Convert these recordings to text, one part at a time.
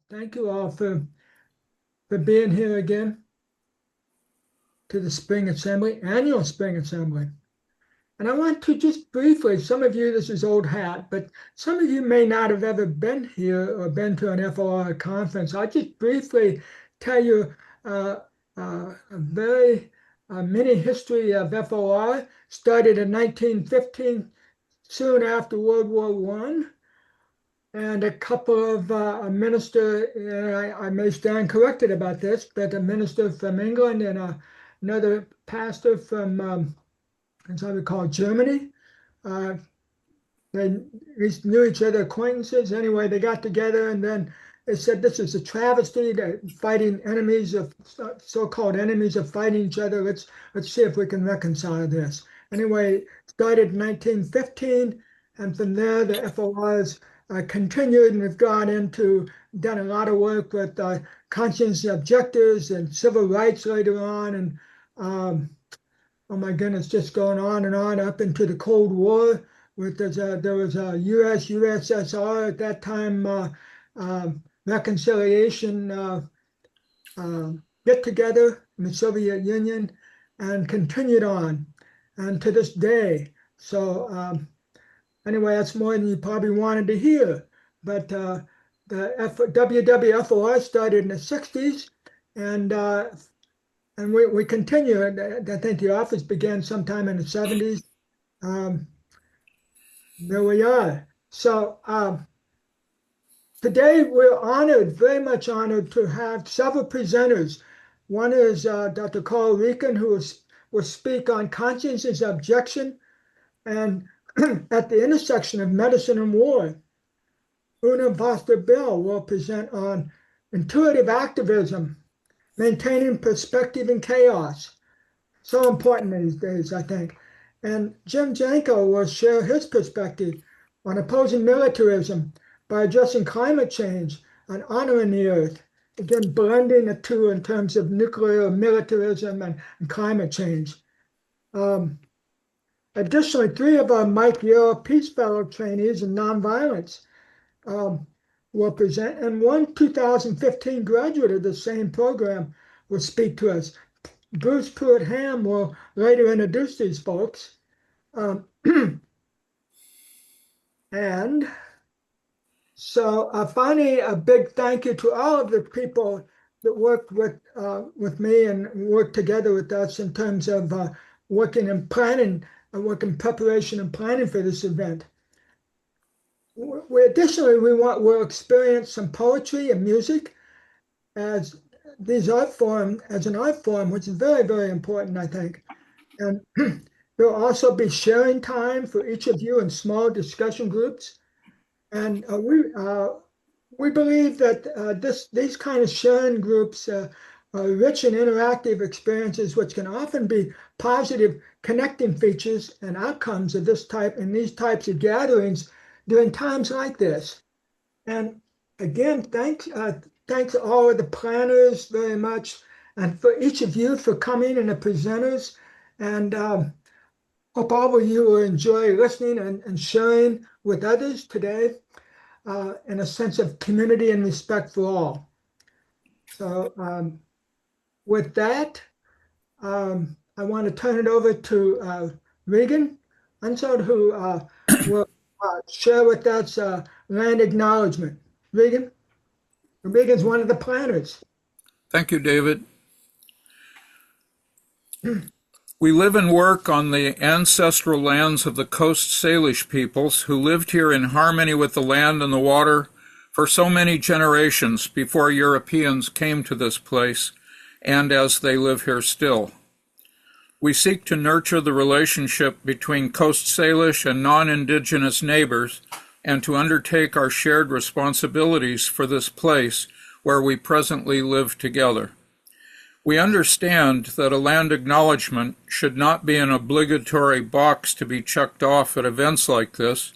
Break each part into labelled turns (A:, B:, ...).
A: Thank you all for being here again to the Spring Assembly, annual Spring Assembly. And I want to just briefly, some of you, this is old hat, but some of you may not have ever been here or been to an FOR conference. I'll just briefly tell you a very mini history of FOR. Started in 1915, soon after World War I. And a couple of a minister, I may stand corrected about this, but a minister from England and another pastor from, as I recall, Germany. They knew each other, acquaintances. Anyway, they got together and then they said this is a travesty, that fighting enemies of so-called enemies of fighting each other. Let's see if we can reconcile this. Anyway, started in 1915, and from there the FORs continued and have done a lot of work with conscience objectors and civil rights later on, and oh my goodness, just going on and on up into the Cold War. There was a U.S. USSR at that time reconciliation get together in the Soviet Union, and continued on, and to this day. So. Anyway, that's more than you probably wanted to hear. But the WWFOR started in the 60s, and we continue. I think the office began sometime in the 70s. There we are. So today we're honored, very much honored, to have several presenters. One is Dr. Carl Rieken, who will speak on conscientious objection and at the intersection of medicine and war. Una Foster Bell will present on intuitive activism, maintaining perspective in chaos. So important these days, I think. And Jim Janko will share his perspective on opposing militarism by addressing climate change and honoring the earth. Again, blending the two in terms of nuclear militarism and climate change. Additionally, 3 of our MYPF Peace Fellow trainees in nonviolence will present, and one 2015 graduate of the same program will speak to us. Bruce Pruitt-Ham will later introduce these folks. And so finally, a big thank you to all of the people that worked with me and worked together with us in terms of working in planning. I work in preparation and planning for this event. Additionally, we'll experience some poetry and music as an art form, which is very, very important, I think. And there'll also be sharing time for each of you in small discussion groups. And we believe that these kind of sharing groups are rich and interactive experiences, which can often be positive connecting features and outcomes of this type in these types of gatherings during times like this. And again, thanks to all of the planners very much, and for each of you for coming and the presenters. And hope all of you will enjoy listening and sharing with others today in a sense of community and respect for all. So with that, I want to turn it over to Regan Unseld, who will share with us land acknowledgement. Regan's one of the planners.
B: Thank you, David. We live and work on the ancestral lands of the Coast Salish peoples who lived here in harmony with the land and the water for so many generations before Europeans came to this place, and as they live here still. We seek to nurture the relationship between Coast Salish and non-Indigenous neighbors and to undertake our shared responsibilities for this place where we presently live together. We understand that a land acknowledgement should not be an obligatory box to be checked off at events like this,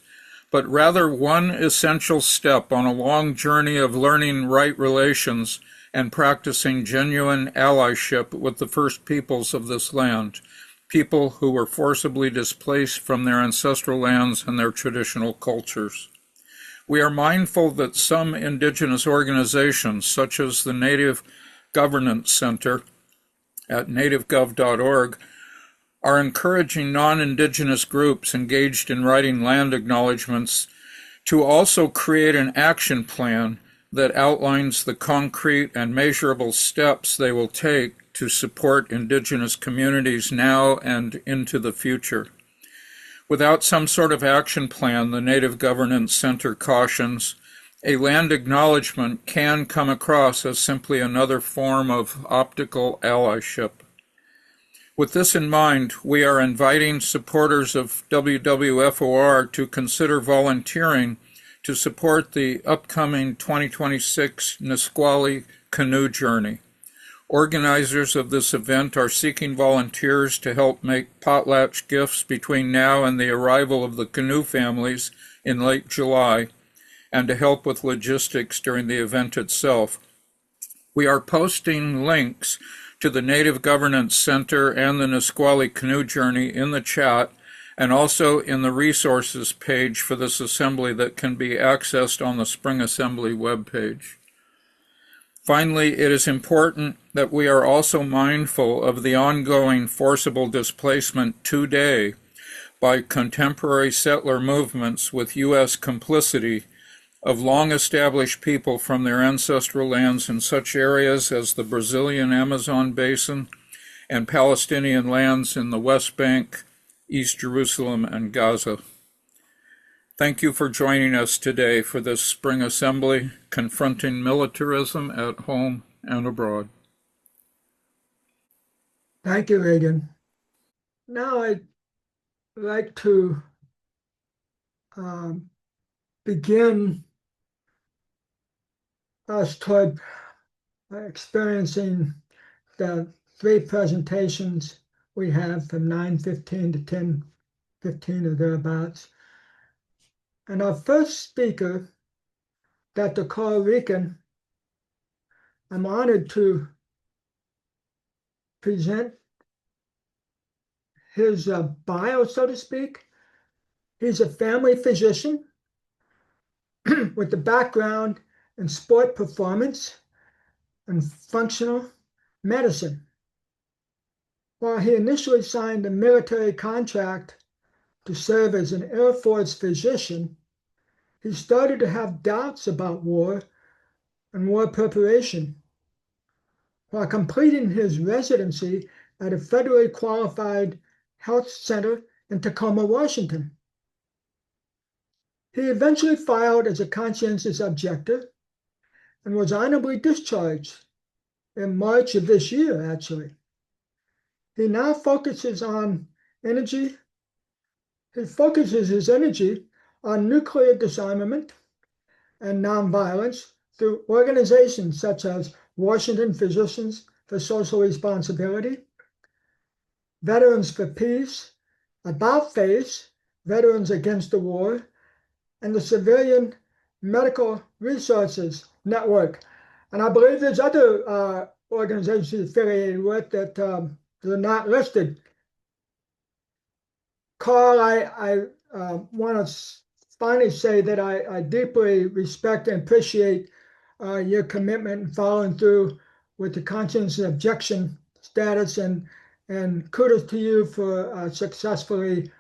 B: but rather one essential step on a long journey of learning right relations and practicing genuine allyship with the first peoples of this land, people who were forcibly displaced from their ancestral lands and their traditional cultures. We are mindful that some Indigenous organizations, such as the Native Governance Center at nativegov.org, are encouraging non-Indigenous groups engaged in writing land acknowledgements to also create an action plan that outlines the concrete and measurable steps they will take to support Indigenous communities now and into the future. Without some sort of action plan, the Native Governance Center cautions, a land acknowledgement can come across as simply another form of optical allyship. With this in mind, we are inviting supporters of WWFOR to consider volunteering to support the upcoming 2026 Nisqually Canoe Journey. Organizers of this event are seeking volunteers to help make potlatch gifts between now and the arrival of the canoe families in late July, and to help with logistics during the event itself. We are posting links to the Native Governance Center and the Nisqually Canoe Journey in the chat, and also in the resources page for this assembly that can be accessed on the Spring Assembly webpage. Finally, it is important that we are also mindful of the ongoing forcible displacement today by contemporary settler movements with U.S. complicity of long-established people from their ancestral lands in such areas as the Brazilian Amazon basin and Palestinian lands in the West Bank, East Jerusalem, and Gaza. Thank you for joining us today for this Spring Assembly, Confronting Militarism at Home and Abroad.
A: Thank you, Reagan. Now I'd like to begin us toward experiencing the 3 presentations we have from 9:15 to 10:15 or thereabouts. And our first speaker, Dr. Carl Rieken, I'm honored to present his bio, so to speak. He's a family physician with a background in sport performance and functional medicine. While he initially signed a military contract to serve as an Air Force physician, he started to have doubts about war and war preparation. While completing his residency at a federally qualified health center in Tacoma, Washington, he eventually filed as a conscientious objector and was honorably discharged in March of this year, actually. He now focuses on energy. He focuses his energy on nuclear disarmament and nonviolence through organizations such as Washington Physicians for Social Responsibility, Veterans for Peace, About Face, Veterans Against the War, and the Civilian Medical Resources Network. And I believe there's other organizations affiliated with that they're not listed. Carl, I want to finally say that I deeply respect and appreciate your commitment and following through with the conscience and objection status, and kudos to you for successfully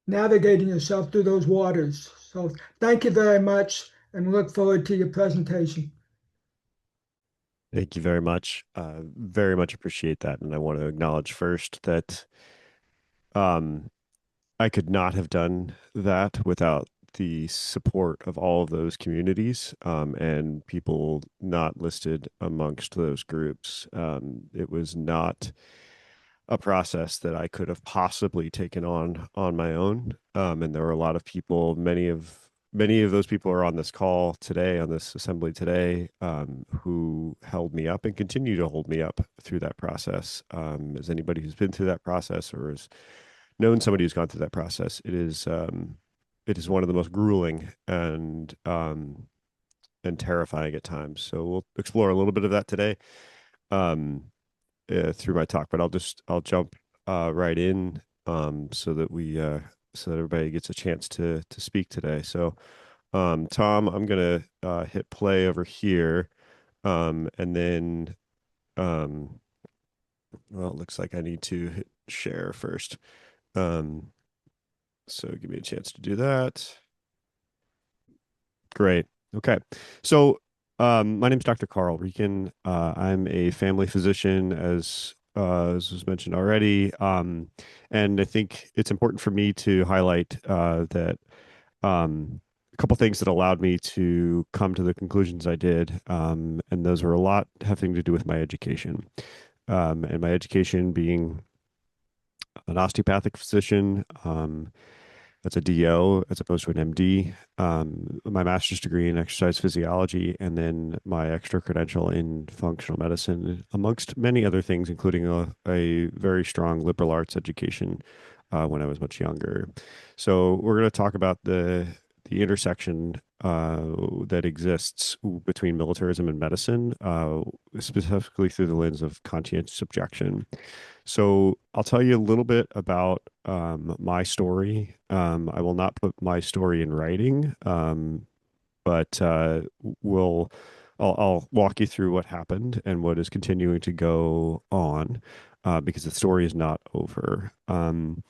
A: navigating yourself through those waters. So thank you very much, and look forward to your presentation.
C: Thank you very much. Very much appreciate that. And I want to acknowledge first that I could not have done that without the support of all of those communities and people not listed amongst those groups. It was not a process that I could have possibly taken on my own. And there were a lot of people, many of those people are on this call today, on this assembly today, who held me up and continue to hold me up through that process. As anybody who's been through that process or has known somebody who's gone through that process, it is one of the most grueling and terrifying at times. So we'll explore a little bit of that today through my talk, but I'll jump right in so that we so that everybody gets a chance to speak today. So, Tom, I'm gonna hit play over here, and then um, well, it looks like I need to hit share first. Um, so give me a chance to do that. Great. Okay. So, my name is Dr. Carl Rieken. I'm a family physician, as was mentioned already. And I think it's important for me to highlight that a couple things that allowed me to come to the conclusions I did. And those were a lot having to do with my education. And my education being an osteopathic physician. That's a DO as opposed to an MD. My master's degree in exercise physiology, and then my extra credential in functional medicine, amongst many other things, including a very strong liberal arts education when I was much younger. So we're going to talk about the intersection that exists between militarism and medicine, specifically through the lens of conscientious objection. So I'll tell you a little bit about my story. I will not put my story in writing, but we'll I'll walk you through what happened and what is continuing to go on because the story is not over. And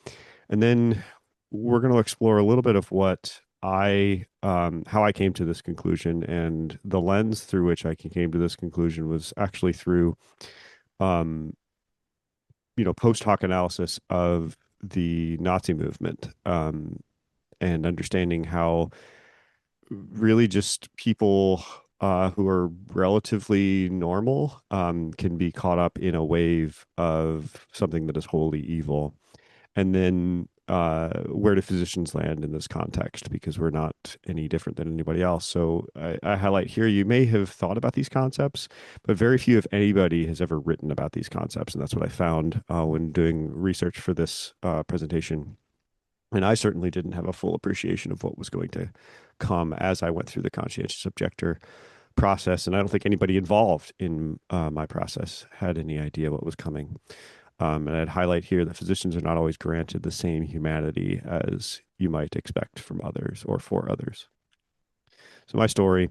C: then we're going to explore a little bit of what how I came to this conclusion, and the lens through which I came to this conclusion was actually through um, post hoc analysis of the Nazi movement, and understanding how really just people who are relatively normal can be caught up in a wave of something that is wholly evil. And then where do physicians land in this context? Because we're not any different than anybody else. So I highlight here, you may have thought about these concepts, but very few, if anybody, has ever written about these concepts. And that's what I found when doing research for this presentation. And I certainly didn't have a full appreciation of what was going to come as I went through the conscientious objector process. And I don't think anybody involved in my process had any idea what was coming. And I'd highlight here that physicians are not always granted the same humanity as you might expect from others or for others. So my story,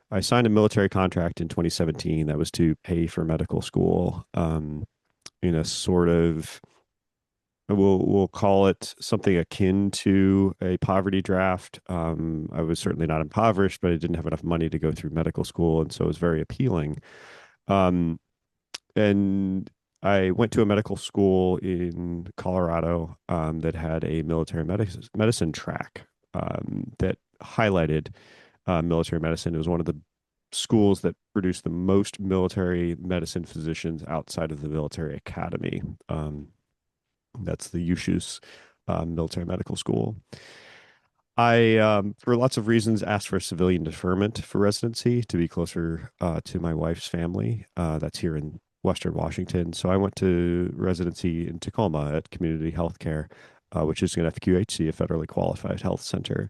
C: I signed a military contract in 2017 that was to pay for medical school in a sort of, we'll call it something akin to a poverty draft. I was certainly not impoverished, but I didn't have enough money to go through medical school, and so it was very appealing. Um, and I went to a medical school in Colorado that had a military medicine track that highlighted military medicine. It was one of the schools that produced the most military medicine physicians outside of the military academy. That's the USHUS military medical school. I, for lots of reasons, asked for civilian deferment for residency to be closer to my wife's family. That's here in Western Washington. So I went to residency in Tacoma at Community Healthcare, which is an FQHC, a federally qualified health center.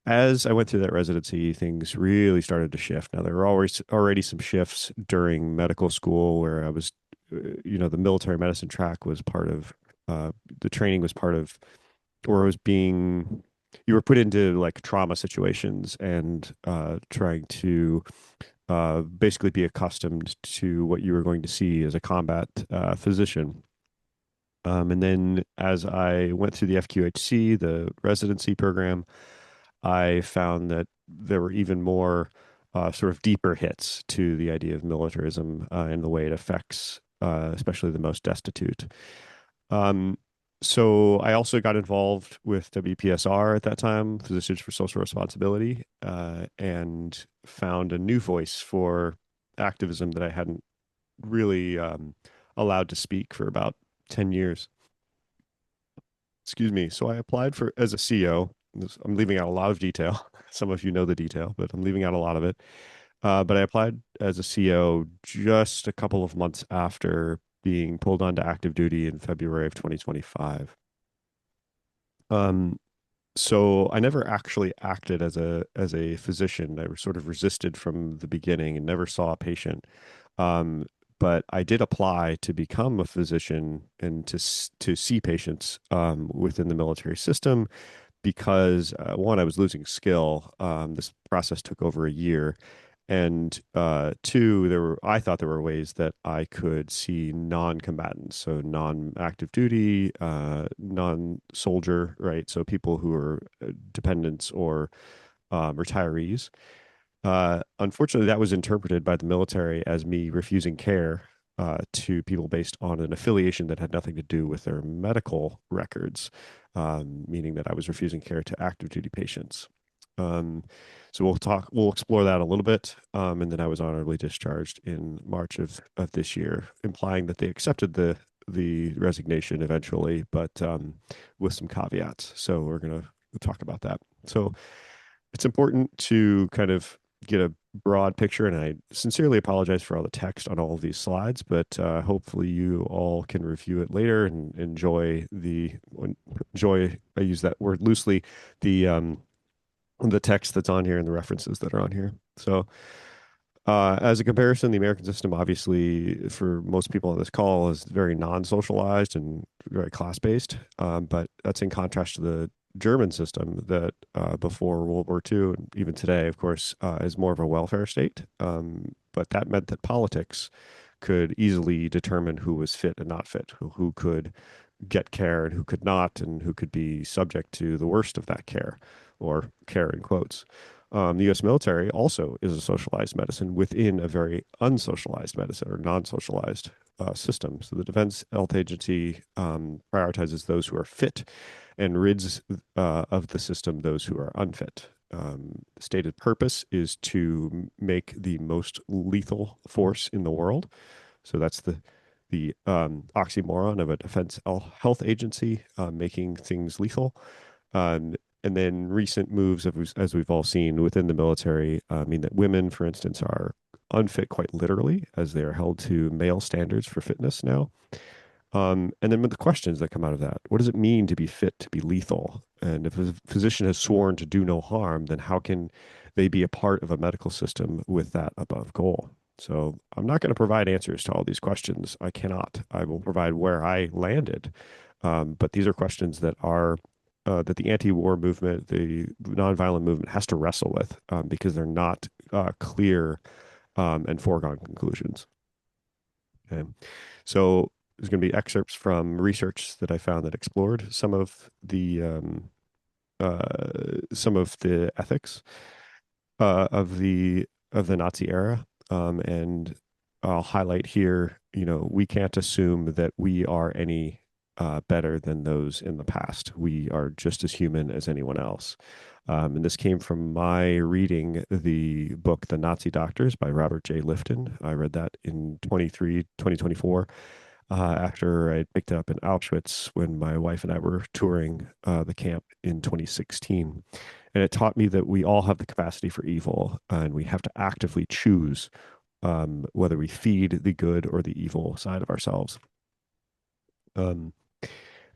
C: As I went through that residency, things really started to shift. Now, there were always already some shifts during medical school where I was, the military medicine track was part of, the training was part of, or was being, you were put into like trauma situations and trying to basically be accustomed to what you were going to see as a combat physician. And then as I went through the FQHC, the residency program, I found that there were even more sort of deeper hits to the idea of militarism and the way it affects, especially the most destitute. Um, so I also got involved with WPSR at that time, Physicians for Social Responsibility, and found a new voice for activism that I hadn't really allowed to speak for about 10 years. Excuse me. So I applied for as a CO. I'm leaving out a lot of detail. Some of you know the detail, but I'm leaving out a lot of it. But I applied as a CO just a couple of months after being pulled onto active duty in February of 2025. Um, so I never actually acted as a physician. I sort of resisted from the beginning and never saw a patient. Um, But I did apply to become a physician and to see patients within the military system because one, I was losing skill. This process took over a year, and two, I thought there were ways that I could see non-combatants, so non-active duty, non-soldier, right? So people who are dependents or retirees. Unfortunately, that was interpreted by the military as me refusing care to people based on an affiliation that had nothing to do with their medical records, meaning that I was refusing care to active duty patients. Um, so we'll explore that a little bit. And then I was honorably discharged in March of this year, implying that they accepted the resignation eventually, but with some caveats. So we're going to talk about that. So it's important to kind of get a broad picture, and I sincerely apologize for all the text on all of these slides, but hopefully you all can review it later and enjoy, I use that word loosely, the text that's on here and the references that are on here. So as a comparison, the American system, obviously, for most people on this call, is very non-socialized and very class-based. But that's in contrast to the German system that before World War II, and even today, of course, is more of a welfare state. But that meant that politics could easily determine who was fit and not fit, who could get care and who could not, and who could be subject to the worst of that care, or care in quotes. The U.S. military also is a socialized medicine within a very unsocialized medicine or non-socialized system. So the Defense Health Agency prioritizes those who are fit and rids of the system those who are unfit. The stated purpose is to make the most lethal force in the world. So that's the oxymoron of a defense health agency making things lethal. And then recent moves, as we've all seen within the military, mean that women, for instance, are unfit quite literally, as they are held to male standards for fitness now. And then with the questions that come out of that, what does it mean to be fit to be lethal? And if a physician has sworn to do no harm, then how can they be a part of a medical system with that above goal? So I'm not going to provide answers to all these questions. I cannot. I will provide where I landed. But these are questions that are that the anti-war movement, the nonviolent movement, has to wrestle with because they're not clear and foregone conclusions. Okay, so there's going to be excerpts from research that I found that explored some of the ethics of the Nazi era, and I'll highlight here. We can't assume that we are any better than those in the past. We are just as human as anyone else. And this came from my reading the book The Nazi Doctors by Robert J. Lifton. I read that in 2024, after I picked it up in Auschwitz when my wife and I were touring the camp in 2016. And it taught me that we all have the capacity for evil, and we have to actively choose whether we feed the good or the evil side of ourselves. Um,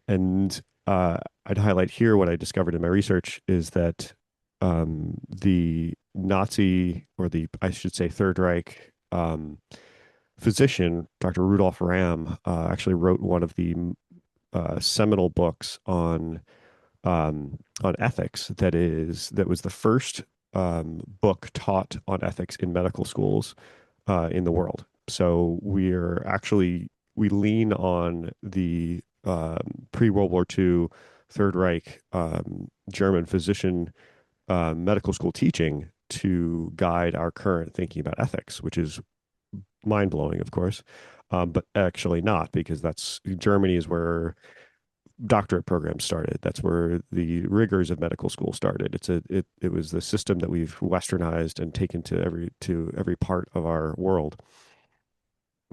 C: and I'd highlight here what I discovered in my research is that the Nazi, or I should say, Third Reich physician, Dr. Rudolf Ramm, actually wrote one of the seminal books on ethics. That was the first book taught on ethics in medical schools in the world. So we lean on the pre-World War II Third Reich German physician medical school teaching to guide our current thinking about ethics, which is mind-blowing, of course, but actually not, because Germany is where doctorate programs started. That's where the rigors of medical school started. It was the system that we've westernized and taken to every part of our world.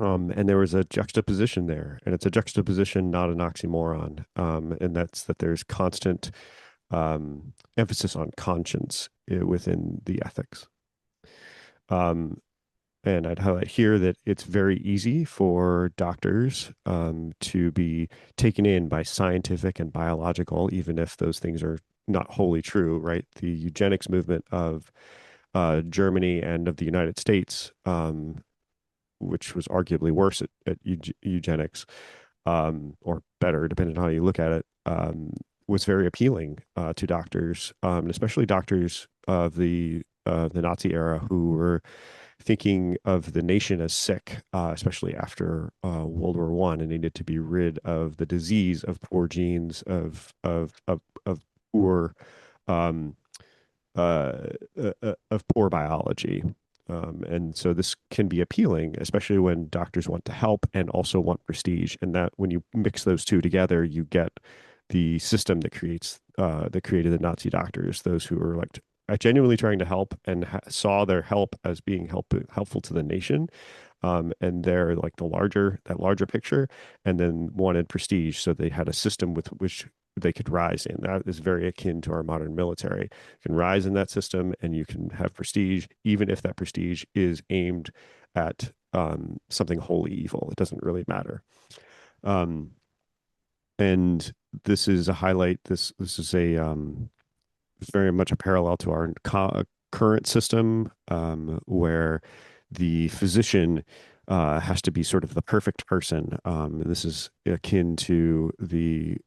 C: And there was a juxtaposition there, and it's a juxtaposition, not an oxymoron. And that's that there's constant emphasis on conscience within the ethics. And I'd highlight here that it's very easy for doctors to be taken in by scientific and biological, even if those things are not wholly true, right? The eugenics movement of Germany and of the United States which was arguably worse at eugenics, or better, depending on how you look at it, was very appealing to doctors, and especially doctors of the Nazi era who were thinking of the nation as sick, especially after World War One, and needed to be rid of the disease of poor genes, of poor um, of poor biology. And so this can be appealing, especially when doctors want to help and also want prestige. And that when you mix those two together, you get the system that created the Nazi doctors, those who were like genuinely trying to help and saw their help as being helpful to the nation, and they're like that larger picture, and then wanted prestige, so they had a system with which they could rise in. That is very akin to our modern military. You can rise in that system, and you can have prestige, even if that prestige is aimed at something wholly evil. It doesn't really matter. Um, and this is a highlight. This is a very much a parallel to our current system, where the physician has to be sort of the perfect person. And this is akin to the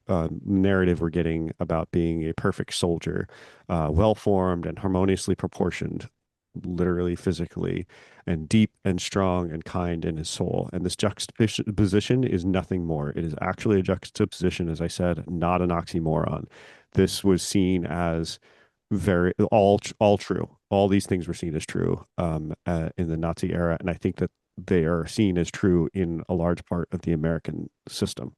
C: narrative we're getting about being a perfect soldier, well-formed and harmoniously proportioned, literally, physically, and deep and strong and kind in his soul. And this juxtaposition is nothing more. It is actually a juxtaposition, as I said, not an oxymoron. This was seen as very all true. All these things were seen as true in the Nazi era, and I think that they are seen as true in a large part of the American system.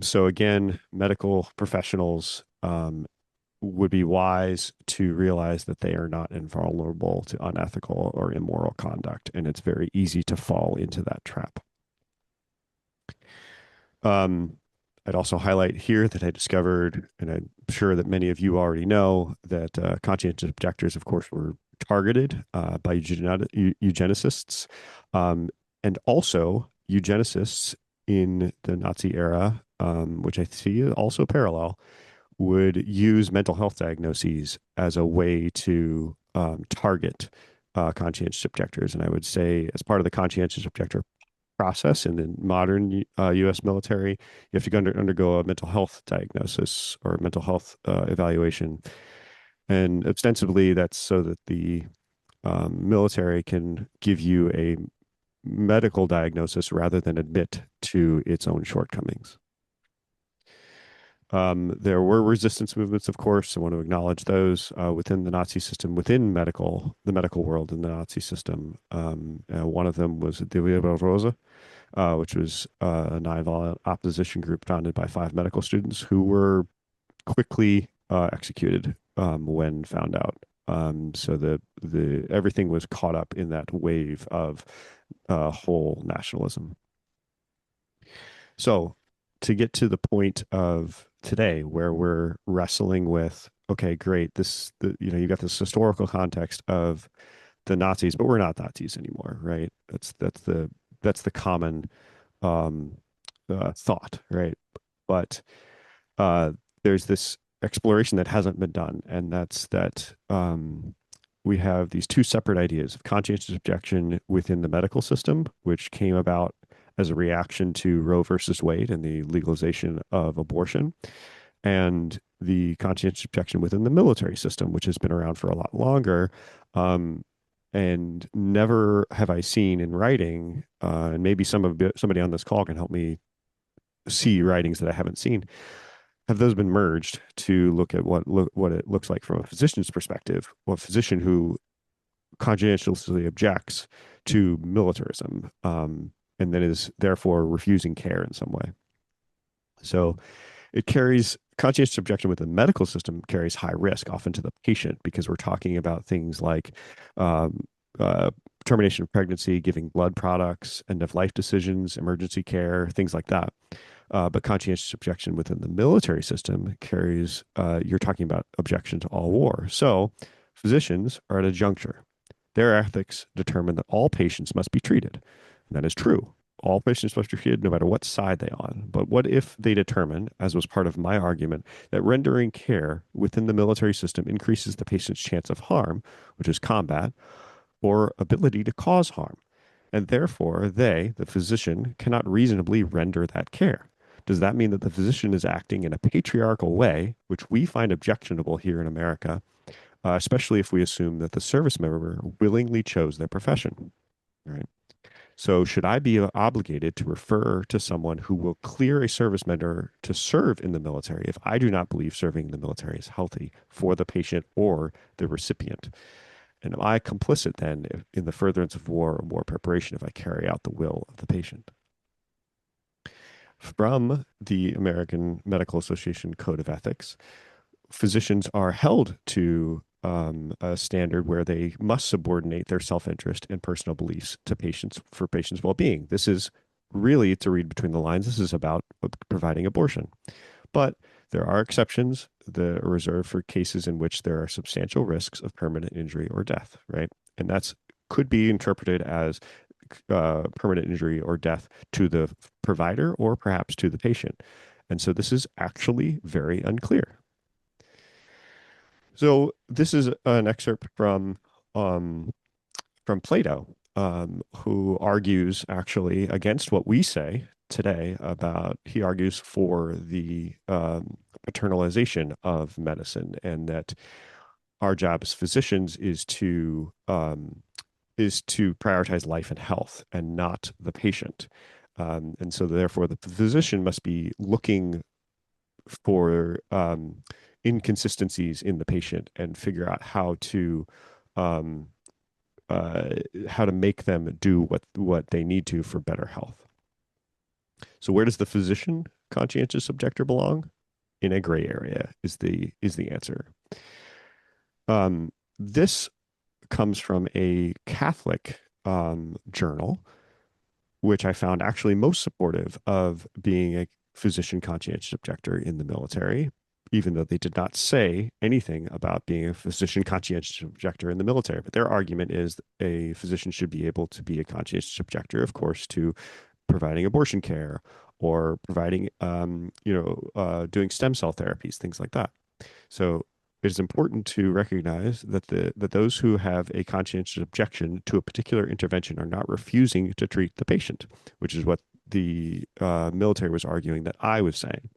C: So again, medical professionals would be wise to realize that they are not invulnerable to unethical or immoral conduct, and it's very easy to fall into that trap. I'd also highlight here that I discovered, and I'm sure that many of you already know, that conscientious objectors, of course, were targeted by eugenicists, and also eugenicists in the Nazi era, which I see also parallel, would use mental health diagnoses as a way to target conscientious objectors. And I would say, as part of the conscientious objector process in the modern U.S. military, you have to undergo a mental health diagnosis or mental health evaluation. And ostensibly, that's so that the military can give you a medical diagnosis rather than admit to its own shortcomings. There were resistance movements, of course. I want to acknowledge those within the Nazi system, within the medical world in the Nazi system. One of them was the WWFOR, which was a nonviolent opposition group founded by 5 medical students who were quickly executed when found out. So the everything was caught up in that wave of whole nationalism. So to get to the point of today, where we're wrestling with, okay, great, you got this historical context of the Nazis, but we're not Nazis anymore, right? That's the common thought, right? But there's this exploration that hasn't been done, and that's that we have these two separate ideas of conscientious objection within the medical system, which came about as a reaction to Roe versus Wade and the legalization of abortion, and the conscientious objection within the military system, which has been around for a lot longer. And never have I seen in writing, and maybe somebody on this call can help me see writings that I haven't seen, have those been merged to look at what it looks like from a physician's perspective, a physician who conscientiously objects to militarism, and then is therefore refusing care in some way. So it carries conscientious objection with the medical system carries high risk often to the patient, because we're talking about things like termination of pregnancy, giving blood products, end of life decisions, emergency care, things like that. But conscientious objection within the military system carries, you're talking about objection to all war. So physicians are at a juncture. Their ethics determine that all patients must be treated. And that is true. All patients must be treated no matter what side they're on. But what if they determine, as was part of my argument, that rendering care within the military system increases the patient's chance of harm, which is combat, or ability to cause harm? and therefore they, the physician, cannot reasonably render that care. Does that mean that the physician is acting in a patriarchal way, which we find objectionable here in America, especially if we assume that the service member willingly chose their profession? Right. So, should I be obligated to refer to someone who will clear a service member to serve in the military if I do not believe serving in the military is healthy for the patient or the recipient? And am I complicit then in the furtherance of war or war preparation if I carry out the will of the patient? From the American Medical Association Code of Ethics, physicians are held to a standard where they must subordinate their self-interest and personal beliefs to patients for patients' well-being. This is really, to read between the lines, this is about providing abortion. But there are exceptions that are reserved for cases in which there are substantial risks of permanent injury or death, right? And that's could be interpreted as permanent injury or death to the provider or perhaps to the patient. And so this is actually very unclear. So this is an excerpt um, from Plato, who argues actually against what we say today about, he argues for the paternalization of medicine, and that our job as physicians is to prioritize life and health and not the patient. And so therefore the physician must be looking for inconsistencies in the patient and figure out um, how to make them do what they need to for better health. So where does the physician conscientious objector belong? In a gray area is the answer. This comes from a Catholic journal, which I found actually most supportive of being a physician conscientious objector in the military, even though they did not say anything about being a physician conscientious objector in the military. But their argument is a physician should be able to be a conscientious objector, of course, to providing abortion care or providing, doing stem cell therapies, things like that. So it is important to recognize that those who have a conscientious objection to a particular intervention are not refusing to treat the patient, which is what the military was arguing that I was saying.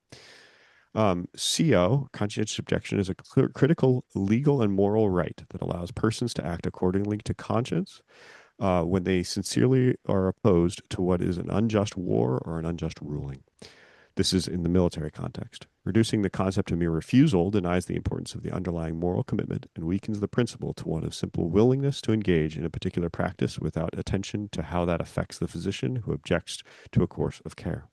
C: CO, conscientious objection, is a critical legal and moral right that allows persons to act accordingly to conscience when they sincerely are opposed to what is an unjust war or an unjust ruling. This is in the military context. Reducing the concept of mere refusal denies the importance of the underlying moral commitment and weakens the principle to one of simple willingness to engage in a particular practice without attention to how that affects the physician who objects to a course of care.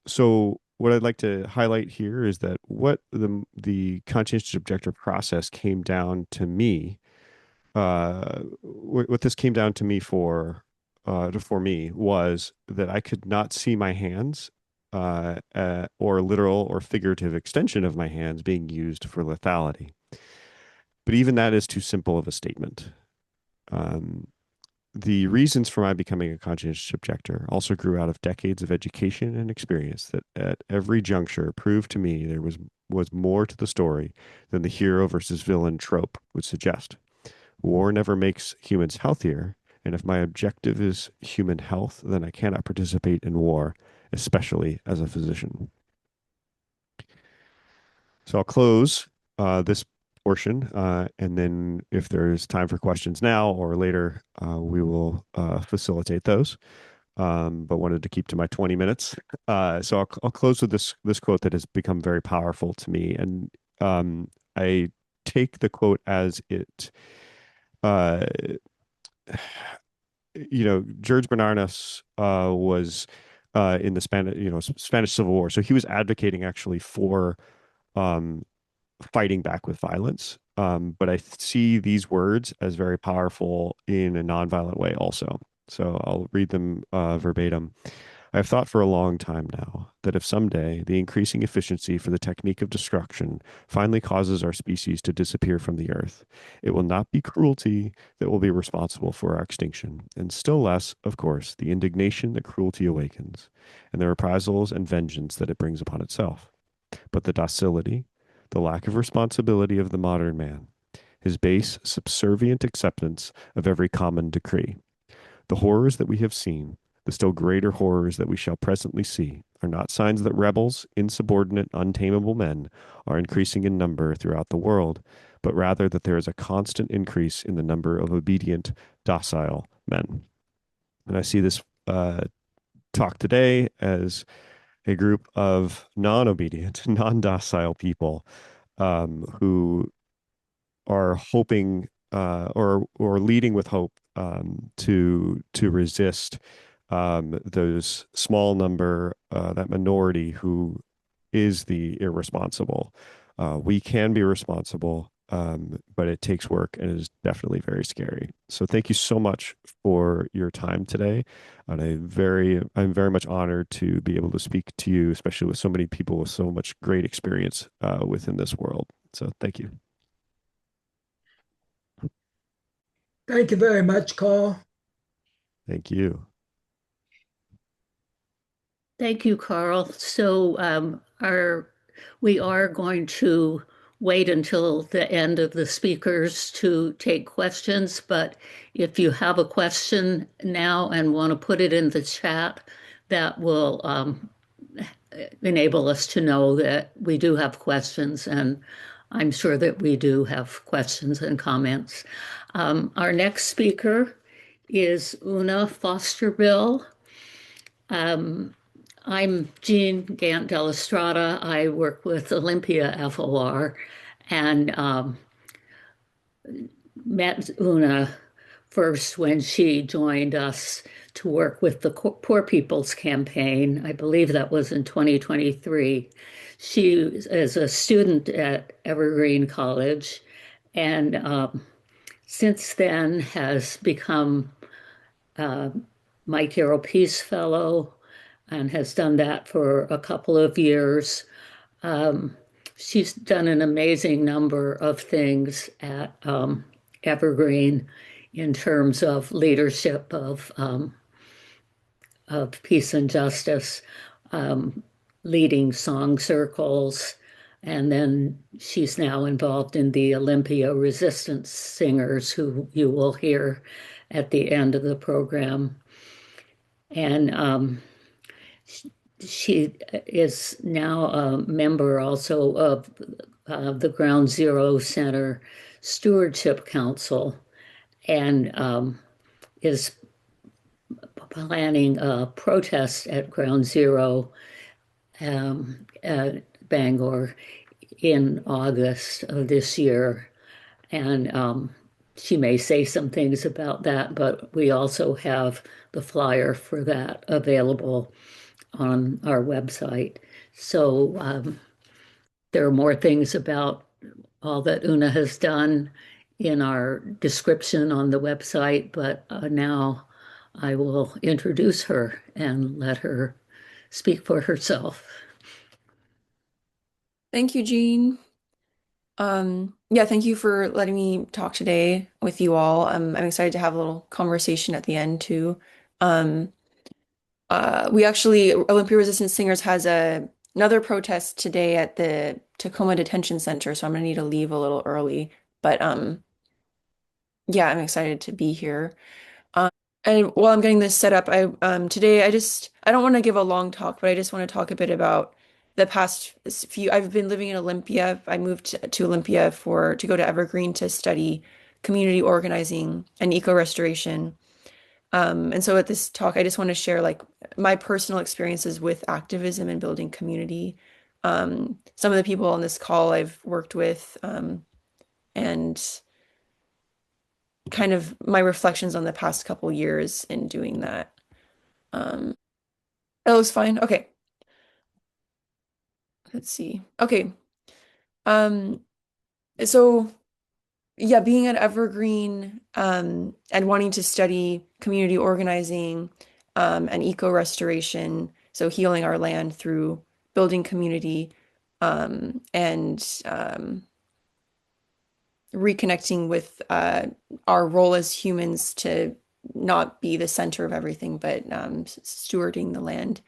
C: So what I'd like to highlight here is that what the conscientious objector process came down to me, what this came down to me for me was that I could not see my hands or literal or figurative extension of my hands being used for lethality. But even that is too simple of a statement. The reasons for my becoming a conscientious objector also grew out of decades of education and experience that at every juncture proved to me there was more to the story than the hero versus villain trope would suggest. War never makes humans healthier, and if my objective is human health, then I cannot participate in war, especially as a physician. So I'll close this portion, and then if there's time for questions now or later, we will facilitate those. But wanted to keep to my 20 minutes. So I'll close with this quote that has become very powerful to me, and I take the quote as it. George Bernanos was in the Spanish Civil War, so he was advocating actually for fighting back with violence. But I see these words as very powerful in a nonviolent way also. So I'll read them verbatim. I have thought for a long time now that if someday the increasing efficiency for the technique of destruction finally causes our species to disappear from the earth, it will not be cruelty that will be responsible for our extinction, and still less, of course, the indignation that cruelty awakens, and the reprisals and vengeance that it brings upon itself, but the docility, the lack of responsibility of the modern man, his base, subservient acceptance of every common decree. The horrors that we have seen, the still greater horrors that we shall presently see, are not signs that rebels, insubordinate, untamable men are increasing in number throughout the world, but rather that there is a constant increase in the number of obedient, docile men. And I see this talk today as a group of non-obedient, non-docile people who are hoping or leading with hope to resist those small number, that minority who is the irresponsible. We can be responsible, but it takes work and is definitely very scary. So thank you so much for your time today. And I'm very much honored to be able to speak to you, especially with so many people with so much great experience within this world. So thank you.
A: Thank you very much, Carl.
C: Thank you.
D: Thank you, Carl. So we are going to wait until the end of the speakers to take questions, but if you have a question now and want to put it in the chat, that will enable us to know that we do have questions, and I'm sure that we do have questions and comments. Our next speaker is Una Fosterville. I'm Jean Gant Delastrada. I work with Olympia FOR and met Una first when she joined us to work with the Poor People's Campaign. I believe that was in 2023. She is a student at Evergreen College and since then has become Mike Yarrow Peace Fellow and has done that for a couple of years. She's done an amazing number of things at Evergreen in terms of leadership of peace and justice, leading song circles, and then she's now involved in the Olympia Resistance Singers, who you will hear at the end of the program. And she is now a member also of the Ground Zero Center Stewardship Council and is planning a protest at Ground Zero at Bangor in August of this year. And she may say some things about that, but we also have the flyer for that available on our website. So there are more things about all that Una has done in our description on the website, but now I will introduce her and let her speak for herself.
E: Thank you, Jean. Yeah, thank you for letting me talk today with you all. I'm excited to have a little conversation at the end too. Um, we actually, Olympia Resistance Singers has another protest today at the Tacoma Detention Center, so I'm gonna need to leave a little early. But yeah, I'm excited to be here. And while I'm getting this set up, today I don't want to give a long talk, but I just want to talk a bit about the past few. I've been living in Olympia. I moved to Olympia to go to Evergreen to study community organizing and eco restoration. And so at this talk, I just want to share like my personal experiences with activism and building community. Some of the people on this call I've worked with, and kind of my reflections on the past couple years in doing that. That looks fine. Okay. Let's see. Okay. Um, so yeah, being at Evergreen, and wanting to study community organizing, and eco restoration, so healing our land through building community, and reconnecting with our role as humans to not be the center of everything, but stewarding the land.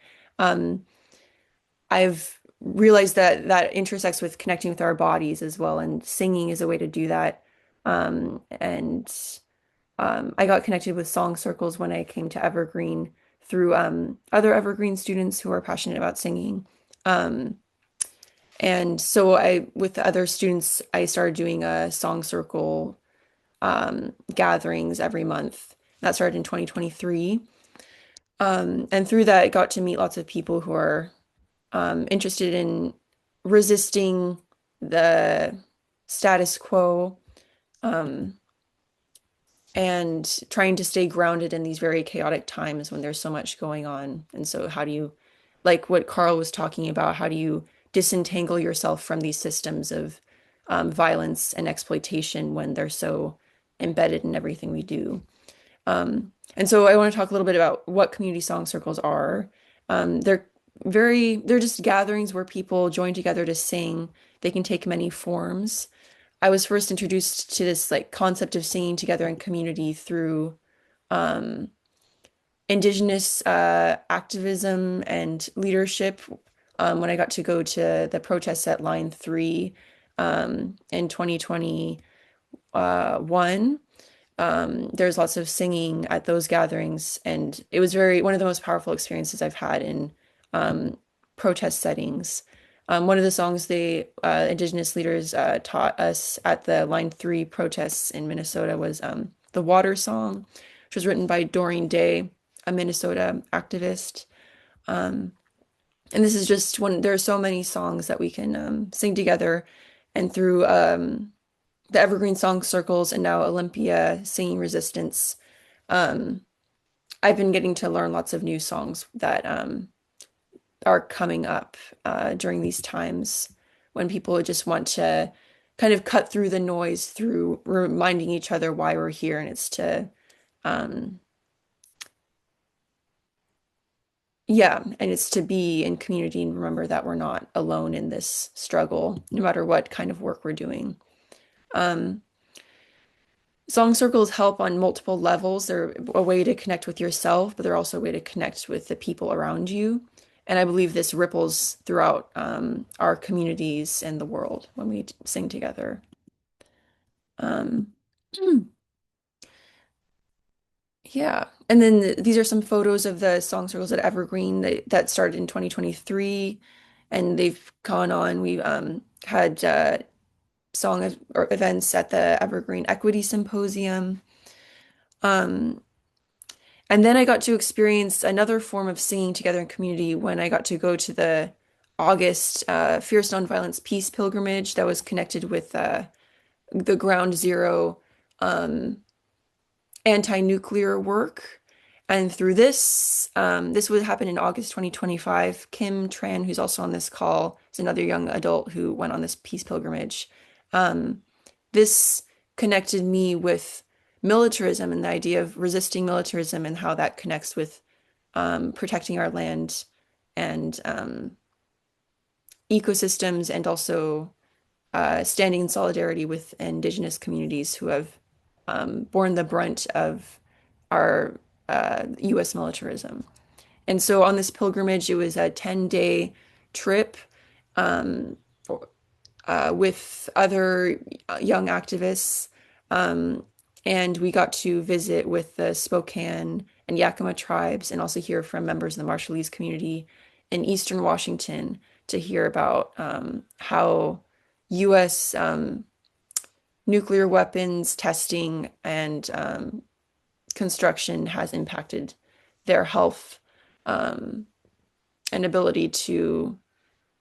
E: I've realized that that intersects with connecting with our bodies as well, and singing is a way to do that. And I got connected with song circles when I came to Evergreen through other Evergreen students who are passionate about singing. Um, and so with the other students, I started doing a song circle gatherings every month. That started in 2023. And through that, I got to meet lots of people who are interested in resisting the status quo, um, and trying to stay grounded in these very chaotic times when there's so much going on. And so, how do you, like what Carl was talking about, how do you disentangle yourself from these systems of violence and exploitation when they're so embedded in everything we do? And so I want to talk a little bit about what community song circles are. They're they're just gatherings where people join together to sing. They can take many forms. I was first introduced to this like concept of singing together in community through um, indigenous activism and leadership. When I got to go to the protests at Line 3 in 2021. There's lots of singing at those gatherings, and it was one of the most powerful experiences I've had in protest settings. One of the songs Indigenous leaders taught us at the Line 3 protests in Minnesota was the Water Song, which was written by Doreen Day, a Minnesota activist. Um, and this is just there are so many songs that we can sing together, and through the Evergreen Song Circles and now Olympia Singing Resistance. Um, I've been getting to learn lots of new songs that are coming up during these times when people just want to kind of cut through the noise through reminding each other why we're here. And it's to, um, yeah, and it's to be in community and remember that we're not alone in this struggle, no matter what kind of work we're doing. Song circles help on multiple levels. They're a way to connect with yourself, but they're also a way to connect with the people around you. And I believe this ripples throughout our communities and the world when we sing together. Um, yeah. And then these are some photos of the song circles at Evergreen that started in 2023, and they've gone on. We had or events at the Evergreen Equity Symposium. Um, and then I got to experience another form of singing together in community when I got to go to the August Fierce Nonviolence Peace Pilgrimage that was connected with the Ground Zero anti-nuclear work. And through this would happen in August 2025. Kim Tran, who's also on this call, is another young adult who went on this peace pilgrimage. This connected me with militarism and the idea of resisting militarism and how that connects with protecting our land and ecosystems, and also standing in solidarity with Indigenous communities who have borne the brunt of our U.S. militarism. And so on this pilgrimage, it was a 10-day trip um, with other young activists. And we got to visit with the Spokane and Yakima tribes and also hear from members of the Marshallese community in Eastern Washington to hear about how U.S. Nuclear weapons testing and construction has impacted their health and ability to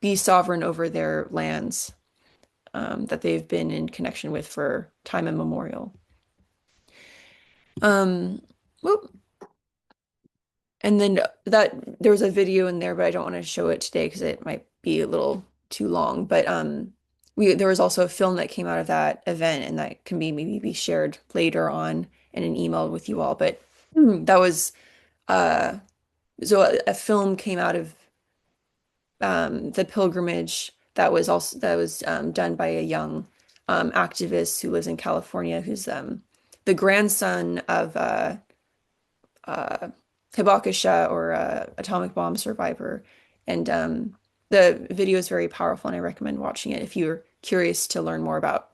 E: be sovereign over their lands that they've been in connection with for time immemorial. Whoop. And then there was a video in there, but I don't want to show it today because it might be a little too long. But there was also a film that came out of that event, and that can maybe be shared later on in an email with you all. But that was so a film came out of the pilgrimage that was done by a young activist who lives in California, who's the grandson of Hibakusha, or atomic bomb survivor. And the video is very powerful, and I recommend watching it if you're curious to learn more about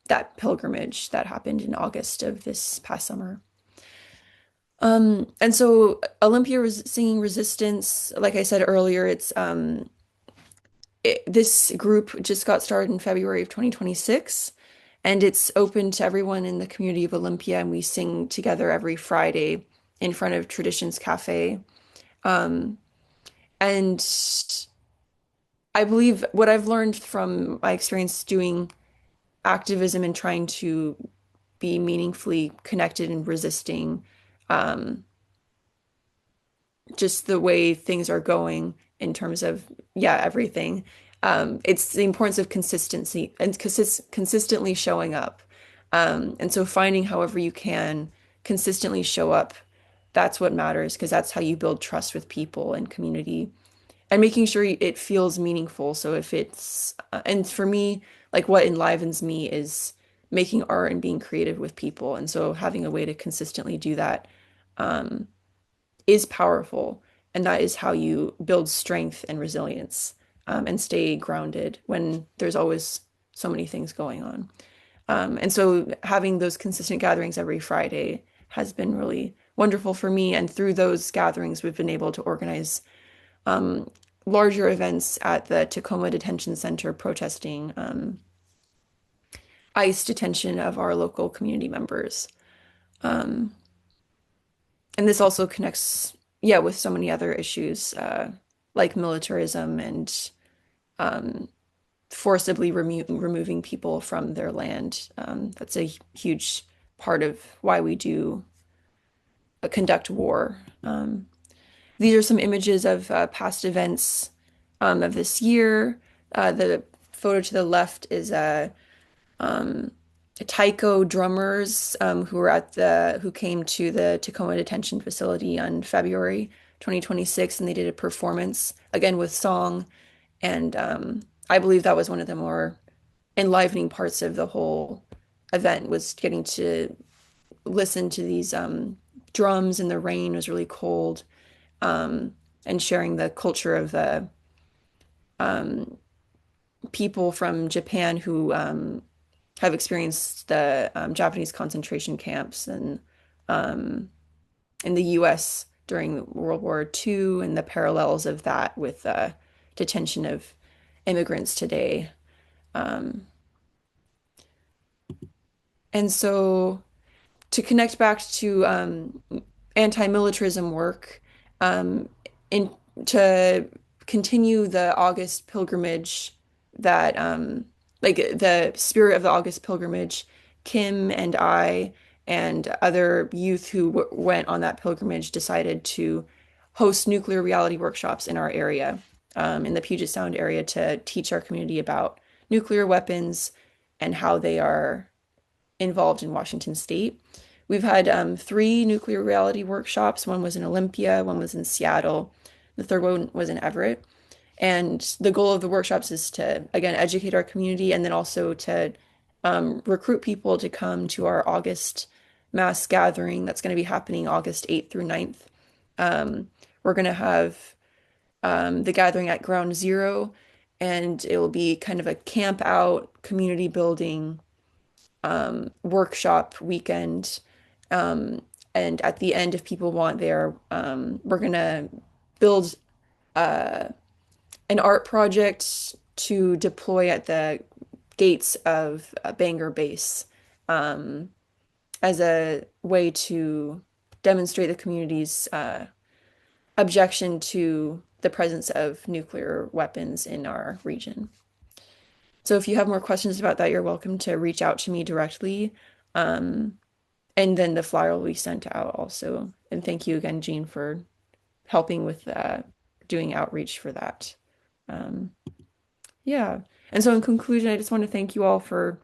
E: that pilgrimage that happened in August of this past summer. And so Olympia was singing Resistance. Like I said earlier, this group just got started in February of 2026, and it's open to everyone in the community of Olympia, and we sing together every Friday in front of Traditions Cafe. Um, and I believe what I've learned from my experience doing activism and trying to be meaningfully connected and resisting um, just the way things are going in terms of, yeah, everything. It's the importance of consistency and consistently showing up. And so finding however you can consistently show up, that's what matters because that's how you build trust with people and community and making sure it feels meaningful. So if and for me, like what enlivens me is making art and being creative with people. And so having a way to consistently do that um, is powerful. And that is how you build strength and resilience and stay grounded when there's always so many things going on. And so having those consistent gatherings every Friday has been really wonderful for me. And through those gatherings, we've been able to organize um, larger events at the Tacoma Detention Center protesting ICE detention of our local community members. Um, and this also connects, yeah, with so many other issues like militarism and um, forcibly removing people from their land. That's a huge part of why we do conduct war. These are some images of past events of this year. The photo to the left is taiko drummers who came to the Tacoma Detention Facility on February 2026, and they did a performance again with song. And I believe that was one of the more enlivening parts of the whole event was getting to listen to these drums in the rain. It was really cold, and sharing the culture of the um, people from Japan who have experienced the Japanese concentration camps and um, in the US during World War II and the parallels of that with detention of immigrants today. Um, and so to connect back to anti-militarism work, um, in to continue the August pilgrimage that like the spirit of the August pilgrimage, Kim and I and other youth who went on that pilgrimage decided to host nuclear reality workshops in our area, in the Puget Sound area, to teach our community about nuclear weapons and how they are involved in Washington State. We've had three nuclear reality workshops. One was in Olympia, one was in Seattle, the third one was in Everett. And the goal of the workshops is to, again, educate our community and then also to recruit people to come to our August mass gathering that's going to be happening August 8th through 9th. We're going to have the gathering at Ground Zero, and it will be kind of a camp out, community building workshop weekend. And at the end, if people want there, we're going to build uh, an art project to deploy at the gates of Bangor Base as a way to demonstrate the community's objection to the presence of nuclear weapons in our region. So if you have more questions about that, you're welcome to reach out to me directly. And then the flyer will be sent out also. And thank you again, Jean, for helping with doing outreach for that. Yeah. And so in conclusion, I just want to thank you all for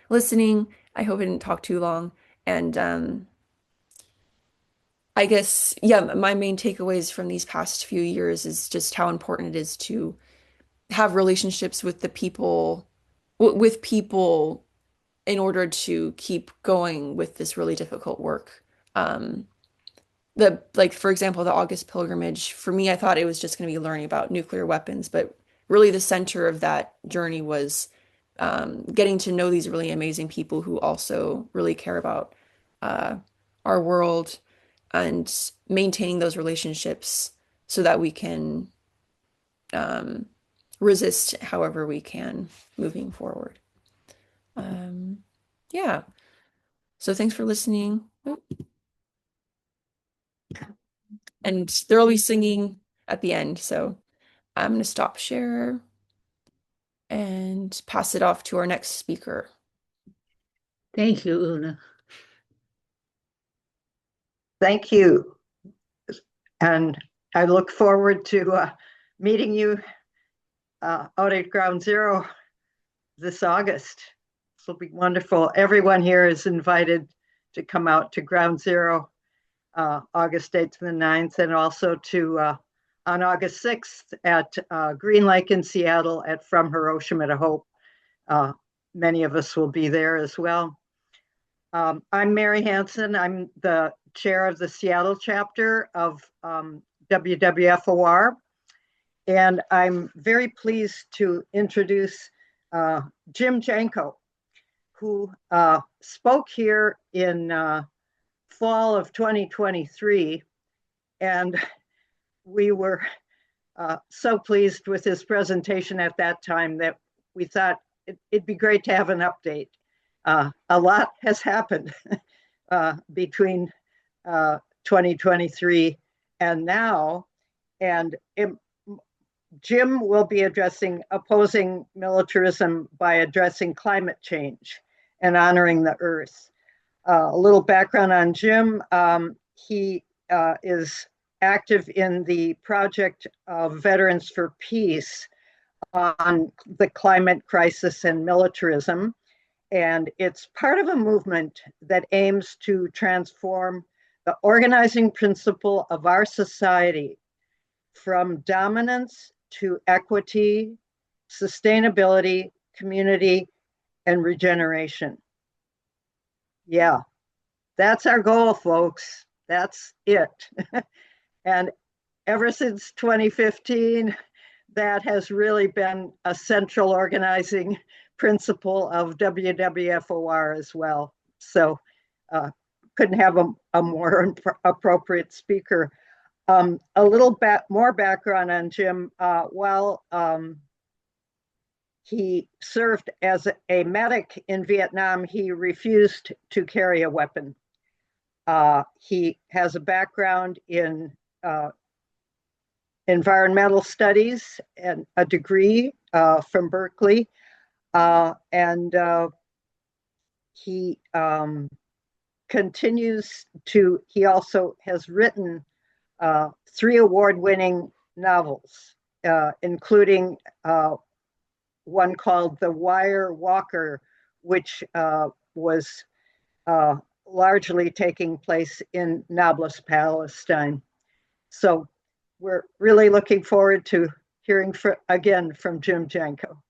E: listening. I hope I didn't talk too long. And I guess, yeah, my main takeaways from these past few years is just how important it is to have relationships with the people, with people in order to keep going with this really difficult work. Like, for example, the August pilgrimage, for me, I thought it was just going to be learning about nuclear weapons, but really the center of that journey was getting to know these really amazing people who also really care about uh, our world and maintaining those relationships so that we can um, resist however we can moving forward. Um, yeah. So thanks for listening. Oop. And there'll be singing at the end. So I'm going to stop share and pass it off to our next speaker.
D: Thank you, Una.
F: Thank you. And I look forward to meeting you out at Ground Zero this August. This will be wonderful. Everyone here is invited to come out to Ground Zero August 8th and the 9th, and also to on August 6th at Green Lake in Seattle at From Hiroshima to Hope. Many of us will be there as well. I'm Mary Hansen. I'm the chair of the Seattle chapter of WWFOR. And I'm very pleased to introduce Jim Janko, who spoke here in fall of 2023. And we were so pleased with his presentation at that time that we thought it'd be great to have an update. A lot has happened between 2023 and now. And Jim will be addressing opposing militarism by addressing climate change and honoring the earth. A little background on Jim. He is active in the project of Veterans for Peace on the climate crisis and militarism. And it's part of a movement that aims to transform the organizing principle of our society from dominance to equity, sustainability, community, and regeneration. Yeah, that's our goal, folks. That's it. And ever since 2015, that has really been a central organizing principle of WWFOR as well. So couldn't have a more appropriate speaker. A little more background on Jim. While he served as a medic in Vietnam, he refused to carry a weapon. He has a background in environmental studies and a degree from Berkeley. And he continues to, he also has written 3 award-winning novels, including one called The Wire Walker, which was largely taking place in Nablus, Palestine. So we're really looking forward to hearing again from Jim Janko.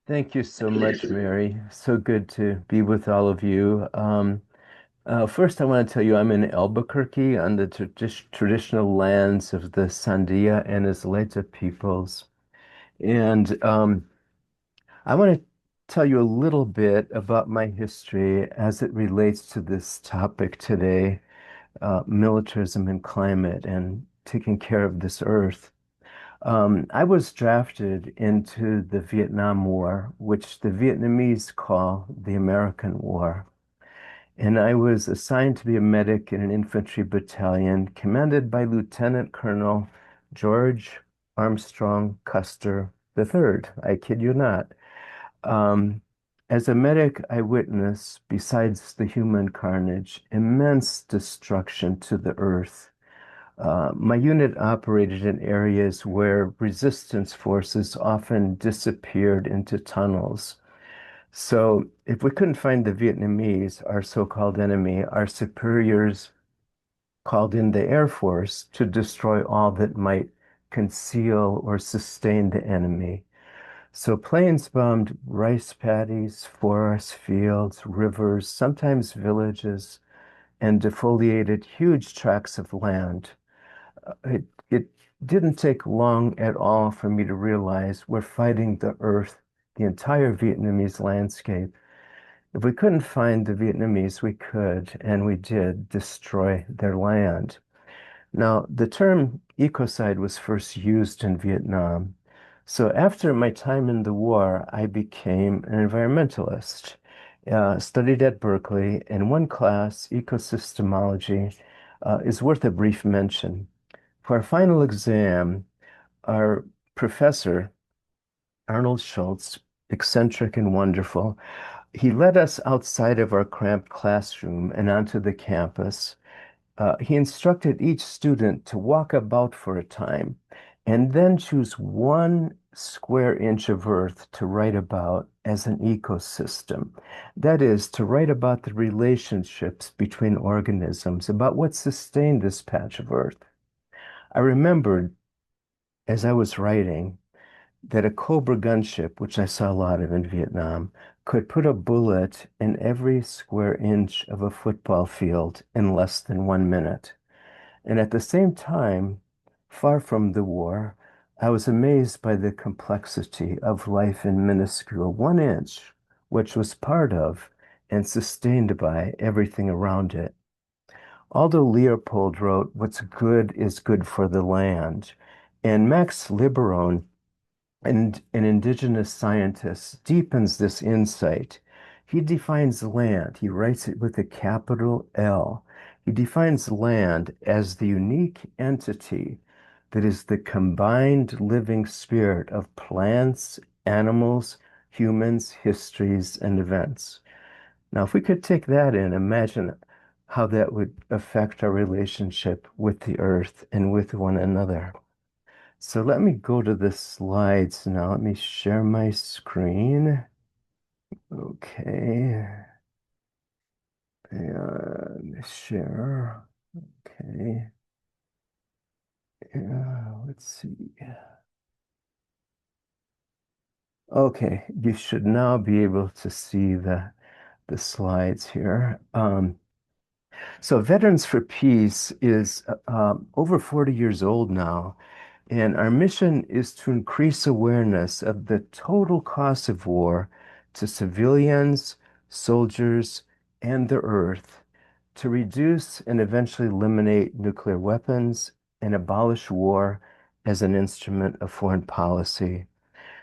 G: Thank you so much, Mary. So good to be with all of you. First, I want to tell you I'm in Albuquerque on the traditional lands of the Sandia and Isleta peoples. And I want to tell you a little bit about my history as it relates to this topic today, militarism and climate and taking care of this earth. I was drafted into the Vietnam War, which the Vietnamese call the American War. And I was assigned to be a medic in an infantry battalion commanded by Lieutenant Colonel George Armstrong Custer III. I kid you not. As a medic, I witnessed, besides the human carnage, immense destruction to the earth. My unit operated in areas where resistance forces often disappeared into tunnels. So if we couldn't find the Vietnamese, our so-called enemy, our superiors called in the Air Force to destroy all that might conceal or sustain the enemy. So planes bombed rice paddies, forest fields, rivers, sometimes villages, and defoliated huge tracts of land. It didn't take long at all for me to realize we're fighting the earth the entire Vietnamese landscape. If we couldn't find the Vietnamese, we could, and we did, destroy their land. Now, the term ecocide was first used in Vietnam. So after my time in the war, I became an environmentalist, studied at Berkeley. In one class, ecosystemology, is worth a brief mention. For our final exam, our professor, Arnold Schultz, eccentric and wonderful, he led us outside of our cramped classroom and onto the campus. He instructed each student to walk about for a time and then choose 1 square inch of earth to write about as an ecosystem. That is, to write about the relationships between organisms, about what sustained this patch of earth. I remembered as I was writing that a Cobra gunship, which I saw a lot of in Vietnam, could put a bullet in every square inch of a football field in less than 1 minute. And at the same time, far from the war, I was amazed by the complexity of life in minuscule 1 inch, which was part of and sustained by everything around it. Aldo Leopold wrote, "What's good is good for the land." And Max Liberon, and an indigenous scientist, deepens this insight. He defines land, he writes it with a capital L. He defines land as the unique entity that is the combined living spirit of plants, animals, humans, histories, and events. Now, if we could take that in, imagine how that would affect our relationship with the earth and with one another. So let me go to the slides now. Let me share my screen. Okay. And share. Okay. Yeah, let's see. Okay, you should now be able to see the slides here. So Veterans for Peace is over 40 years old now. And our mission is to increase awareness of the total cost of war to civilians, soldiers, and the earth, to reduce and eventually eliminate nuclear weapons and abolish war as an instrument of foreign policy.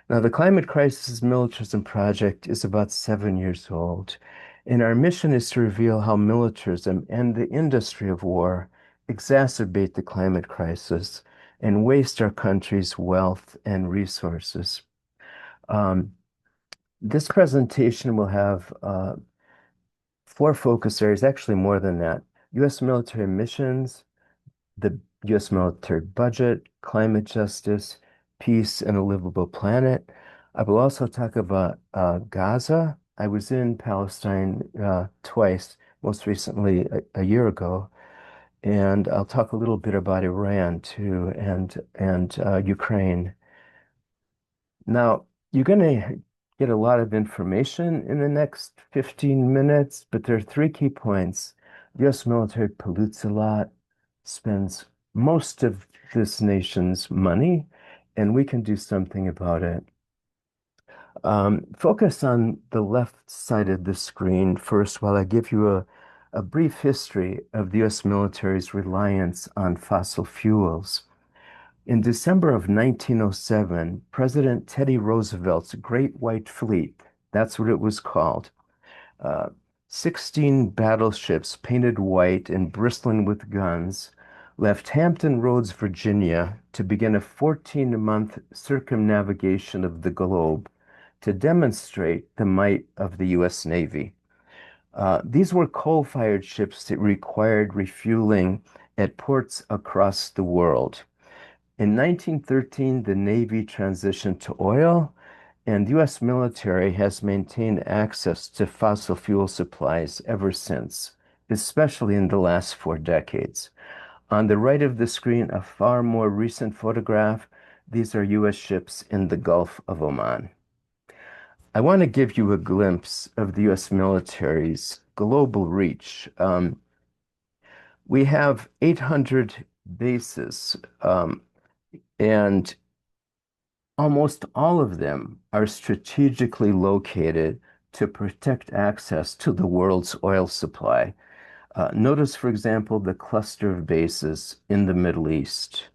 G: Now, the Climate Crisis Militarism Project is about 7 years old, and our mission is to reveal how militarism and the industry of war exacerbate the climate crisis and waste our country's wealth and resources. This presentation will have 4 focus areas, actually more than that: U.S. military missions, the U.S. military budget, climate justice, peace, and a livable planet. I will also talk about Gaza. I was in Palestine twice, most recently a year ago, and I'll talk a little bit about Iran too, and Ukraine. Now, you're going to get a lot of information in the next 15 minutes, but there are 3 key points. The U.S. military pollutes a lot, spends most of this nation's money, and we can do something about it. Focus on the left side of the screen first while I give you a brief history of the U.S. military's reliance on fossil fuels. In December of 1907, President Teddy Roosevelt's Great White Fleet, that's what it was called, 16 battleships painted white and bristling with guns, left Hampton Roads, Virginia, to begin a 14-month circumnavigation of the globe to demonstrate the might of the U.S. Navy. These were coal-fired ships that required refueling at ports across the world. In 1913, the Navy transitioned to oil, and the U.S. military has maintained access to fossil fuel supplies ever since, especially in the last 4 decades. On the right of the screen, a far more recent photograph. These are U.S. ships in the Gulf of Oman. I want to give you a glimpse of the U.S. military's global reach. We have 800 bases, and Almost all of them are strategically located to protect access to the world's oil supply. Notice, for example, the cluster of bases in the Middle East.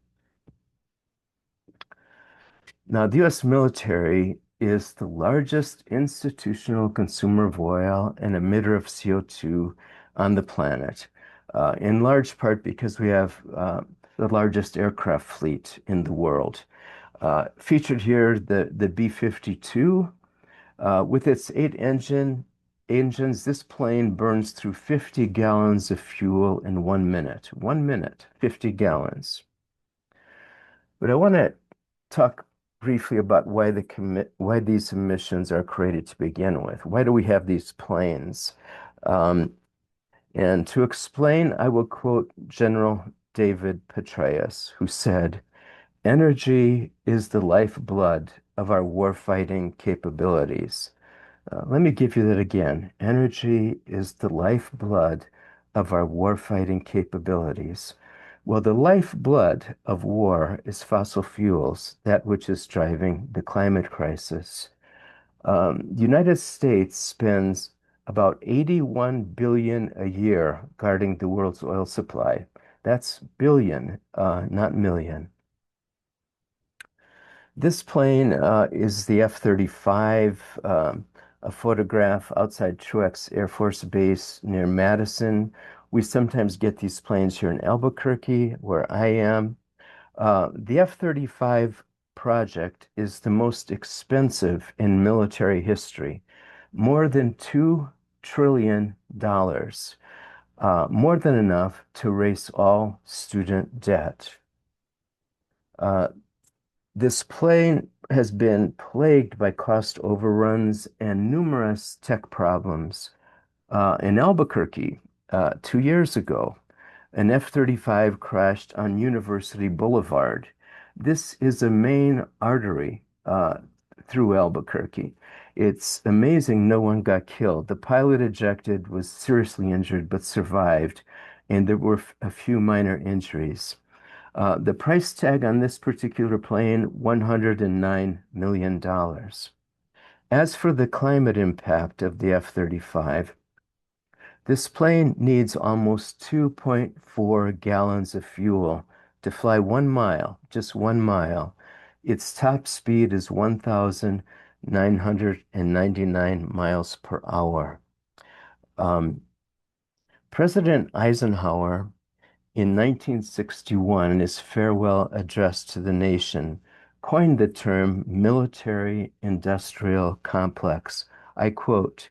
G: Now, the US military is the largest institutional consumer of oil and emitter of CO2 on the planet, in large part because we have the largest aircraft fleet in the world. Featured here, the B-52, with its engines, this plane burns through 50 gallons of fuel in 1 minute. 1 minute, 50 gallons. But I want to talk briefly about why these emissions are created to begin with. Why do we have these planes? And to explain, I will quote General David Petraeus, who said, "Energy is the lifeblood of our warfighting capabilities." Let me give you that again. Energy is the lifeblood of our warfighting capabilities. Well, the lifeblood of war is fossil fuels, that which is driving the climate crisis. The United States spends about 81 billion a year guarding the world's oil supply. That's billion, not million. This plane is the F-35, a photograph outside Truex Air Force Base near Madison. We sometimes get these planes here in Albuquerque, where I am. The F-35 project is the most expensive in military history, more than $2 trillion, more than enough to erase all student debt. This plane has been plagued by cost overruns and numerous tech problems. In Albuquerque, 2 years ago, an F-35 crashed on University Boulevard. This is a main artery through Albuquerque. It's amazing no one got killed. The pilot ejected, was seriously injured, but survived, and there were a few minor injuries. The price tag on this particular plane, $109 million. As for the climate impact of the F-35, this plane needs almost 2.4 gallons of fuel to fly 1 mile, just 1 mile. Its top speed is 1,999 miles per hour. President Eisenhower, in 1961, in his farewell address to the nation, coined the term military-industrial complex. I quote,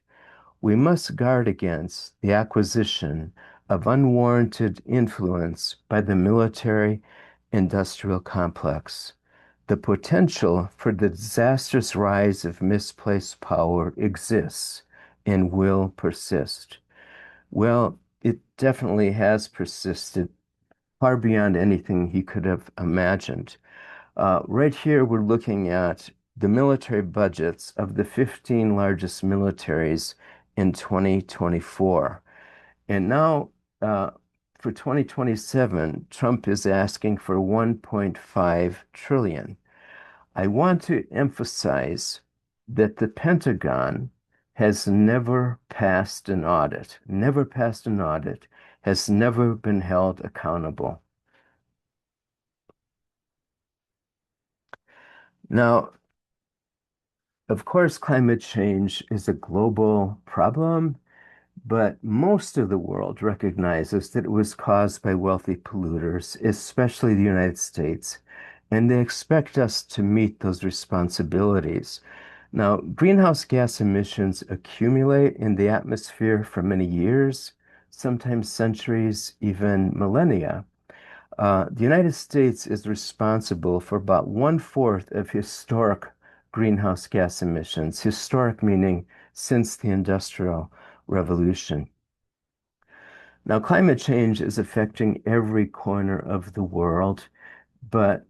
G: "We must guard against the acquisition of unwarranted influence by the military-industrial complex. The potential for the disastrous rise of misplaced power exists and will persist." Well, it definitely has persisted far beyond anything he could have imagined. Right here, we're looking at the military budgets of the 15 largest militaries in 2024. And now, for 2027, Trump is asking for 1.5 trillion. I want to emphasize that the Pentagon has never passed an audit, has never been held accountable. Now, of course, climate change is a global problem, but most of the world recognizes that it was caused by wealthy polluters, especially the United States, and they expect us to meet those responsibilities. Now, greenhouse gas emissions accumulate in the atmosphere for many years, sometimes centuries, even millennia. The United States is responsible for about 1/4 of historic greenhouse gas emissions, historic meaning since the Industrial Revolution. Now, climate change is affecting every corner of the world, but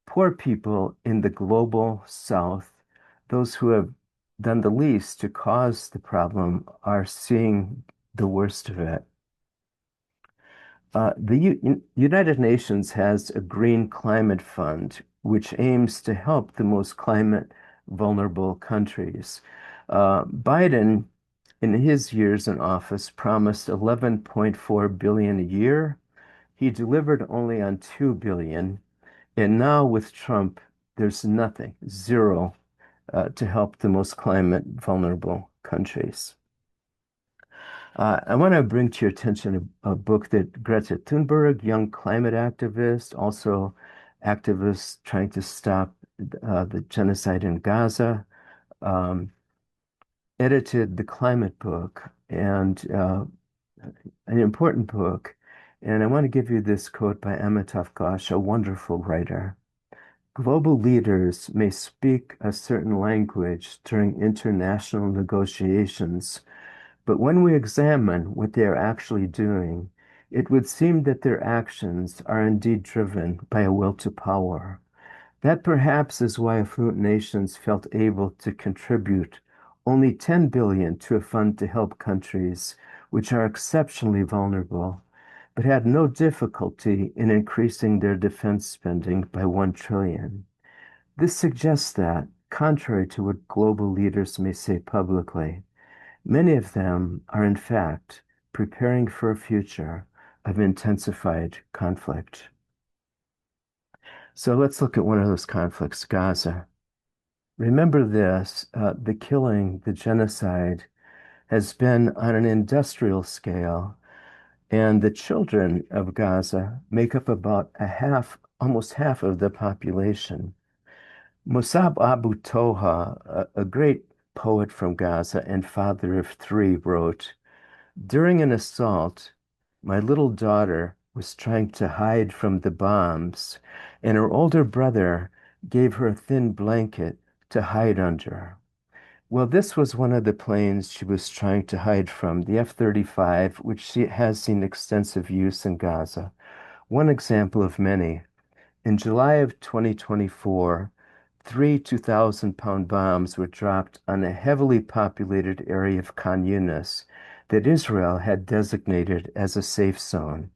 G: poor people in the global South, those who have done the least to cause the problem, are seeing the worst of it. The United Nations has a Green Climate Fund, which aims to help the most climate vulnerable countries. Biden, in his years in office, promised 11.4 billion a year. He delivered only on 2 billion. And now with Trump, there's nothing, zero, to help the most climate vulnerable countries. I want to bring to your attention a book that Greta Thunberg, young climate activist, also activist trying to stop the genocide in Gaza, um, edited the climate book, and an important book. And I want to give you this quote by Amitav Ghosh, a wonderful writer. Global leaders may speak a certain language during international negotiations, but when we examine what they are actually doing, it would seem that their actions are indeed driven by a will to power. That perhaps is why affluent nations felt able to contribute only 10 billion to a fund to help countries which are exceptionally vulnerable, but had no difficulty in increasing their defense spending by 1 trillion. This suggests that, contrary to what global leaders may say publicly, many of them are in fact preparing for a future of intensified conflict. So let's look at one of those conflicts, Gaza. Remember this, the killing, the genocide has been on an industrial scale, and the children of Gaza make up about almost half of the population. Musab Abu Toha, a great poet from Gaza and father of three, wrote, "During an assault, my little daughter was trying to hide from the bombs, and her older brother gave her a thin blanket to hide under." Well, this was one of the planes she was trying to hide from, the F-35, which has seen extensive use in Gaza. One example of many. In July of 2024, three 2,000-pound bombs were dropped on a heavily populated area of Khan Yunis that Israel had designated as a safe zone.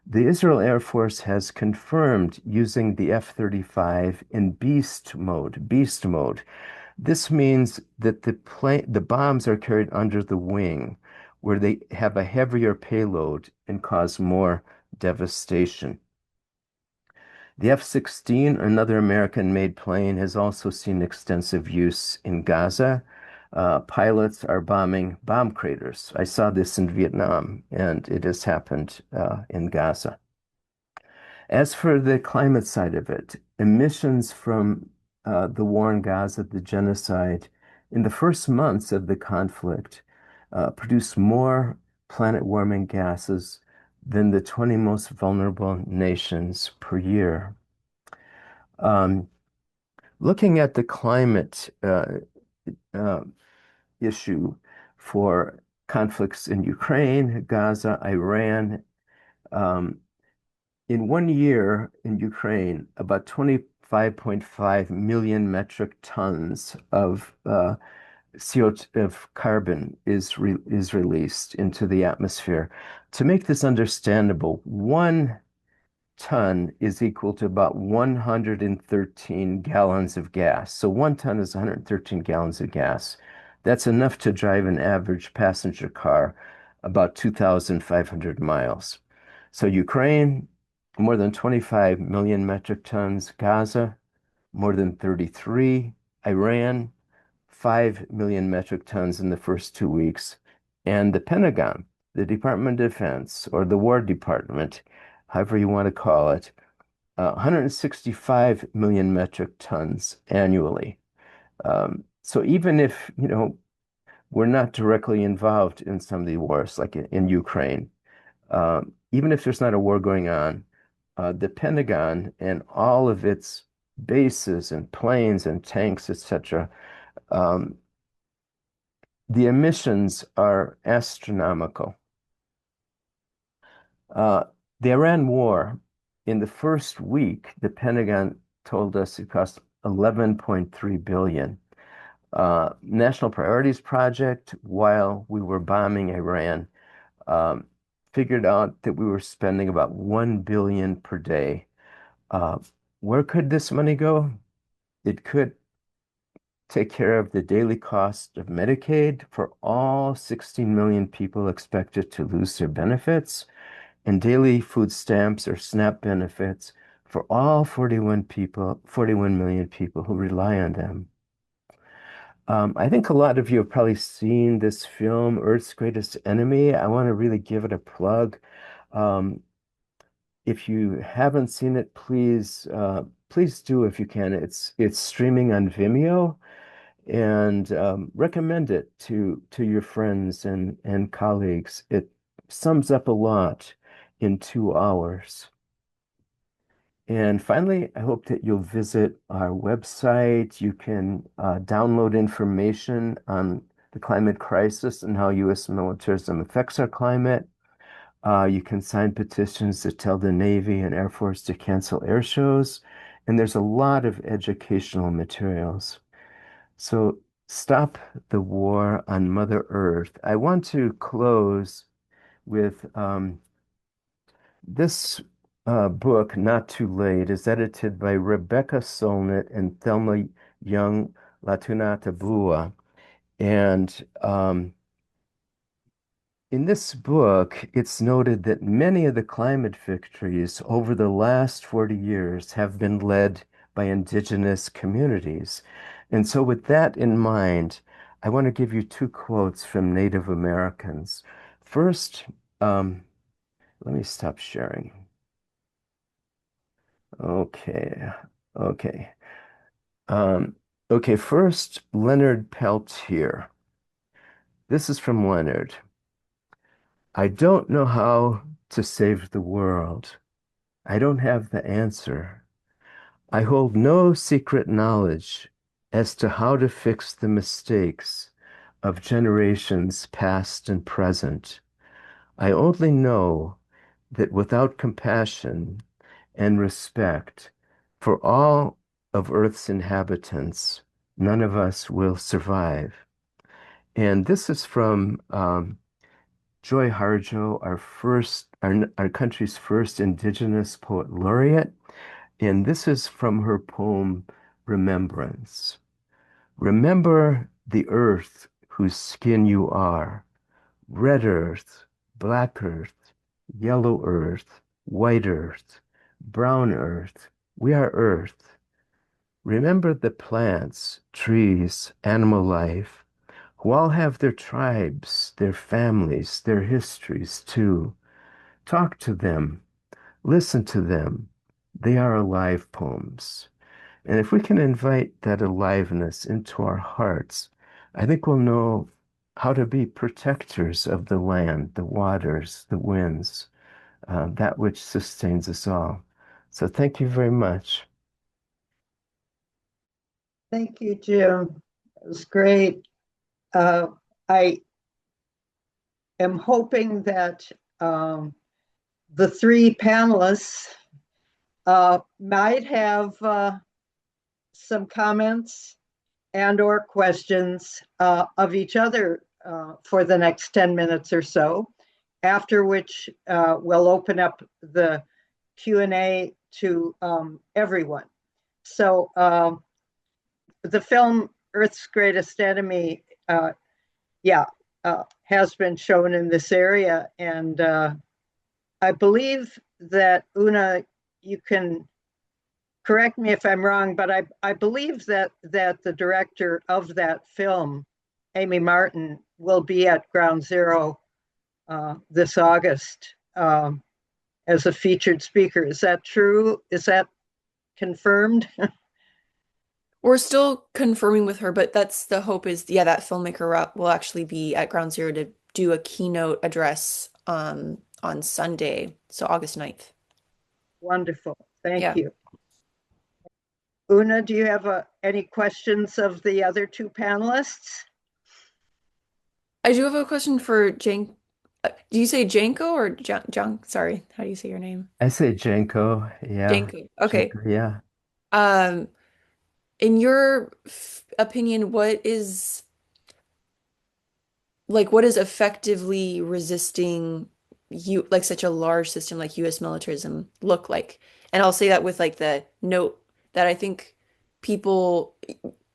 G: The Israel Air Force has confirmed using the F-35 in beast mode. Beast mode. This means that the bombs are carried under the wing, where they have a heavier payload and cause more devastation. The F-16, another American-made plane, has also seen extensive use in Gaza. Pilots are bombing bomb craters. I saw this in Vietnam, and it has happened in Gaza. As for the climate side of it, emissions from the war in Gaza, the genocide, in the first months of the conflict, produced more planet warming gases than the 20 most vulnerable nations per year. Looking at the climate issue for conflicts in Ukraine, Gaza, Iran, in 1 year in Ukraine, about 25.5 million metric tons of CO2 of carbon is released into the atmosphere. To make this understandable, 1 ton is equal to about 113 gallons of gas. So 1 ton is 113 gallons of gas. That's enough to drive an average passenger car about 2,500 miles. So Ukraine, more than 25 million metric tons. Gaza, more than 33. Iran, 5 million metric tons in the first 2 weeks. And the Pentagon, the Department of Defense, or the War Department, however you want to call it, 165 million metric tons annually. So even if, we're not directly involved in some of the wars, like in Ukraine, even if there's not a war going on, the Pentagon and all of its bases and planes and tanks, etc., the emissions are astronomical. The Iran war, in the first week, the Pentagon told us it cost 11.3 billion. National Priorities Project, while we were bombing Iran, figured out that we were spending about 1 billion per day. Where could this money go? It could take care of the daily cost of Medicaid for all 16 million people expected to lose their benefits, and daily food stamps or SNAP benefits for all 41 million people who rely on them. I think a lot of you have probably seen this film, Earth's Greatest Enemy. I want to really give it a plug. Um, if you haven't seen it, please do if you can. It's streaming on Vimeo, and recommend it to your friends and colleagues. It sums up a lot in 2 hours. And finally, I hope that you'll visit our website. You can download information on the climate crisis and how U.S. militarism affects our climate. You can sign petitions to tell the Navy and Air Force to cancel air shows. And there's a lot of educational materials. So stop the war on Mother Earth. I want to close with this book, Not Too Late, is edited by Rebecca Solnit and Thelma Young Latunatabua. And in this book, it's noted that many of the climate victories over the last 40 years have been led by indigenous communities. And so, with that in mind, I want to give you two quotes from Native Americans. First, let me stop sharing. Okay, okay. Okay, first, Leonard Peltier. This is from Leonard. I don't know how to save the world. I don't have the answer. I hold no secret knowledge as to how to fix the mistakes of generations past and present. I only know that without compassion and respect for all of Earth's inhabitants, none of us will survive. And this is from Joy Harjo, our country's first Indigenous poet laureate. And this is from her poem, Remembrance. Remember the earth whose skin you are, red earth, black earth, yellow earth, white earth, brown earth. We are earth. Remember the plants, trees, animal life, who all have their tribes, their families, their histories too. Talk to them, listen to them. They are alive poems. And if we can invite that aliveness into our hearts, I think we'll know how to be protectors of the land, the waters, the winds, that which sustains us all. So thank you very much.
F: Thank you, Jim. It was great. I am hoping that the three panelists might have some comments and or questions of each other for the next 10 minutes or so, after which we'll open up the Q&A to everyone. So the film Earth's Greatest Enemy, has been shown in this area. And I believe that, Una, you can correct me if I'm wrong, but I believe that the director of that film, Amy Martin, will be at Ground Zero this August as a featured speaker. Is that true? Is that confirmed?
E: We're still confirming with her, but that's the hope is, yeah, that filmmaker will actually be at Ground Zero to do a keynote address on Sunday, so August 9th.
F: Wonderful. Thank
E: Yeah.
F: you. Una, do you have any questions of the other two panelists?
E: I do have a question for Jane. Do you say Janko or John? Sorry, how do you say your name?
G: I say Janko, yeah.
E: Janko. Okay.
G: Janko, yeah.
E: In your opinion, what is effectively resisting such a large system like U.S. militarism look like? And I'll say that with like the note that I think people,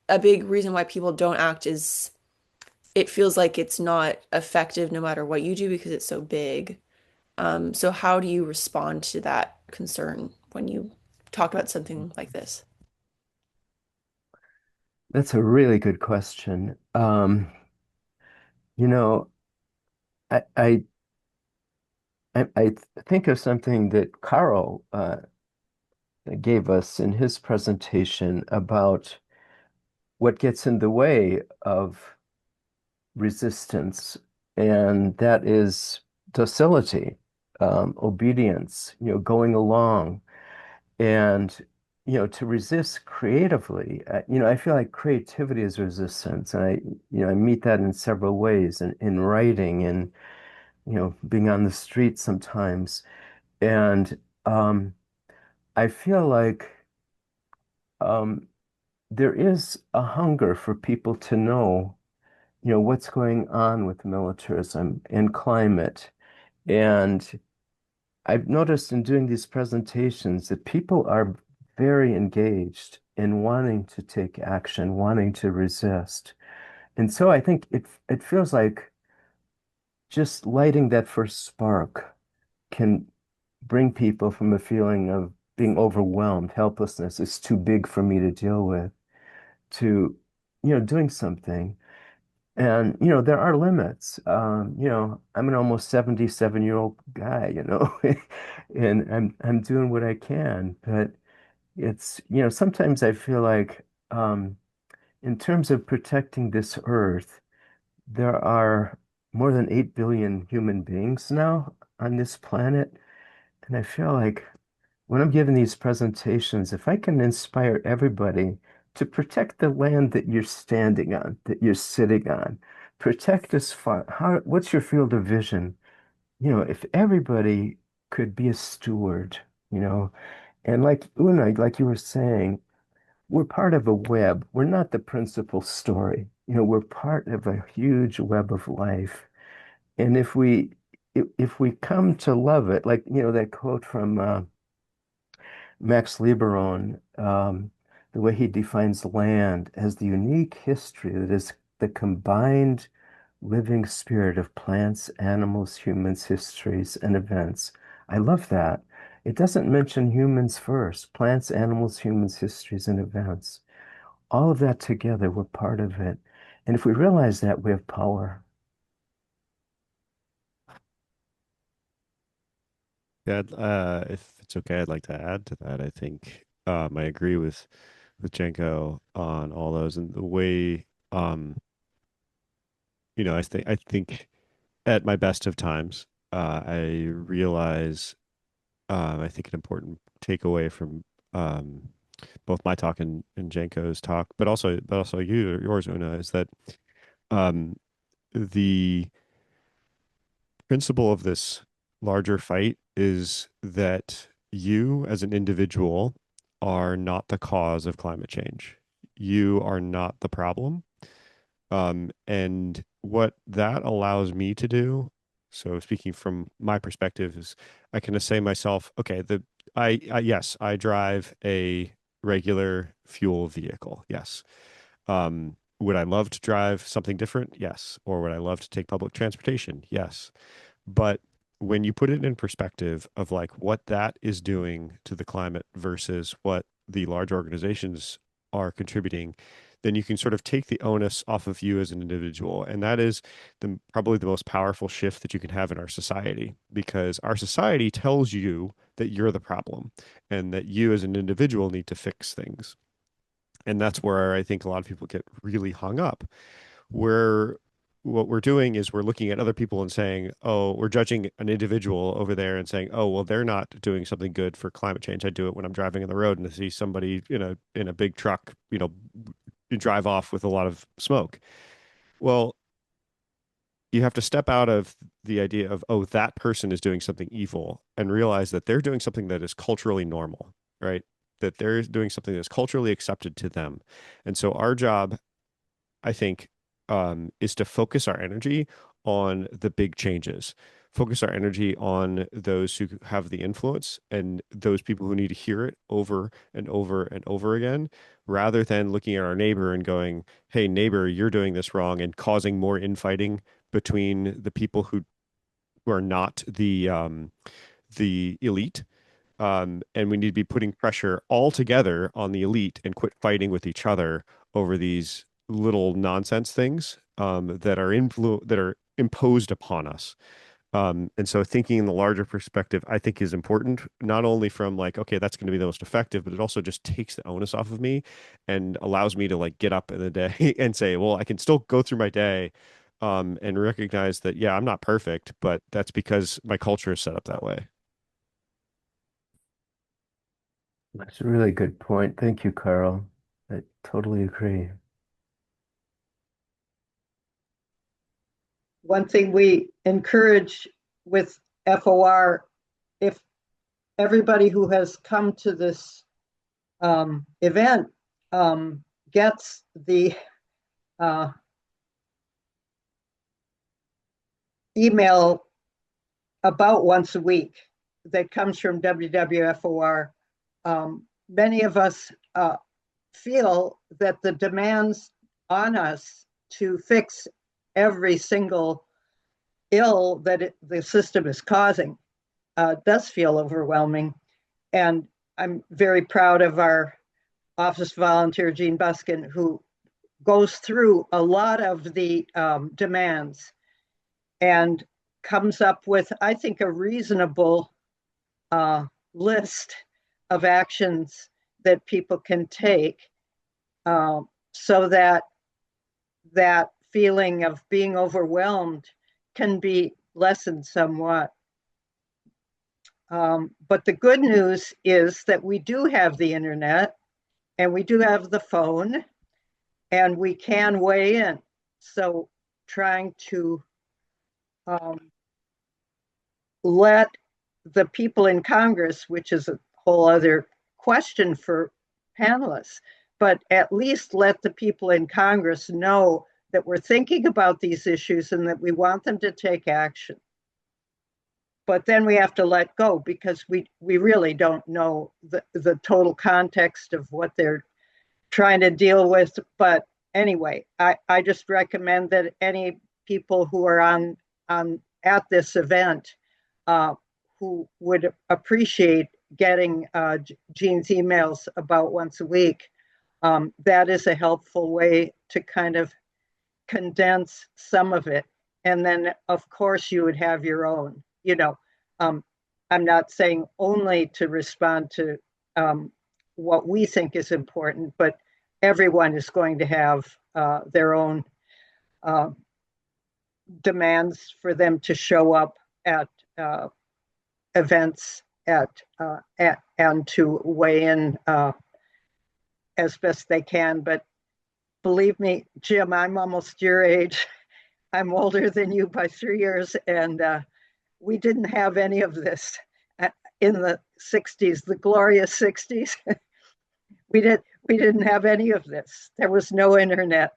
E: a big reason why people don't act is it feels like it's not effective no matter what you do because it's so big. So how do you respond to that concern when you talk about something like this?
G: That's a really good question. You know, I, I I think of something that Carl gave us in his presentation about what gets in the way of resistance, and that is docility, obedience, going along, and to resist creatively. I feel like creativity is resistance, and I meet that in several ways, in writing and being on the street sometimes, and I feel like um, there is a hunger for people to know, what's going on with militarism and climate. And I've noticed in doing these presentations that people are very engaged in wanting to take action, wanting to resist. And so I think it feels like just lighting that first spark can bring people from a feeling of being overwhelmed, helplessness, it's too big for me to deal with, to, doing something. And, there are limits. I'm an almost 77-year-old guy, and I'm doing what I can. But it's, sometimes I feel like in terms of protecting this earth, there are more than 8 billion human beings now on this planet. And I feel like when I'm giving these presentations, if I can inspire everybody to protect the land that you're standing on, that you're sitting on, protect as far, what's your field of vision? If everybody could be a steward, you know, and like Una, like you were saying, we're part of a web. We're not the principal story. We're part of a huge web of life. And if we come to love it, like, that quote from Max Lieberman, the way he defines land as the unique history that is the combined living spirit of plants, animals, humans, histories, and events. I love that. It doesn't mention humans first, plants, animals, humans, histories, and events. All of that together, we're part of it. And if we realize that, we have power.
C: Yeah, if it's okay, I'd like to add to that. I think I agree with Jenko on all those and the way I think at my best of times, I realize I think an important takeaway from both my talk and Jenko's talk, but also yours, Una, is that um, the principle of this larger fight is that you as an individual are not the cause of climate change. You are not the problem. And what that allows me to do, so speaking from my perspective, is I can say myself, okay, yes, I drive a regular fuel vehicle. Yes. Would I love to drive something different? Yes. Or would I love to take public transportation? Yes. But when you put it in perspective of like what that is doing to the climate versus what the large organizations are contributing, then you can sort of take the onus off of you as an individual. And that is probably the most powerful shift that you can have in our society, because our society tells you that you're the problem and that you as an individual need to fix things. And that's where I think a lot of people get really hung up, where what we're doing is we're looking at other people and saying, oh, we're judging an individual over there and saying, oh, well, they're not doing something good for climate change. I do it when I'm driving on the road and I see somebody in a big truck, drive off with a lot of smoke. Well, you have to step out of the idea of, oh, that person is doing something evil and realize that they're doing something that is culturally normal, right? That they're doing something that's culturally accepted to them. And so our job, I think, is to focus our energy on the big changes, focus our energy on those who have the influence and those people who need to hear it over and over and over again, rather than looking at our neighbor and going, hey, neighbor, you're doing this wrong, and causing more infighting between the people who are not the elite. And we need to be putting pressure all together on the elite and quit fighting with each other over these little nonsense things that are imposed upon us. And so thinking in the larger perspective, I think is important, not only from like, okay, that's going to be the most effective, but it also just takes the onus off of me and allows me to like get up in the day and say, well, I can still go through my day, and recognize that, yeah, I'm not perfect, but that's because my culture is set up that way.
G: That's a really good point. Thank you, Carl. I totally agree.
F: One thing we encourage with FOR, if everybody who has come to this event gets the email about once a week that comes from WWFOR, many of us feel that the demands on us to fix every single ill that the system is causing does feel overwhelming. And I'm very proud of our office volunteer, Jean Buskin, who goes through a lot of the demands and comes up with, I think, a reasonable list of actions that people can take so that that feeling of being overwhelmed can be lessened somewhat. But the good news is that we do have the internet and we do have the phone and we can weigh in. So trying to let the people in Congress, which is a whole other question for panelists, but at least let the people in Congress know that we're thinking about these issues and that we want them to take action. But then we have to let go because we really don't know the total context of what they're trying to deal with. But anyway, I just recommend that any people who are on at this event who would appreciate getting Jean's emails about once a week, that is a helpful way to kind of condense some of it. And then, of course, you would have your own, I'm not saying only to respond to what we think is important, but everyone is going to have their own demands for them to show up at events and to weigh in as best they can. But believe me, Jim, I'm almost your age. I'm older than you by 3 years, and we didn't have any of this in the 60s, the glorious 60s. we didn't have any of this. There was no internet.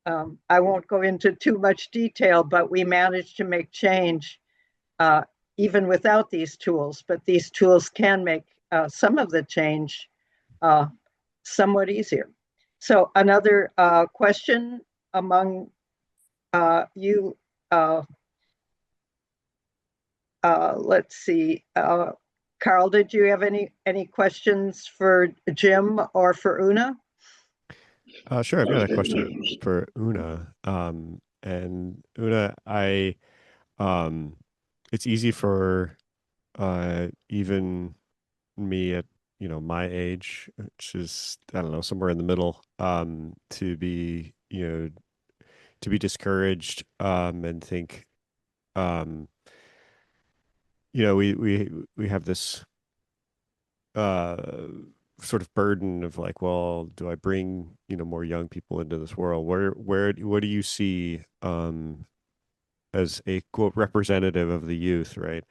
F: I won't go into too much detail, but we managed to make change even without these tools. But these tools can make some of the change somewhat easier. So another question among you, let's see, Carl, did you have any questions for Jim or for Una?
C: Sure, I've got a question for Una. And Una, it's easy for even me at my age, which is, I don't know, somewhere in the middle, to be discouraged, and think, we have this sort of burden of like, well, do I bring more young people into this world? What do you see as a quote representative of the youth, right?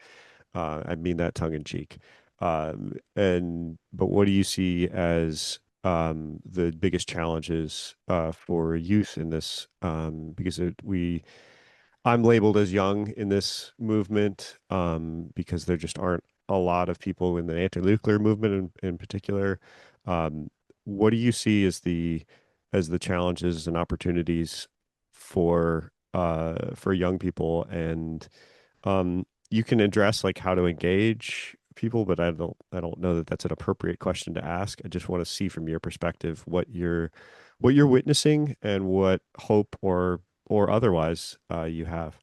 C: I mean that tongue in cheek. But what do you see as the biggest challenges for youth in this? Because I'm labeled as young in this movement because there just aren't a lot of people in the anti-nuclear movement in particular. Um, what do you see as the challenges and opportunities for young people? And you can address like how to engage people, but I don't know that that's an appropriate question to ask. I just want to see from your perspective what you're witnessing and what hope or otherwise you have.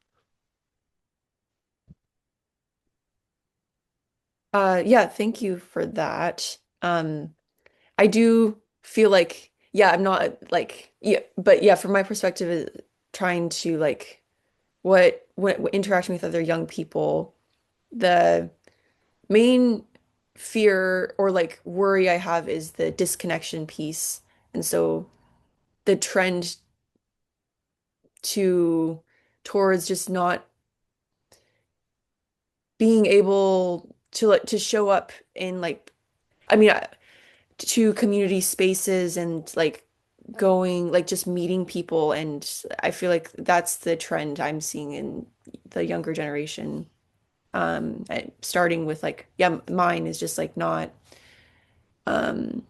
E: Yeah, thank you for that. I do feel like, yeah, I'm not like, yeah, but yeah, from my perspective, trying to like what interacting with other young people, the main fear or like worry I have is the disconnection piece. And so the trend to towards just not being able to like to show up in like I mean to community spaces and like going like just meeting people, and I feel like that's the trend I'm seeing in the younger generation. Starting with like yeah, mine is just like not um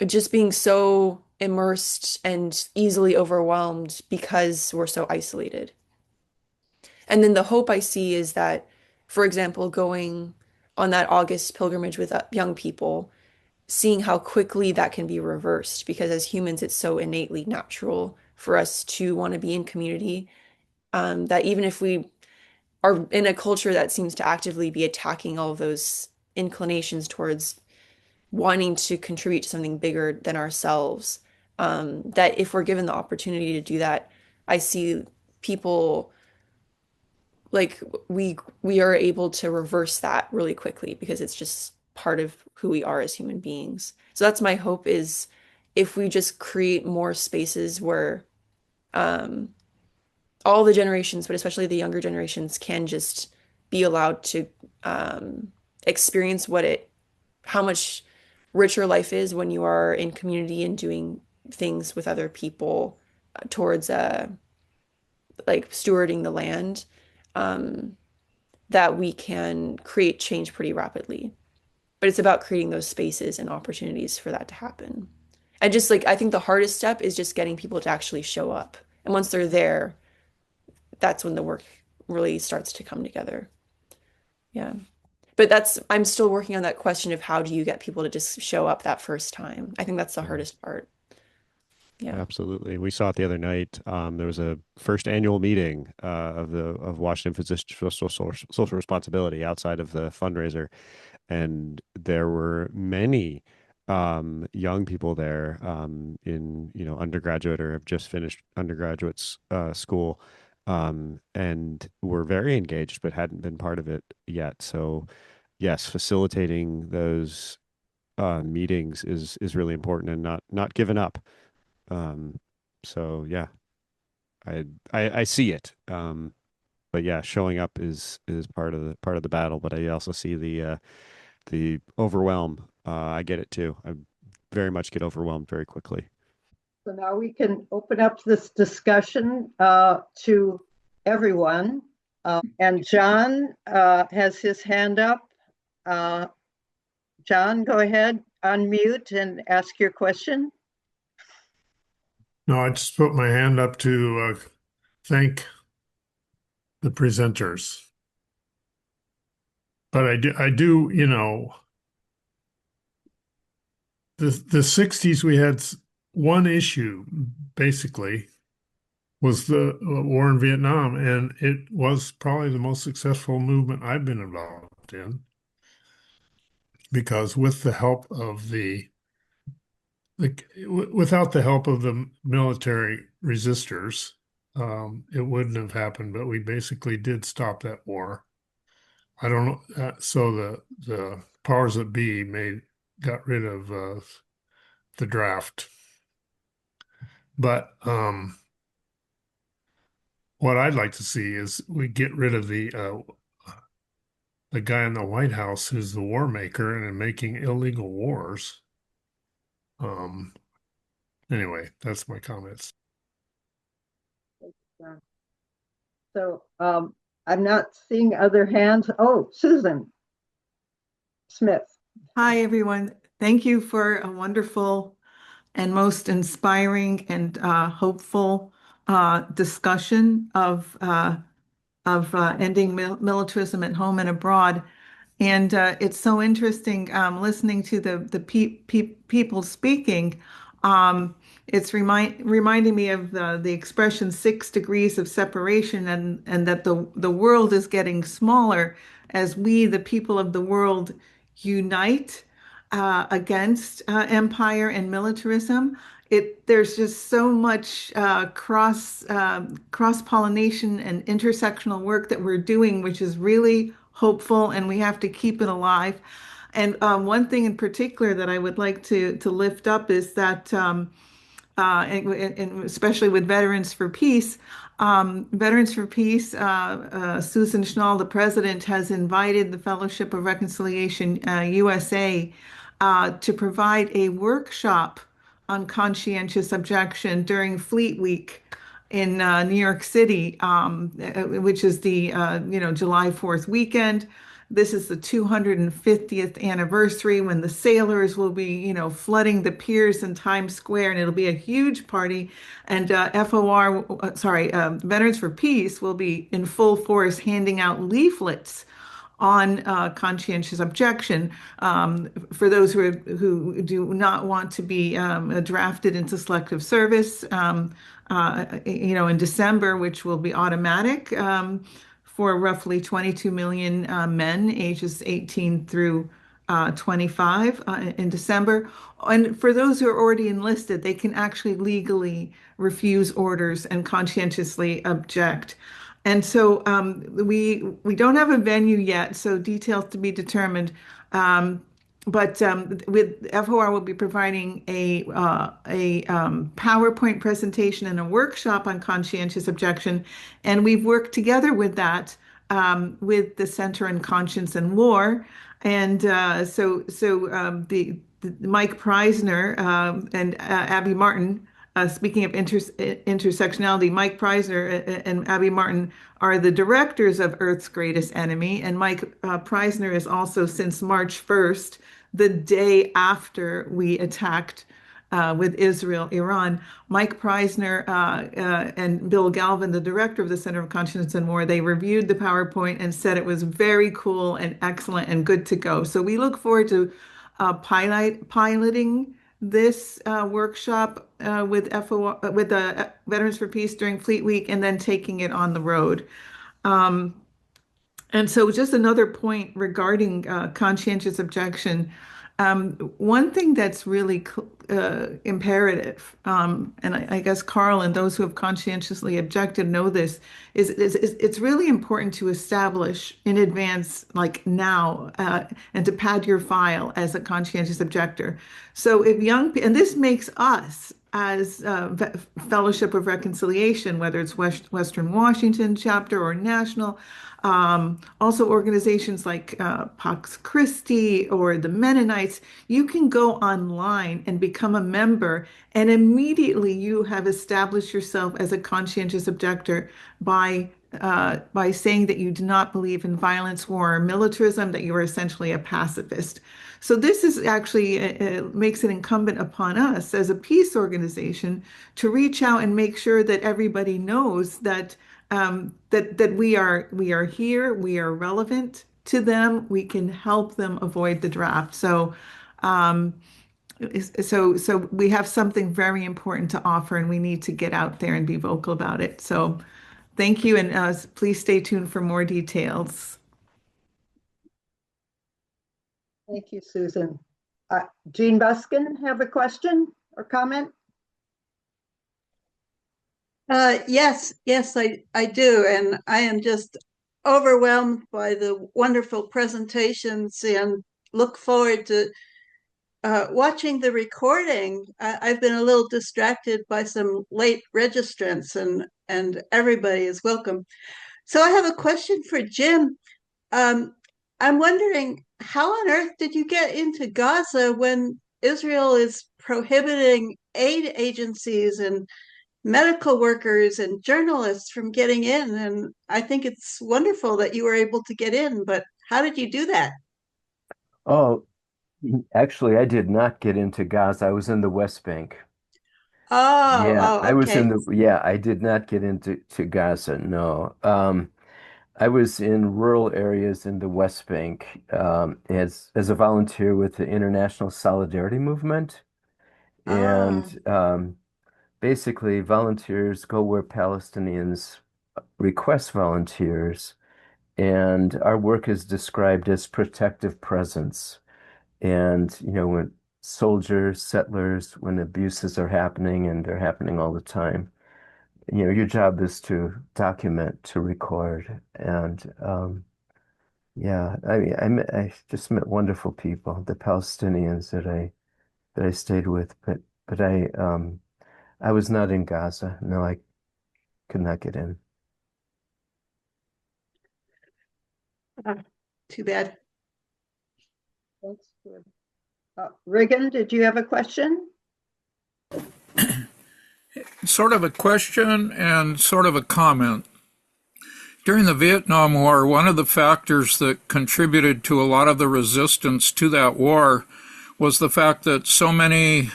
E: just being so immersed and easily overwhelmed because we're so isolated. And then the hope I see is that, for example, going on that August pilgrimage with young people, seeing how quickly that can be reversed, because as humans, it's so innately natural for us to want to be in community, that even if we are in a culture that seems to actively be attacking all of those inclinations towards wanting to contribute to something bigger than ourselves, that if we're given the opportunity to do that, I see people like we are able to reverse that really quickly because it's just part of who we are as human beings. So that's my hope is if we just create more spaces where um, all the generations, but especially the younger generations, can just be allowed to um, experience how much richer life is when you are in community and doing things with other people towards like stewarding the land. Um, that we can create change pretty rapidly. But it's about creating those spaces and opportunities for that to happen. And just like, I think the hardest step is just getting people to actually show up. And once they're there, that's when the work really starts to come together. Yeah. But I'm still working on that question of how do you get people to just show up that first time? I think that's the
C: Yeah.
E: hardest part. Yeah.
C: Absolutely. We saw it the other night. There was a first annual meeting of Washington Physicians for Social Responsibility outside of the fundraiser, and there were many young people there in undergraduate or have just finished undergraduate school, and were very engaged but hadn't been part of it yet. So yes, facilitating those meetings is really important and not giving up. Um, so yeah, I see it. But yeah, showing up is part of the battle. But I also see the overwhelm. I get it too. I very much get overwhelmed very quickly.
F: So now we can open up this discussion to everyone. And John has his hand up. John, go ahead, unmute and ask your question.
H: No, I just put my hand up to thank the presenters. But I do, the 60s we had one issue basically was the war in Vietnam, and it was probably the most successful movement I've been involved in because with the help of without the help of the military resistors, it wouldn't have happened. But we basically did stop that war. I don't know. So the powers that be got rid of the draft. But what I'd like to see is we get rid of the guy in the White House who's the war maker and making illegal wars. Um, anyway, that's my comments.
F: So I'm not seeing other hands. Oh, Susan Smith.
I: Hi, everyone. Thank you for a wonderful and most inspiring and hopeful discussion of ending militarism at home and abroad. And it's so interesting listening to the people speaking. It's reminding me of the expression 6 degrees of separation, and that the world is getting smaller as we, the people of the world, unite against empire and militarism. There's just so much cross-pollination and intersectional work that we're doing, which is really hopeful, and we have to keep it alive. And one thing in particular that I would like to lift up is that, and especially with Veterans for Peace, Veterans for Peace, Susan Schnall, the president, has invited the Fellowship of Reconciliation USA to provide a workshop on conscientious objection during Fleet Week in New York City, which is the July 4th weekend. This is the 250th anniversary when the sailors will be, flooding the piers in Times Square, and it'll be a huge party. And Veterans for Peace will be in full force handing out leaflets on conscientious objection for those who do not want to be drafted into selective service. In December, which will be automatic for roughly 22 million men ages 18 through 25 in December. And for those who are already enlisted, they can actually legally refuse orders and conscientiously object. And so we don't have a venue yet, so details to be determined. But with FOR, will be providing a PowerPoint presentation and a workshop on conscientious objection, and we've worked together with that with the Center on Conscience and War, and the Mike Preisner and Abby Martin. Speaking of intersectionality, Mike Preisner and Abby Martin are the directors of Earth's Greatest Enemy, and Mike Preisner is also, since March 1st, the day after we attacked with Israel, Iran. Mike Preisner and Bill Galvin, the director of the Center of Conscience and War, they reviewed the PowerPoint and said it was very cool and excellent and good to go. So we look forward to piloting this workshop with Veterans for Peace during Fleet Week, and then taking it on the road. And so just another point regarding conscientious objection. One thing that's really imperative, and I guess Carl and those who have conscientiously objected know this, is it's really important to establish in advance, like now, and to pad your file as a conscientious objector. So if and this makes us, as Fellowship of Reconciliation, whether it's Western Washington chapter or national, also organizations like Pax Christi or the Mennonites, you can go online and become a member, and immediately you have established yourself as a conscientious objector by saying that you do not believe in violence, war, or militarism, that you are essentially a pacifist. So this is actually makes it incumbent upon us as a peace organization to reach out and make sure that everybody knows that that we are here, we are relevant to them, we can help them avoid the draft. So so we have something very important to offer, and we need to get out there and be vocal about it. So thank you, and please stay tuned for more details.
F: Thank you, Susan. Jean Buskin, have a question or comment?
J: Yes, I do. And I am just overwhelmed by the wonderful presentations and look forward to watching the recording. I've been a little distracted by some late registrants, and everybody is welcome. So I have a question for Jim. I'm wondering, how on earth did you get into Gaza when Israel is prohibiting aid agencies and medical workers and journalists from getting in. And I think it's wonderful that you were able to get in, but how did you do that?
G: Oh, actually, I did not get into Gaza. I was in the West Bank. Yeah,
J: Oh,
G: I was
J: okay.
G: in I did not get into Gaza. No. I was in rural areas in the West Bank as a volunteer with the International Solidarity Movement.
J: Ah,
G: And basically, volunteers go where Palestinians request volunteers. And our work is described as protective presence. And, when soldiers, settlers, when abuses are happening, and they're happening all the time, your job is to document, to record. And yeah, I mean, I just met wonderful people, the Palestinians that I stayed with, but I was not in Gaza. No, I could not get in.
J: too bad.
F: That's good. Regan, did you have a question?
B: Sort of a question and sort of a comment. During the Vietnam War, one of the factors that contributed to a lot of the resistance to that war was the fact that so many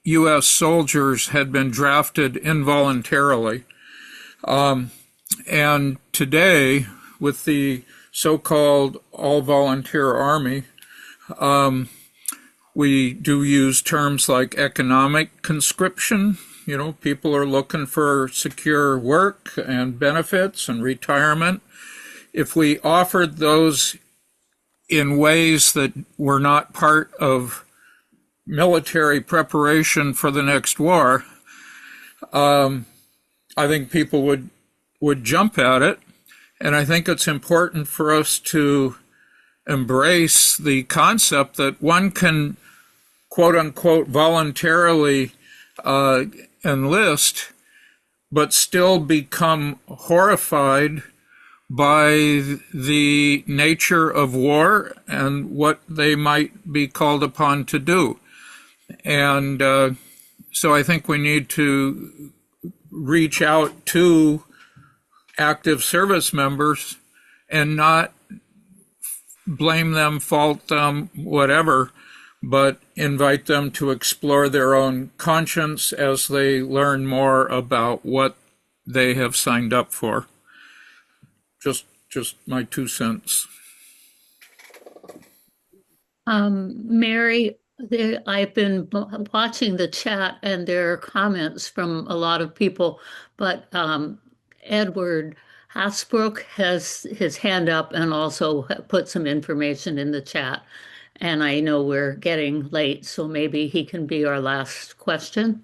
B: U.S. soldiers had been drafted involuntarily. And today, with the so-called all-volunteer army, we do use terms like economic conscription. People are looking for secure work and benefits and retirement. If we offered those in ways that were not part of military preparation for the next war, I think people would jump at it. And I think it's important for us to embrace the concept that one can, quote unquote, voluntarily enlist, but still become horrified by the nature of war and what they might be called upon to do. And so I think we need to reach out to active service members and not blame them, fault them, whatever, but invite them to explore their own conscience as they learn more about what they have signed up for. Just my 2 cents.
D: Mary, I've been watching the chat and there are comments from a lot of people, but Edward Hasbrook has his hand up and also put some information in the chat. And I know we're getting late, so maybe he can be our last question.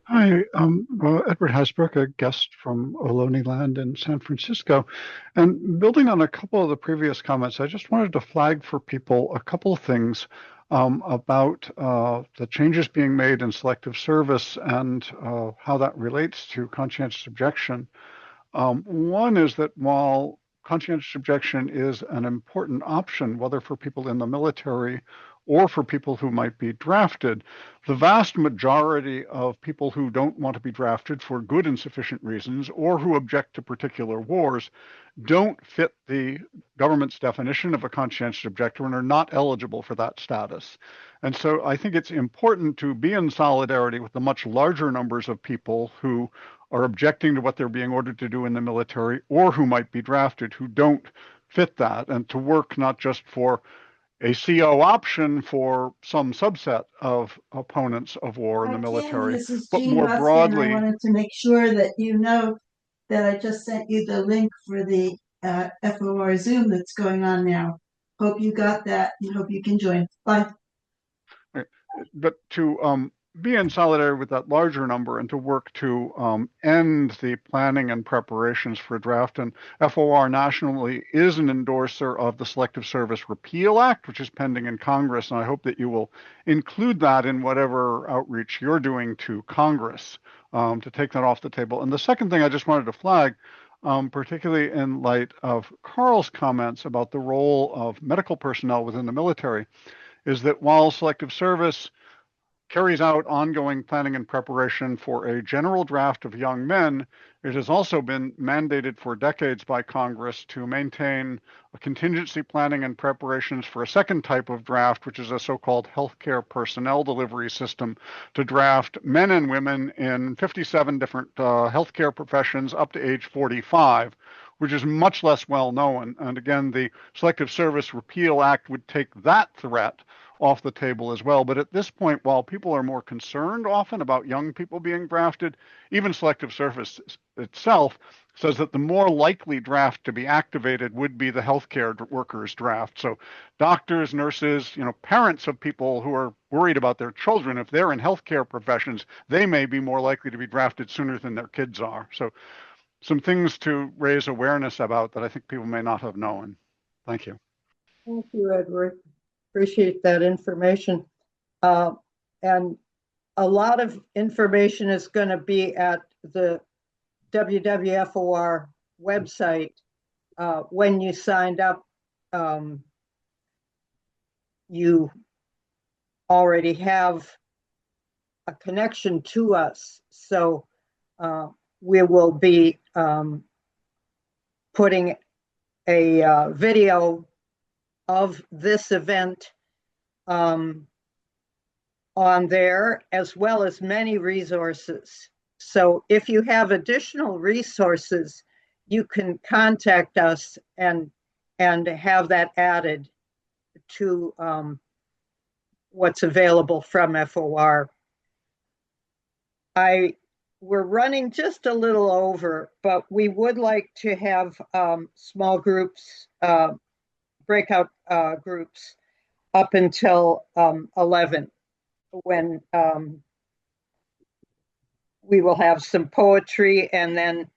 K: Hi, Edward Hasbrook, a guest from Ohlone Land in San Francisco. And building on a couple of the previous comments, I just wanted to flag for people a couple of things about the changes being made in selective service and how that relates to conscientious objection. One is that while conscientious objection is an important option, whether for people in the military or for people who might be drafted, the vast majority of people who don't want to be drafted for good and sufficient reasons or who object to particular wars don't fit the government's definition of a conscientious objector and are not eligible for that status. And so I think it's important to be in solidarity with the much larger numbers of people who are objecting to what they're being ordered to do in the military or who might be drafted who don't fit that, and to work not just for a CO option for some subset of opponents of war in the military,
J: This is
K: but
J: Jean
K: more
J: Ruskin.
K: broadly.
J: I wanted to make sure that you know that I just sent you the link for the FOR Zoom that's going on now. Hope you got that and hope you can join. Bye.
K: But to be in solidarity with that larger number and to work to end the planning and preparations for draft. And FOR nationally is an endorser of the Selective Service Repeal Act, which is pending in Congress. And I hope that you will include that in whatever outreach you're doing to Congress to take that off the table. And the second thing I just wanted to flag, particularly in light of Carl's comments about the role of medical personnel within the military, is that while selective service carries out ongoing planning and preparation for a general draft of young men. It has also been mandated for decades by Congress to maintain a contingency planning and preparations for a second type of draft, which is a so-called healthcare personnel delivery system to draft men and women in 57 different healthcare professions up to age 45, which is much less well known. And again, the Selective Service Repeal Act would take that threat off the table as well. But at this point, while people are more concerned often about young people being drafted, even Selective Service itself says that the more likely draft to be activated would be the healthcare workers draft. So doctors, nurses, parents of people who are worried about their children, if they're in healthcare professions, they may be more likely to be drafted sooner than their kids are. So some things to raise awareness about that I think people may not have known. Thank you.
F: Thank you, Edward. Appreciate that information. And a lot of information is going to be at the WWFOR website. When you signed up, you already have a connection to us. So we will be putting a video of this event on there, as well as many resources. So if you have additional resources, you can contact us and have that added to what's available from FOR. We're running just a little over, but we would like to have small groups, breakout groups up until 11, when we will have some poetry, and then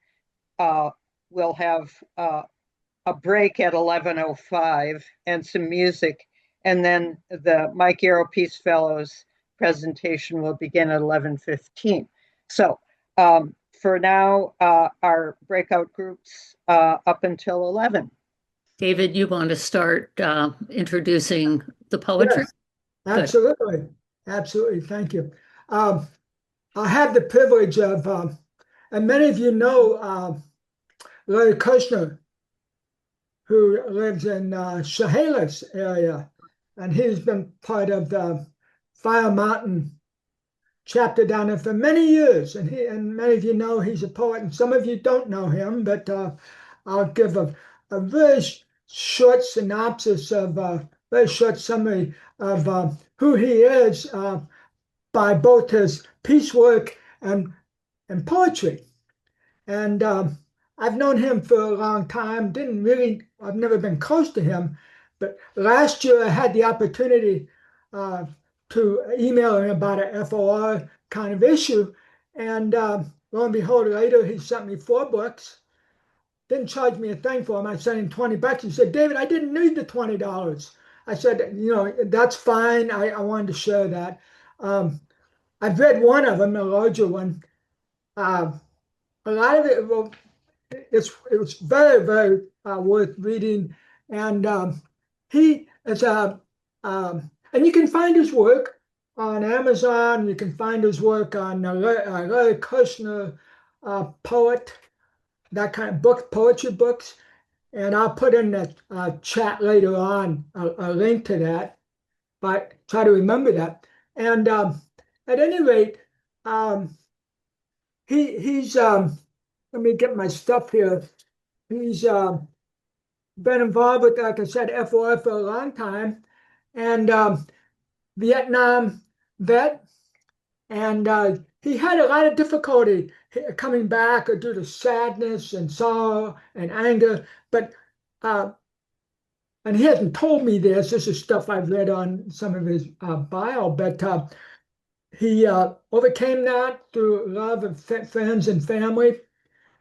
F: we'll have a break at 11:05 and some music, and then the Mike Yarrow Peace Fellows presentation will begin at 11:15. So for now, our breakout groups up until 11.
D: David, you want to start introducing the poetry?
A: Yes, absolutely. Good. Absolutely. Thank you. I have the privilege of, and many of you know Larry Kushner, who lives in Chehalis area, and he's been part of the Fire Mountain chapter down there for many years. And many of you know he's a poet, and some of you don't know him, but I'll give a very short synopsis of very short summary of who he is by both his piece work and poetry. And I've known him for a long time. I've never been close to him, but last year I had the opportunity to email him about a FOR kind of issue, and lo and behold, later he sent me 4 books. Didn't charge me a thing for them. I sent him $20. He said, "David, I didn't need the $20." I said, that's fine. I wanted to share that. I've read one of them, a larger one. A lot of it, well, it was very, very worth reading. And he is and you can find his work on Amazon. You can find his work on Larry Kushner, poet, that kind of book, poetry books. And I'll put in the chat later on a link to that, but try to remember that. And at any rate, he's let me get my stuff here. He's been involved with, like I said, FOR for a long time, and Vietnam vet, and he had a lot of difficulty coming back due to sadness and sorrow and anger. But and he hasn't told me this. This is stuff I've read on some of his bio, but he overcame that through love of friends and family.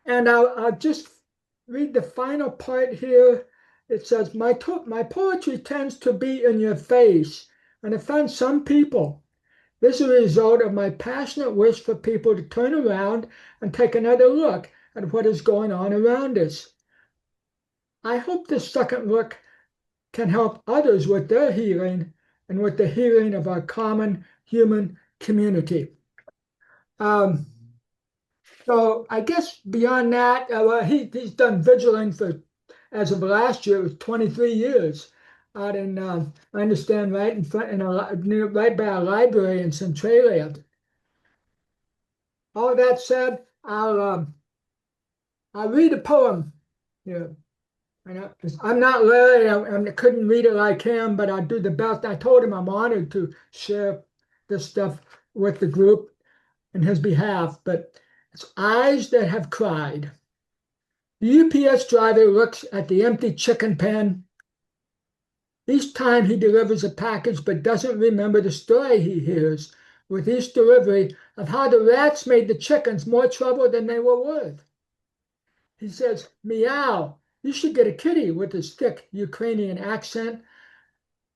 A: And I'll just read the final part here. It says, my poetry tends to be in your face and offend some people. This is a result of my passionate wish for people to turn around and take another look at what is going on around us. I hope this second look can help others with their healing and with the healing of our common human community. So I guess beyond that, well, he's done vigiling for, as of last year, it was 23 years out in, I understand, right in front, right by a library in Centralia. All that said, I'll read a poem here. I'm not Larry, I couldn't read it like him, but I do the best. I told him I'm honored to share this stuff with the group in his behalf, but it's eyes that have cried. The UPS driver looks at the empty chicken pen. Each time he delivers a package, but doesn't remember the story he hears with each delivery of how the rats made the chickens more trouble than they were worth. He says, meow, you should get a kitty with his thick Ukrainian accent,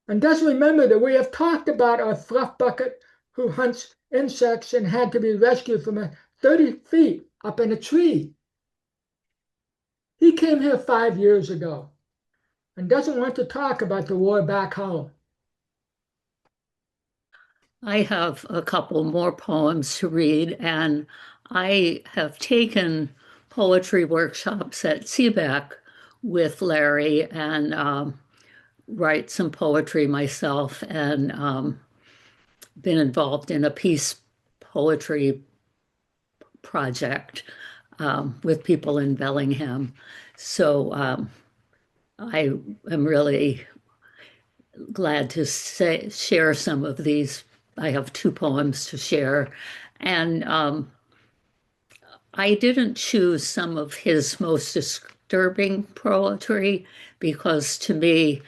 A: and doesn't remember that we have talked about our fluff bucket who hunts insects and had to be rescued from 30 feet up in a tree. He came here 5 years ago and doesn't want to talk about the war back home.
D: I have a couple more poems to read, and I have taken poetry workshops at CBAC with Larry and write some poetry myself, and been involved in a peace poetry project with people in Bellingham. So I am really glad to share some of these. I have 2 poems to share. And I didn't choose some of his most disturbing poetry because to me,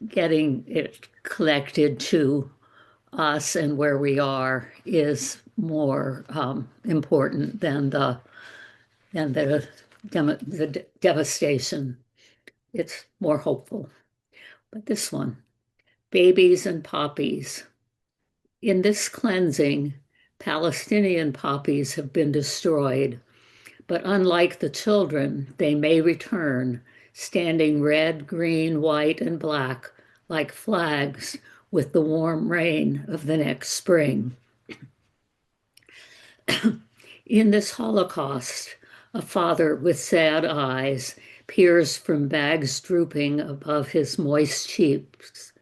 D: getting it connected to us and where we are is more important than the devastation. It's more hopeful. But this one, babies and poppies. In this cleansing, Palestinian poppies have been destroyed, but unlike the children, they may return, standing red, green, white, and black like flags with the warm rain of the next spring. In this Holocaust, a father with sad eyes peers from bags drooping above his moist cheeks.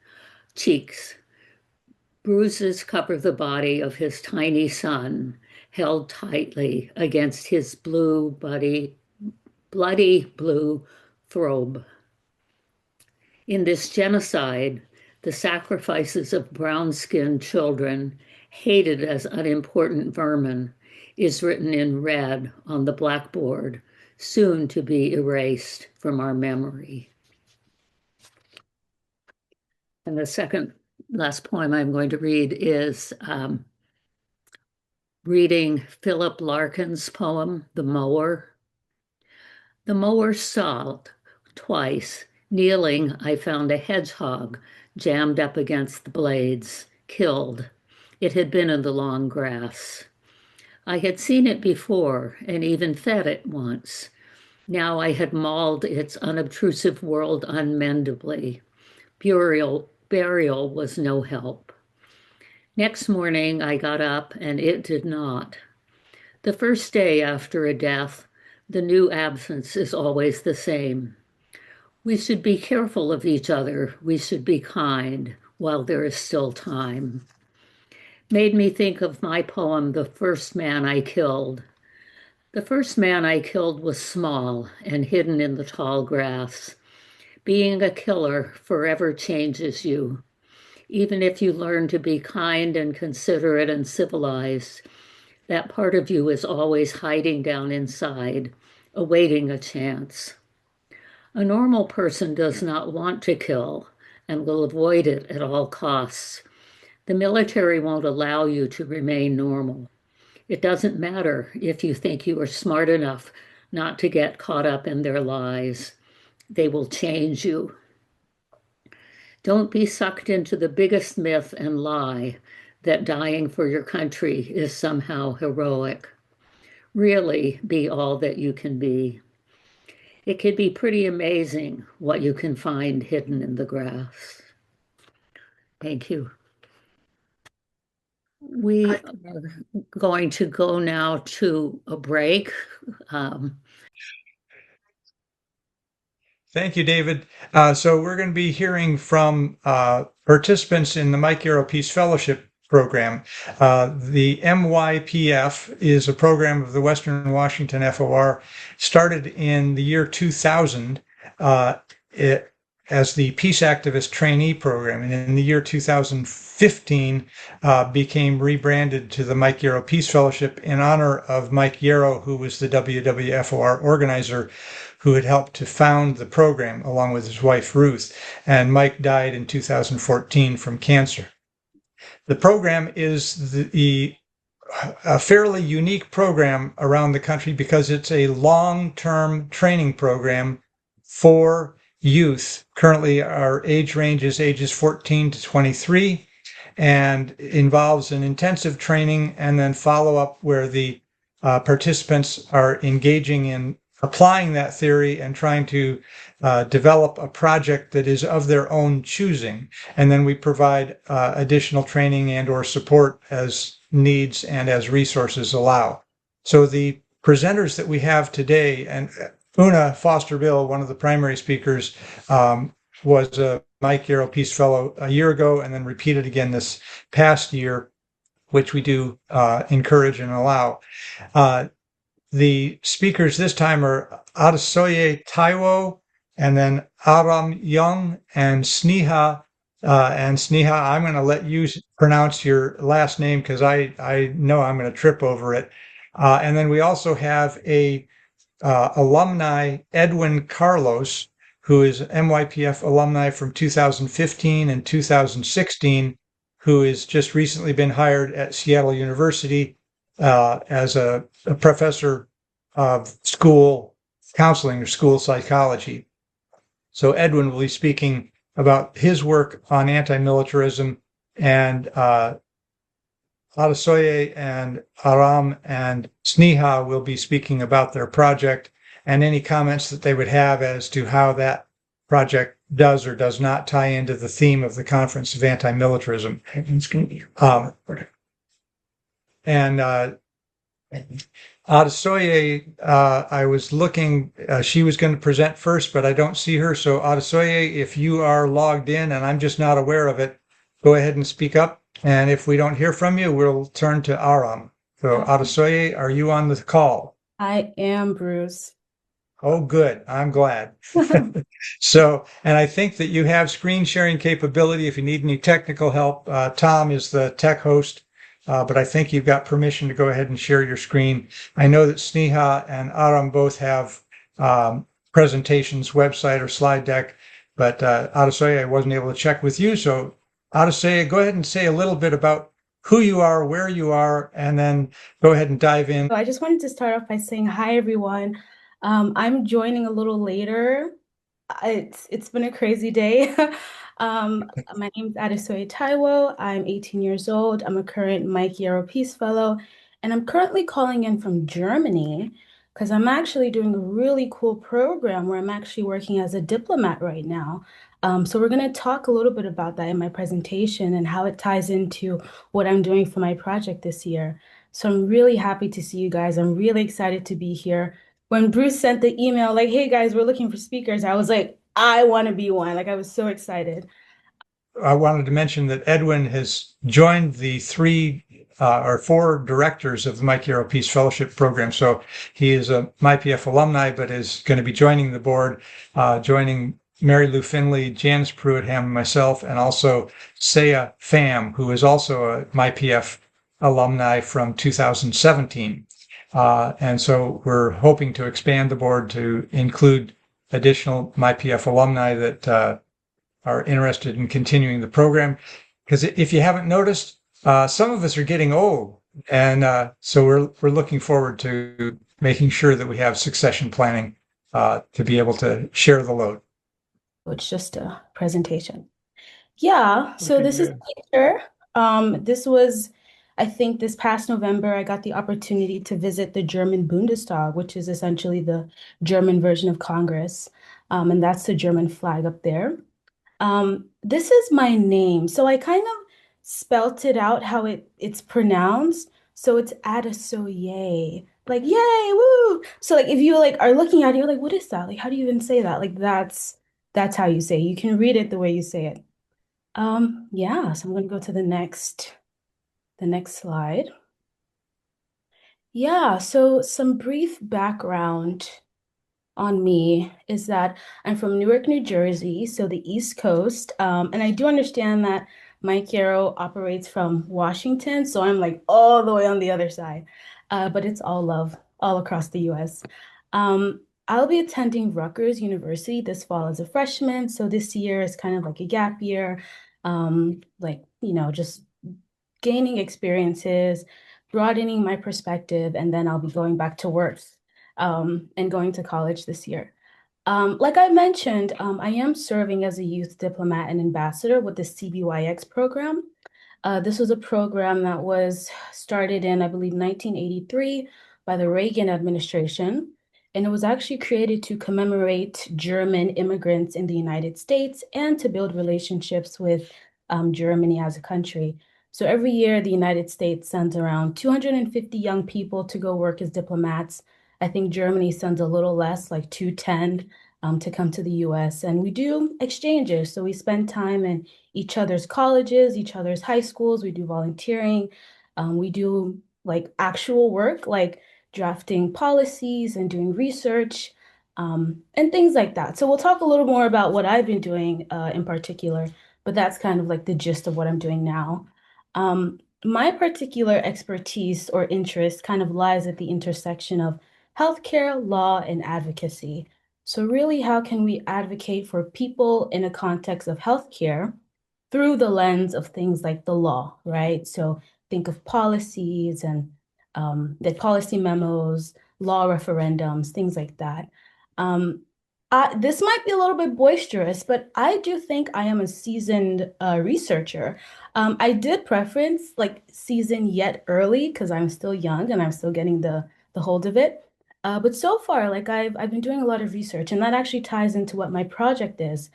D: Bruises cover the body of his tiny son, held tightly against his bloody blue throbe. In this genocide, the sacrifices of brown-skinned children, hated as unimportant vermin, is written in red on the blackboard, soon to be erased from our memory. And the second last poem I'm going to read is reading Philip Larkin's poem, The Mower. The mower stalled twice. Kneeling, I found a hedgehog jammed up against the blades, killed. It had been in the long grass. I had seen it before and even fed it once. Now I had mauled its unobtrusive world unmendably. Burial was no help. Next morning, I got up and it did not. The first day after a death, the new absence is always the same. We should be careful of each other. We should be kind while there is still time. Made me think of my poem, The First Man I Killed. The first man I killed was small and hidden in the tall grass. Being a killer forever changes you. Even if you learn to be kind and considerate and civilized, that part of you is always hiding down inside, awaiting a chance. A normal person does not want to kill and will avoid it at all costs. The military won't allow you to remain normal. It doesn't matter if you think you are smart enough not to get caught up in their lies. They will change you. Don't be sucked into the biggest myth and lie that dying for your country is somehow heroic. Really be all that you can be. It can be pretty amazing what you can find hidden in the grass. Thank you. We are going to go now to a break.
L: Thank you, David. So we're going to be hearing from participants in the Mike Yarrow Peace Fellowship Program. The MYPF is a program of the Western Washington FOR, started in the year 2000 as the Peace Activist Trainee Program, and in the year 2015 became rebranded to the Mike Yarrow Peace Fellowship in honor of Mike Yarrow, who was the WWFOR organizer who had helped to found the program along with his wife Ruth. And Mike died in 2014 from cancer. The program is a fairly unique program around the country because it's a long-term training program for youth. Currently, our age range is ages 14 to 23 and involves an intensive training and then follow-up where the participants are engaging in applying that theory and trying to develop a project that is of their own choosing. And then we provide additional training and or support as needs and as resources allow. So the presenters that we have today, and Una Foster-Bill, one of the primary speakers, was a Mike Yarrow Peace Fellow a year ago and then repeated again this past year, which we do encourage and allow. The speakers this time are Adesoye Taiwo, and then Aram Young and Sneha. And Sneha, I'm going to let you pronounce your last name because I know I'm going to trip over it. And then we also have a alumni, Edwin Carlos, who is MYPF alumni from 2015 and 2016, who has just recently been hired at Seattle University as a professor of school counseling or school psychology. So Edwin will be speaking about his work on anti-militarism, and Adesoye and Aram and Sneha will be speaking about their project and any comments that they would have as to how that project does or does not tie into the theme of the Conference of Anti-Militarism. Adesoye, I was looking, she was going to present first, but I don't see her. So Adesoye, if you are logged in and I'm just not aware of it, go ahead and speak up. And if we don't hear from you, we'll turn to Aram. So Adesoye, are you on the call?
M: I am, Bruce.
L: Oh, good. I'm glad. So, and I think that you have screen sharing capability. If you need any technical help, Tom is the tech host. But I think you've got permission to go ahead and share your screen. I know that Sneha and Aram both have presentations, website or slide deck, but Adesoye, I wasn't able to check with you. So Adesoye, go ahead and say a little bit about who you are, where you are, and then go ahead and dive in.
M: So I just wanted to start off by saying hi, everyone. I'm joining a little later. It's been a crazy day. My name is Adesoye Taiwo. I'm 18 years old. I'm a current Mike Yarrow Peace Fellow, and I'm currently calling in from Germany because I'm actually doing a really cool program where I'm actually working as a diplomat right now. So we're going to talk a little bit about that in my presentation and how it ties into what I'm doing for my project this year. So I'm really happy to see you guys. I'm really excited to be here. When Bruce sent the email, like, hey guys, we're looking for speakers, I was like, I want to be one. Like, I was so excited.
L: I wanted to mention that Edwin has joined the 3 or 4 directors of the Mike Yarrow Peace Fellowship Program. So he is a MYPF alumni, but is going to be joining the board, joining Mary Lou Finley, Janice Pruitt-Ham, myself, and also Saya Pham, who is also a MYPF alumni from 2017. And so we're hoping to expand the board to include additional MYPF alumni that are interested in continuing the program. Because if you haven't noticed, some of us are getting old. And so we're looking forward to making sure that we have succession planning to be able to share the load.
M: It's just a presentation. Yeah, so
L: Okay,
M: this is
L: good.
M: Peter. This was, I think this past November, I got the opportunity to visit the German Bundestag, which is essentially the German version of Congress. And that's the German flag up there. This is my name. So I kind of spelt it out how it's pronounced. So it's Adesoye. Like, yay, woo. So like if you like are looking at it, you're like, what is that? Like, how do you even say that? Like that's how you say it. You can read it the way you say it. Yeah, so I'm gonna go to the next slide. Yeah, so some brief background on me is that I'm from Newark, New Jersey, so the East Coast. And I do understand that Mike Yarrow operates from Washington, so I'm like all the way on the other side. But it's all love all across the US. I'll be attending Rutgers University this fall as a freshman, so this year is kind of like a gap year, like, just gaining experiences, broadening my perspective, and then I'll be going back to work and going to college this year. Like I mentioned, I am serving as a youth diplomat and ambassador with the CBYX program. This was a program that was started in, I believe, 1983 by the Reagan administration. And it was actually created to commemorate German immigrants in the United States and to build relationships with Germany as a country. So every year, the United States sends around 250 young people to go work as diplomats. I think Germany sends a little less, like 210, to come to the US. And we do exchanges. So we spend time in each other's colleges, each other's high schools. We do volunteering. We do like actual work, like drafting policies and doing research, and things like that. So we'll talk a little more about what I've been doing in particular, but that's kind of like the gist of what I'm doing now. My particular expertise or interest kind of lies at the intersection of healthcare, law, and advocacy. So really, how can we advocate for people in a context of healthcare through the lens of things like the law, right? So think of policies and the policy memos, law referendums, things like that. Um, this might be a little bit boisterous, but I do think I am a seasoned researcher. I did preference like season yet early because I'm still young and I'm still getting the hold of it. But so far, like I've been doing a lot of research, and that actually ties into what my project is.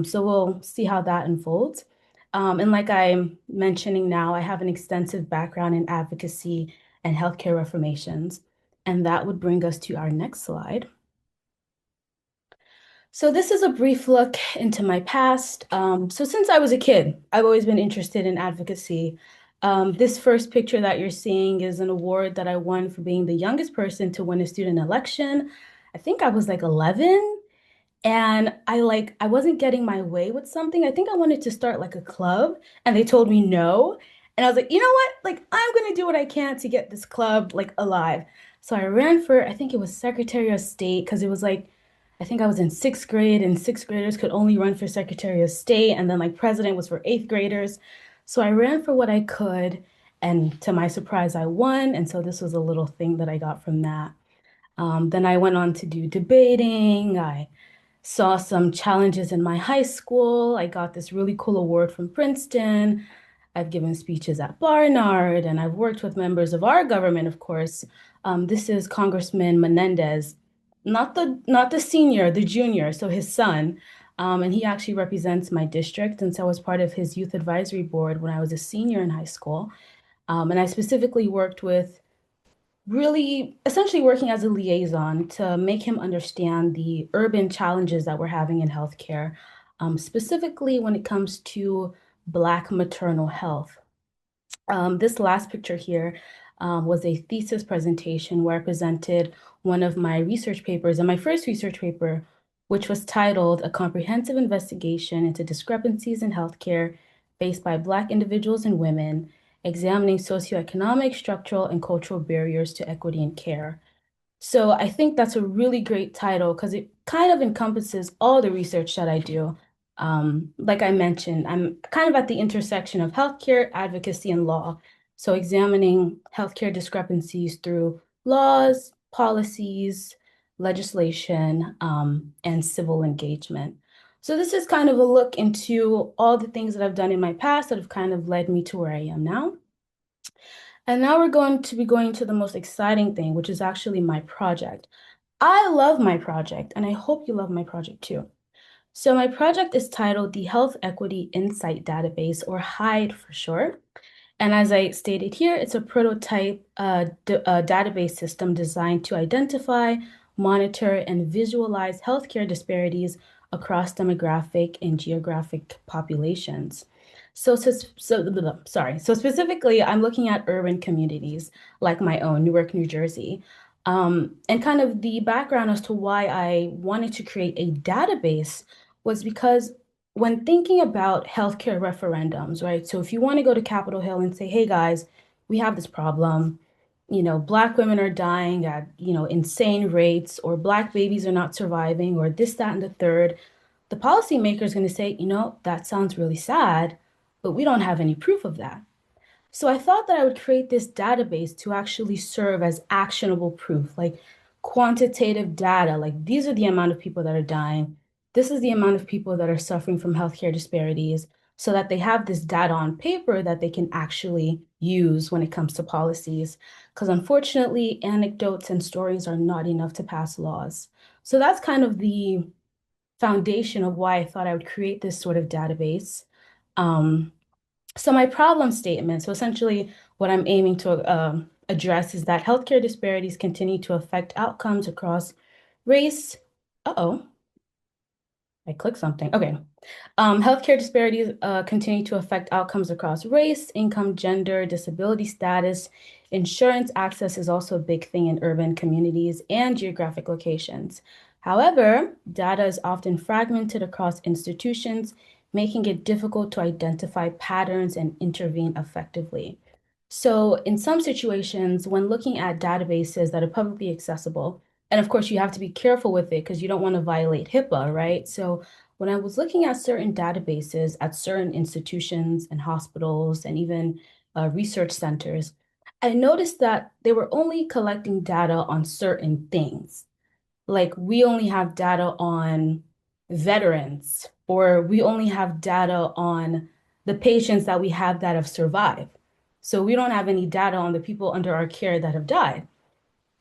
M: So we'll see how that unfolds. And like I'm mentioning now, I have an extensive background in advocacy and healthcare reformations. And that would bring us to our next slide. So this is a brief look into my past. So since I was a kid, I've always been interested in advocacy. This first picture that you're seeing is an award that I won for being the youngest person to win a student election. I think I was like 11. And I wasn't getting my way with something. I think I wanted to start like a club, and they told me no. And I was like, you know what? Like I'm gonna do what I can to get this club like alive. So I ran for, I think it was Secretary of State, because it was like, I think I was in sixth grade, and sixth graders could only run for Secretary of State, and then like president was for eighth graders. So I ran for what I could, and to my surprise, I won. And so this was a little thing that I got from that. Then I went on to do debating. I saw some challenges in my high school. I got this really cool award from Princeton. I've given speeches at Barnard, and I've worked with members of our government, of course. This is Congressman Menendez, not the senior, the junior, so his son. And he actually represents my district, and so I was part of his youth advisory board when I was a senior in high school. And I specifically worked with really essentially working as a liaison to make him understand the urban challenges that we're having in healthcare, specifically when it comes to Black maternal health. This last picture here was a thesis presentation where I presented one of my research papers, and my first research paper, which was titled A Comprehensive Investigation into Discrepancies in Healthcare Faced by Black Individuals and Women, Examining Socioeconomic, Structural, and Cultural Barriers to Equity in Care. So I think that's a really great title because it kind of encompasses all the research that I do. Like I mentioned, I'm kind of at the intersection of healthcare, advocacy, and law. So examining healthcare discrepancies through laws, policies, legislation, and civil engagement. So this is kind of a look into all the things that I've done in my past that have kind of led me to where I am now. And now we're going to be going to the most exciting thing, which is actually my project. I love my project, and I hope you love my project too. So my project is titled the Health Equity Insight Database, or HIDE for short. And as I stated here, it's a prototype database system designed to identify, monitor, and visualize healthcare disparities across demographic and geographic populations. So specifically, I'm looking at urban communities like my own, Newark, New Jersey. And kind of the background as to why I wanted to create a database was because when thinking about healthcare referendums, right? So if you want to go to Capitol Hill and say, hey guys, we have this problem, Black women are dying at, insane rates, or Black babies are not surviving, or this, that, and the third, the policymaker is going to say, that sounds really sad, but we don't have any proof of that. So I thought that I would create this database to actually serve as actionable proof, like quantitative data, like these are the amount of people that are dying. This is the amount of people that are suffering from healthcare disparities, so that they have this data on paper that they can actually use when it comes to policies. Because unfortunately, anecdotes and stories are not enough to pass laws. So that's kind of the foundation of why I thought I would create this sort of database. So my problem statement, so essentially what I'm aiming to address is that healthcare disparities continue to affect outcomes across race. Uh-oh, I clicked something. Okay. Healthcare disparities continue to affect outcomes across race, income, gender, disability status. Insurance access is also a big thing in urban communities and geographic locations. However, data is often fragmented across institutions, making it difficult to identify patterns and intervene effectively. So, in some situations, when looking at databases that are publicly accessible, and of course, you have to be careful with it because you don't want to violate HIPAA, right? So, when I was looking at certain databases at certain institutions and hospitals and even research centers, I noticed that they were only collecting data on certain things. Like we only have data on veterans, or we only have data on the patients that we have that have survived. So we don't have any data on the people under our care that have died.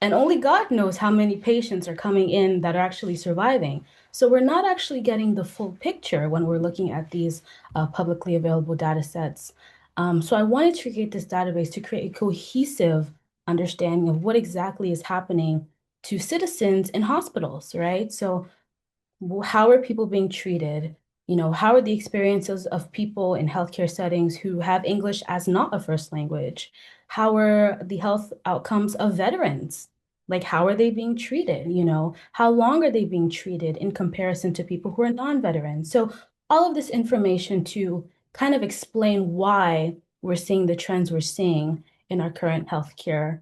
M: And only God knows how many patients are coming in that are actually surviving. So we're not actually getting the full picture when we're looking at these publicly available data sets. So I wanted to create this database to create a cohesive understanding of what exactly is happening to citizens in hospitals, right? So how are people being treated? How are the experiences of people in healthcare settings who have English as not a first language? How are the health outcomes of veterans? Like, how are they being treated? How long are they being treated in comparison to people who are non-veterans? So all of this information to kind of explain why we're seeing the trends we're seeing in our current healthcare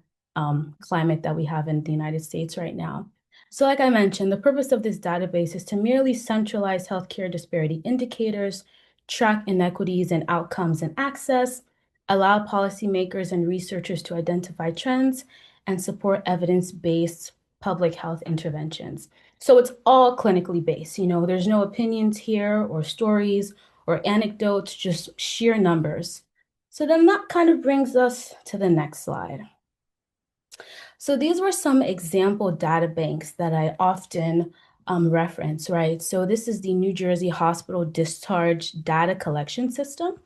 M: climate that we have in the United States right now. So like I mentioned, the purpose of this database is to merely centralize healthcare disparity indicators, track inequities and outcomes and access, allow policymakers and researchers to identify trends, and support evidence-based public health interventions. So it's all clinically based. There's no opinions here or stories or anecdotes, just sheer numbers. So then that kind of brings us to the next slide. So these were some example data banks that I often reference, right? So this is the New Jersey Hospital Discharge Data Collection System,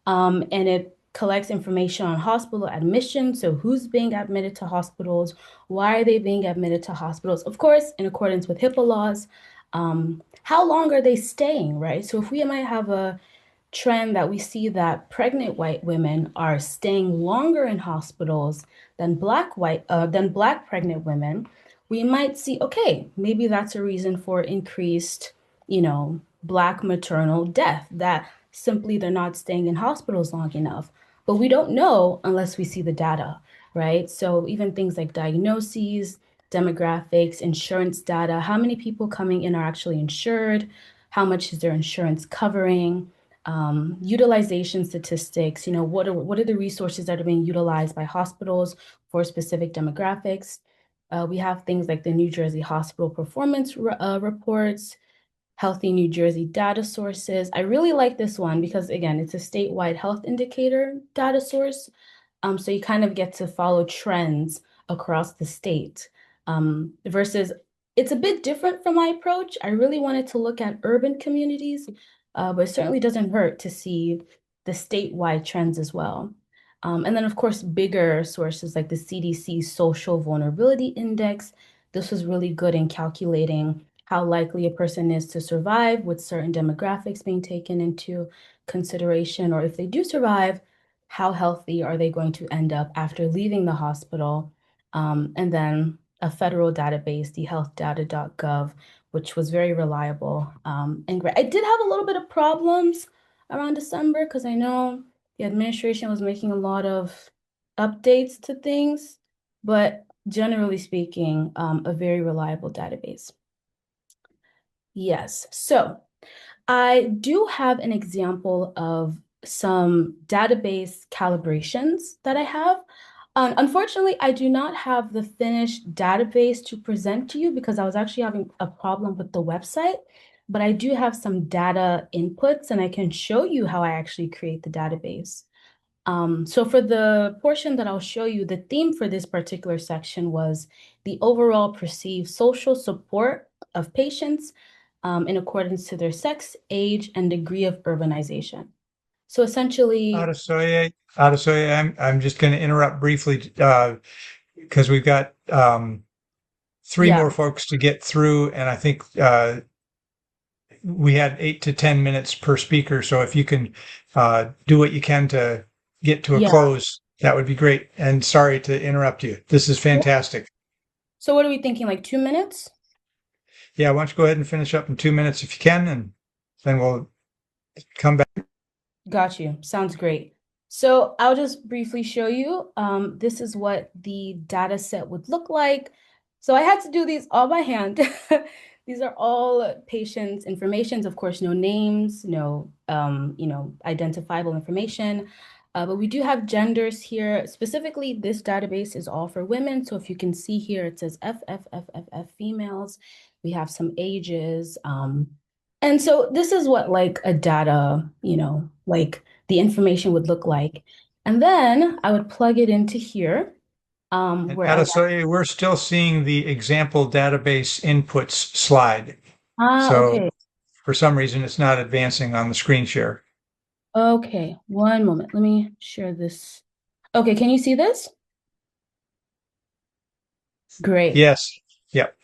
M: and it collects information on hospital admission. So who's being admitted to hospitals? Why are they being admitted to hospitals? Of course, in accordance with HIPAA laws. How long are they staying, right? So if we might have a trend that we see that pregnant white women are staying longer in hospitals than black pregnant women, we might see, okay, maybe that's a reason for increased, black maternal death, that simply they're not staying in hospitals long enough. But we don't know unless we see the data, right? So even things like diagnoses, demographics, insurance data, how many people coming in are actually insured, how much is their insurance covering, utilization statistics, what are the resources that are being utilized by hospitals for specific demographics. We have things like the New Jersey Hospital Performance Reports, Healthy New Jersey data sources. I really like this one because, again, it's a statewide health indicator data source. So you kind of get to follow trends across the state versus It's a bit different from my approach. I really wanted to look at urban communities, but it certainly doesn't hurt to see the statewide trends as well. And then, of course, bigger sources like the CDC Social Vulnerability Index. This was really good in calculating how likely a person is to survive with certain demographics being taken into consideration, or if they do survive, how healthy are they going to end up after leaving the hospital? And then a federal database, the healthdata.gov, which was very reliable and great. I did have a little bit of problems around December because I know the administration was making a lot of updates to things, but generally speaking, a very reliable database. Yes, so I do have an example of some database calibrations that I have. Unfortunately, I do not have the finished database to present to you because I was actually having a problem with the website, but I do have some data inputs and I can show you how I actually create the database. So for the portion that I'll show you, the theme for this particular section was the overall perceived social support of patients in accordance to their sex, age, and degree of urbanization. So essentially,
L: Adesoye, I'm just going to interrupt briefly because we've got three
M: yeah,
L: more folks to get through, and I think we had 8 to 10 minutes per speaker. So if you can do what you can to get to a
M: yeah.
L: close, that would be great. And sorry to interrupt you. This is fantastic.
M: So what are we thinking, like 2 minutes?
L: Yeah, why don't you go ahead and finish up in 2 minutes if you can, and then we'll come back.
M: Got you. Sounds great. So I'll just briefly show you. This is what the data set would look like. So I had to do these all by hand. These are all patients' informations, of course, no names, no identifiable information. But we do have genders here. Specifically, this database is all for women. So if you can see here, it says FFFFF females. We have some ages. And so this is what like a data, like the information would look like. And then I would plug it into here.
L: And
M: Where I
L: Adesoye, we're still seeing the example database inputs slide. So
M: okay.
L: for some reason, it's not advancing on the screen share.
M: Okay, one moment. Let me share this. Okay, can you see this? Great.
L: Yes. Yep.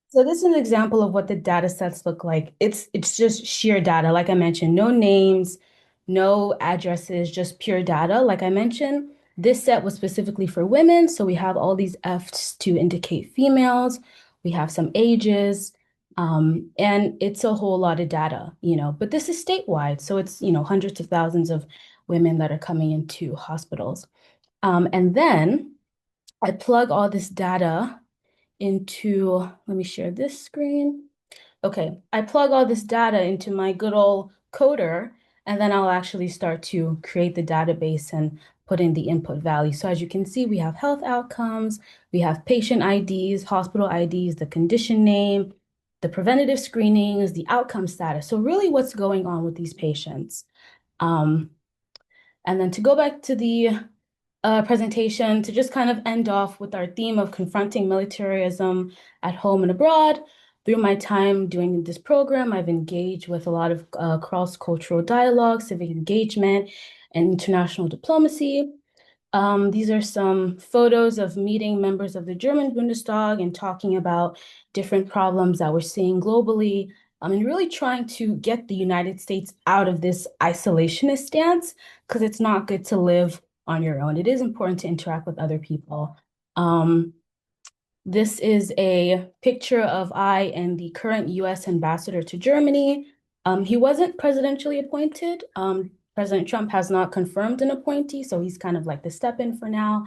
M: So this is an example of what the data sets look like. It's just sheer data, like I mentioned, no names, no addresses, just pure data. Like I mentioned, this set was specifically for women, so we have all these Fs to indicate females. We have some ages, and it's a whole lot of data, but this is statewide, so it's, hundreds of thousands of women that are coming into hospitals. And then I plug all this data into, let me share this screen. Okay, I plug all this data into my good old coder, and then I'll actually start to create the database and put in the input value. So as you can see, we have health outcomes, we have patient IDs, hospital IDs, the condition name, the preventative screenings, the outcome status. So really what's going on with these patients. And then to go back to the presentation to just kind of end off with our theme of confronting militarism at home and abroad. Through my time doing this program, I've engaged with a lot of cross-cultural dialogue, civic engagement, and international diplomacy. These are some photos of meeting members of the German Bundestag and talking about different problems that we're seeing globally, and really trying to get the United States out of this isolationist stance, because it's not good to live on your own. It is important to interact with other people. This is a picture of I and the current US ambassador to Germany. He wasn't presidentially appointed. President Trump has not confirmed an appointee, so he's kind of like the step-in for now.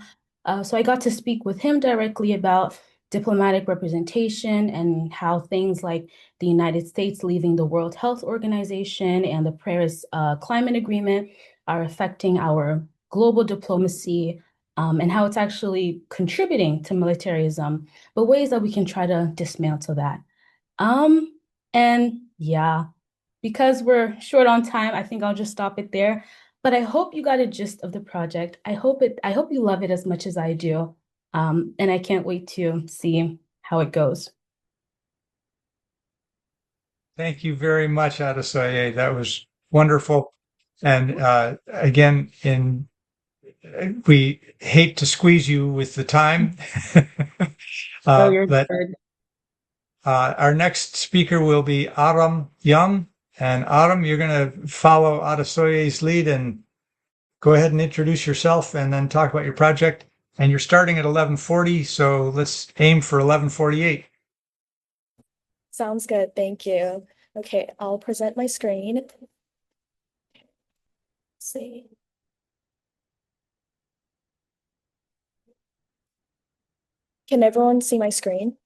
M: So I got to speak with him directly about diplomatic representation and how things like the United States leaving the World Health Organization and the Paris Climate Agreement are affecting our global diplomacy, and how it's actually contributing to militarism, but ways that we can try to dismantle that. And yeah, because we're short on time, I think I'll just stop it there. But I hope you got a gist of the project. I hope you love it as much as I do. And I can't wait to see how it goes.
L: Thank you very much, Adesoye. That was wonderful. And again, we hate to squeeze you with the time,
D: Oh, you're
L: but
D: good.
L: our next speaker will be Aram Young. And Aram, you're going to follow Adesoye's lead and go ahead and introduce yourself and then talk about your project. And you're starting at 11:40, so let's aim for 11:48.
N: Sounds good. Thank you. Okay, I'll present my screen. Let's see. Can everyone see my screen?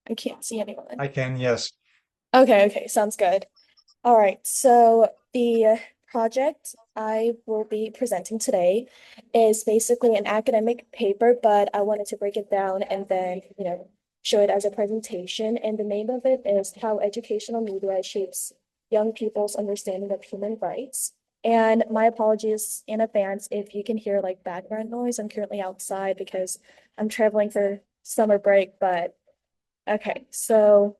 N: I can't see anyone.
L: I can, yes.
N: Okay, sounds good. All right, so the project I will be presenting today is basically an academic paper, but I wanted to break it down and then, show it as a presentation. And the name of it is How Educational Media Shapes Young People's Understanding of Human Rights. And my apologies in advance if you can hear like background noise. I'm currently outside because I'm traveling for summer break, but okay, so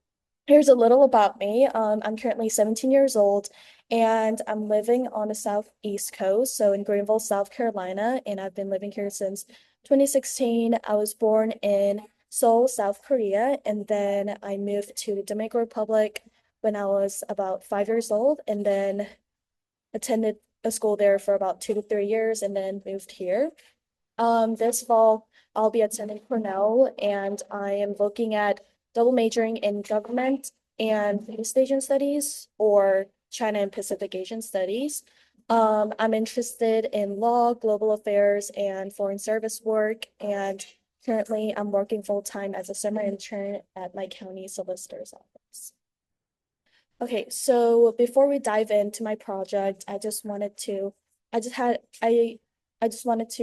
N: here's a little about me. I'm currently 17 years old and I'm living on the southeast coast, so in Greenville, South Carolina, and I've been living here since 2016. I was born in Seoul, South Korea, and then I moved to the Dominican Republic when I was about 5 years old, and then attended a school there for about 2 to 3 years, and then moved here. This fall, I'll be attending Cornell, and I am looking at double majoring in government and East Asian studies or China and Pacific Asian studies. I'm interested in law, global affairs, and foreign service work, and currently I'm working full-time as a summer intern at my county solicitor's office. Okay, so before we dive into my project, I just wanted to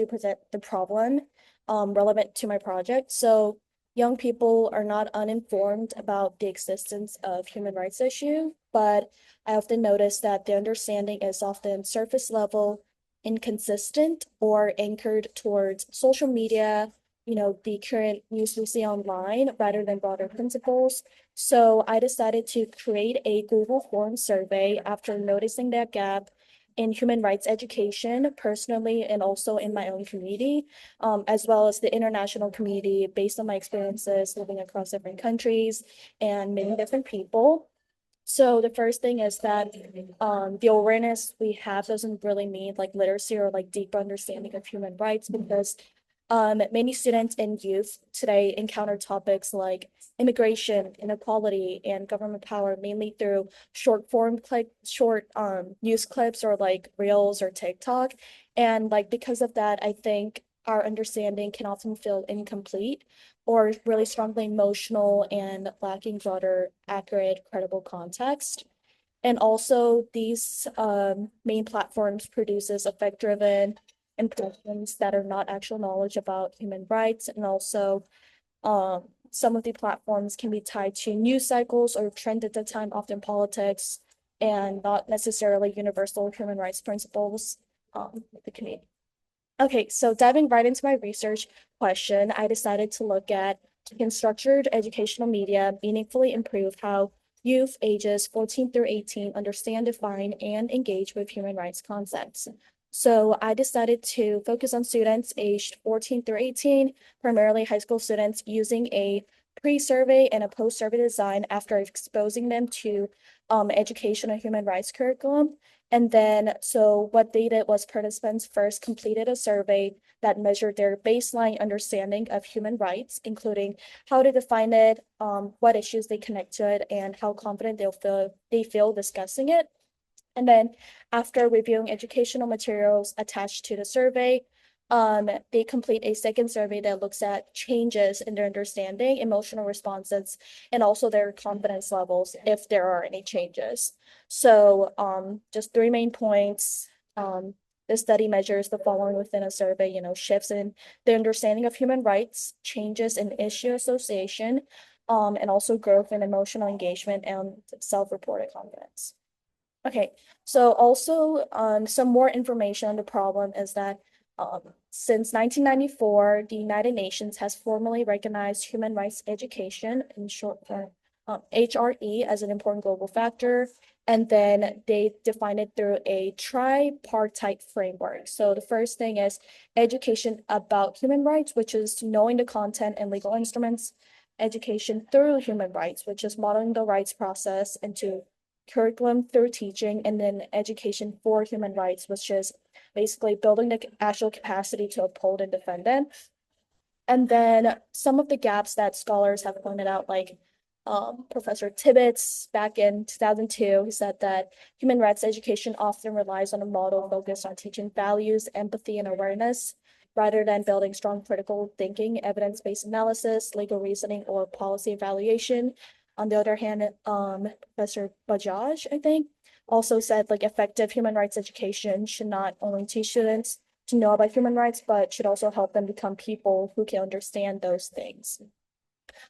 N: present the problem relevant to my project. So young people are not uninformed about the existence of human rights issue, but I often notice that their understanding is often surface level, inconsistent, or anchored towards social media, the current news we see online rather than broader principles. So I decided to create a Google Form survey after noticing that gap in human rights education personally and also in my own community, as well as the international community based on my experiences living across different countries and meeting different people. So the first thing is that the awareness we have doesn't really mean like literacy or like deep understanding of human rights because many students and youth today encounter topics like immigration, inequality, and government power mainly through short news clips or like Reels or TikTok. And like because of that, I think our understanding can often feel incomplete or really strongly emotional and lacking broader, accurate, credible context. And also these main platforms produces effect-driven impressions that are not actual knowledge about human rights. And also some of the platforms can be tied to news cycles or trend at the time, often politics, and not necessarily universal human rights principles with the community. Okay, so diving right into my research question, I decided to look at can structured educational media meaningfully improve how youth ages 14 through 18 understand, define, and engage with human rights concepts. So I decided to focus on students aged 14 through 18, primarily high school students, using a pre-survey and a post-survey design after exposing them to education and human rights curriculum. And then, so what they did was participants first completed a survey that measured their baseline understanding of human rights, including how to define it, what issues they connect to it, and how confident they feel discussing it. And then after reviewing educational materials attached to the survey, they complete a second survey that looks at changes in their understanding, emotional responses, and also their confidence levels if there are any changes. So just three main points. The study measures the following within a survey, shifts in the understanding of human rights, changes in issue association, and also growth in emotional engagement and self-reported confidence. Okay, so also some more information on the problem is that Since 1994, the United Nations has formally recognized human rights education, in short for HRE, as an important global factor. And then they define it through a tripartite framework. So the first thing is education about human rights, which is knowing the content and legal instruments. Education through human rights, which is modeling the rights process into curriculum through teaching. And then education for human rights, which is basically building the actual capacity to uphold and defend them. And then some of the gaps that scholars have pointed out, like Professor Tibbets back in 2002, he said that human rights education often relies on a model focused on teaching values, empathy, and awareness, rather than building strong critical thinking, evidence-based analysis, legal reasoning, or policy evaluation. On the other hand, Professor Bajaj, I think, also said like effective human rights education should not only teach students to know about human rights, but should also help them become people who can understand those things.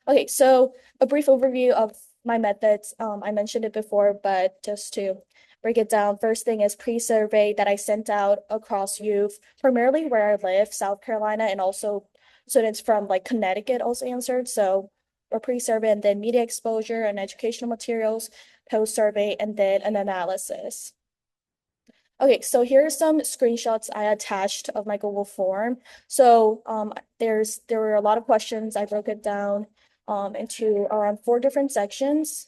N: Okay, so a brief overview of my methods. I mentioned it before, but just to break it down, first thing is pre-survey that I sent out across youth, primarily where I live, South Carolina, and also students from like Connecticut also answered. So a pre-survey, and then media exposure and educational materials, post-survey, and then an analysis. Okay, so here are some screenshots I attached of my Google form. So there were a lot of questions. I broke it down into around 4 different sections.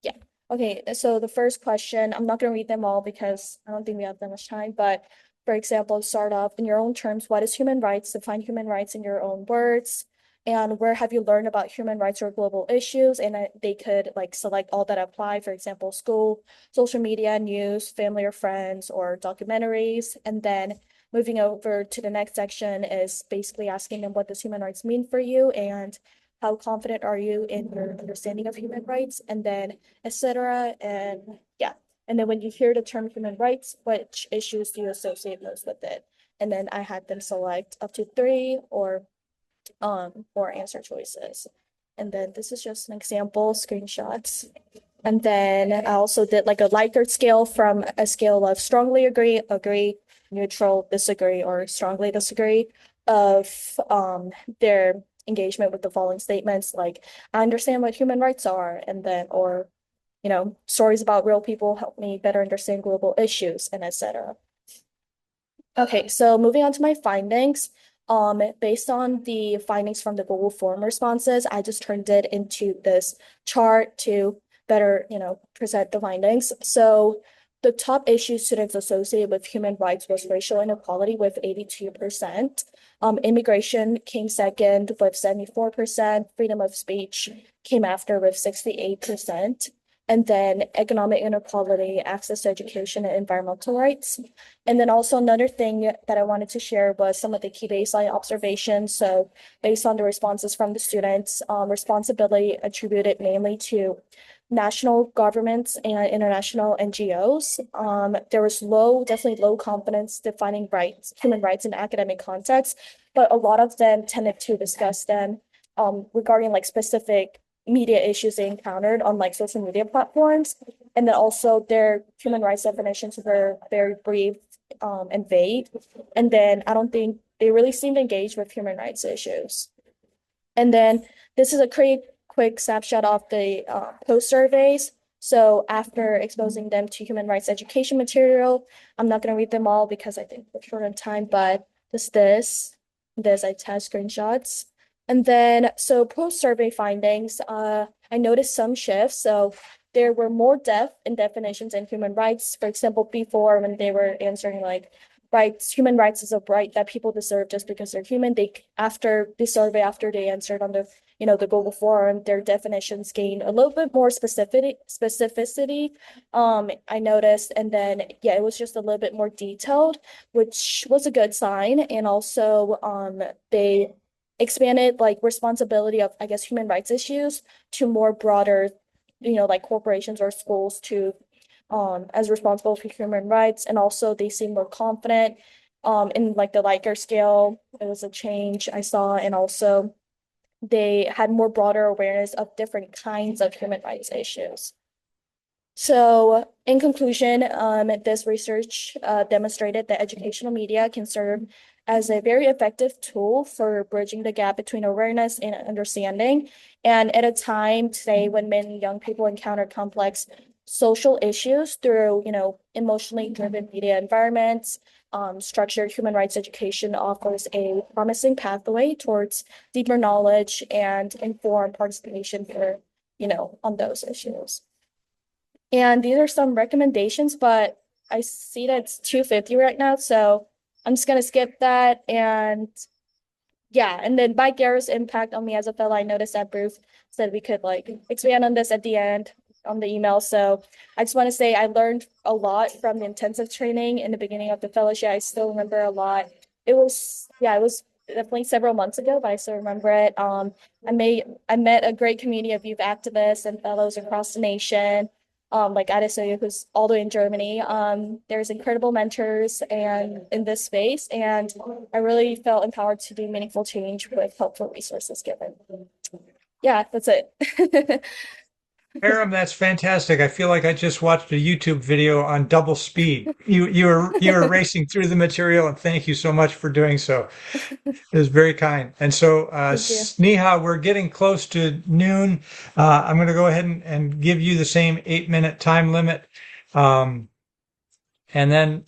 N: Yeah. Okay, so the first question, I'm not going to read them all because I don't think we have that much time, but for example, start off in your own terms, what is human rights? Define human rights in your own words. And where have you learned about human rights or global issues? And they could like select all that apply, for example, school, social media, news, family or friends, or documentaries. And then moving over to the next section is basically asking them, what does human rights mean for you? And how confident are you in your understanding of human rights? And then etc. And yeah. And then when you hear the term human rights, which issues do you associate most with it? And then I had them select up to 3 or answer choices. And then this is just an example screenshots. And then I also did like a Likert scale from a scale of strongly agree, agree, neutral, disagree, or strongly disagree of their engagement with the following statements, like I understand what human rights are, and then or stories about real people help me better understand global issues, and etc. Okay, so moving on to my findings. Based on the findings from the Google form responses, I just turned it into this chart to better, present the findings. So the top issues students associated with human rights was racial inequality with 82%. Immigration came second with 74%. Freedom of speech came after with 68%. And then economic inequality, access to education, and environmental rights. And then also another thing that I wanted to share was some of the key baseline observations. So based on the responses from the students, responsibility attributed mainly to national governments and international NGOs. There was definitely low confidence defining human rights in academic context, but a lot of them tended to discuss them regarding like specific media issues they encountered on like social media platforms. And then also their human rights definitions were very brief and vague. And then I don't think they really seemed engaged with human rights issues. And then this is a quick snapshot of the post surveys. So after exposing them to human rights education material, I'm not going to read them all because I think we're short on time, but this I test screenshots. And then, so post-survey findings, I noticed some shifts. So there were more depth in definitions in human rights. For example, before when they were answering like human rights is a right that people deserve just because they're human. After the survey, after they answered on the the Google form, their definitions gained a little bit more specificity. I noticed, and then yeah, it was just a little bit more detailed, which was a good sign. And also, they expanded like responsibility of, I guess, human rights issues to more broader, like corporations or schools to as responsible for human rights. And also they seem more confident in like the Likert scale. It was a change I saw. And also they had more broader awareness of different kinds of human rights issues. So, in conclusion, this research demonstrated that educational media can serve as a very effective tool for bridging the gap between awareness and understanding. And at a time today when many young people encounter complex social issues through, emotionally driven media environments, structured human rights education offers a promising pathway towards deeper knowledge and informed participation for, on those issues. And these are some recommendations, but I see that it's 2:50 right now, so I'm just gonna skip that. And yeah, and then by Garrett's impact on me as a fellow, I noticed that Bruce said we could expand on this at the end on the email. So I just want to say I learned a lot from the intensive training in the beginning of the fellowship. I still remember a lot. It was definitely several months ago, but I still remember it. I met a great community of youth activists and fellows across the nation. Like Adesoya, who's all the way in Germany. There's incredible mentors and in this space, and I really felt empowered to do meaningful change with helpful resources given. Yeah, that's it.
L: Aram, that's fantastic. I feel like I just watched a YouTube video on double speed. You were racing through the material, and thank you so much for doing so. It was very kind. And so, Sneha, we're getting close to noon. I'm going to go ahead and give you the same 8-minute time limit. And then,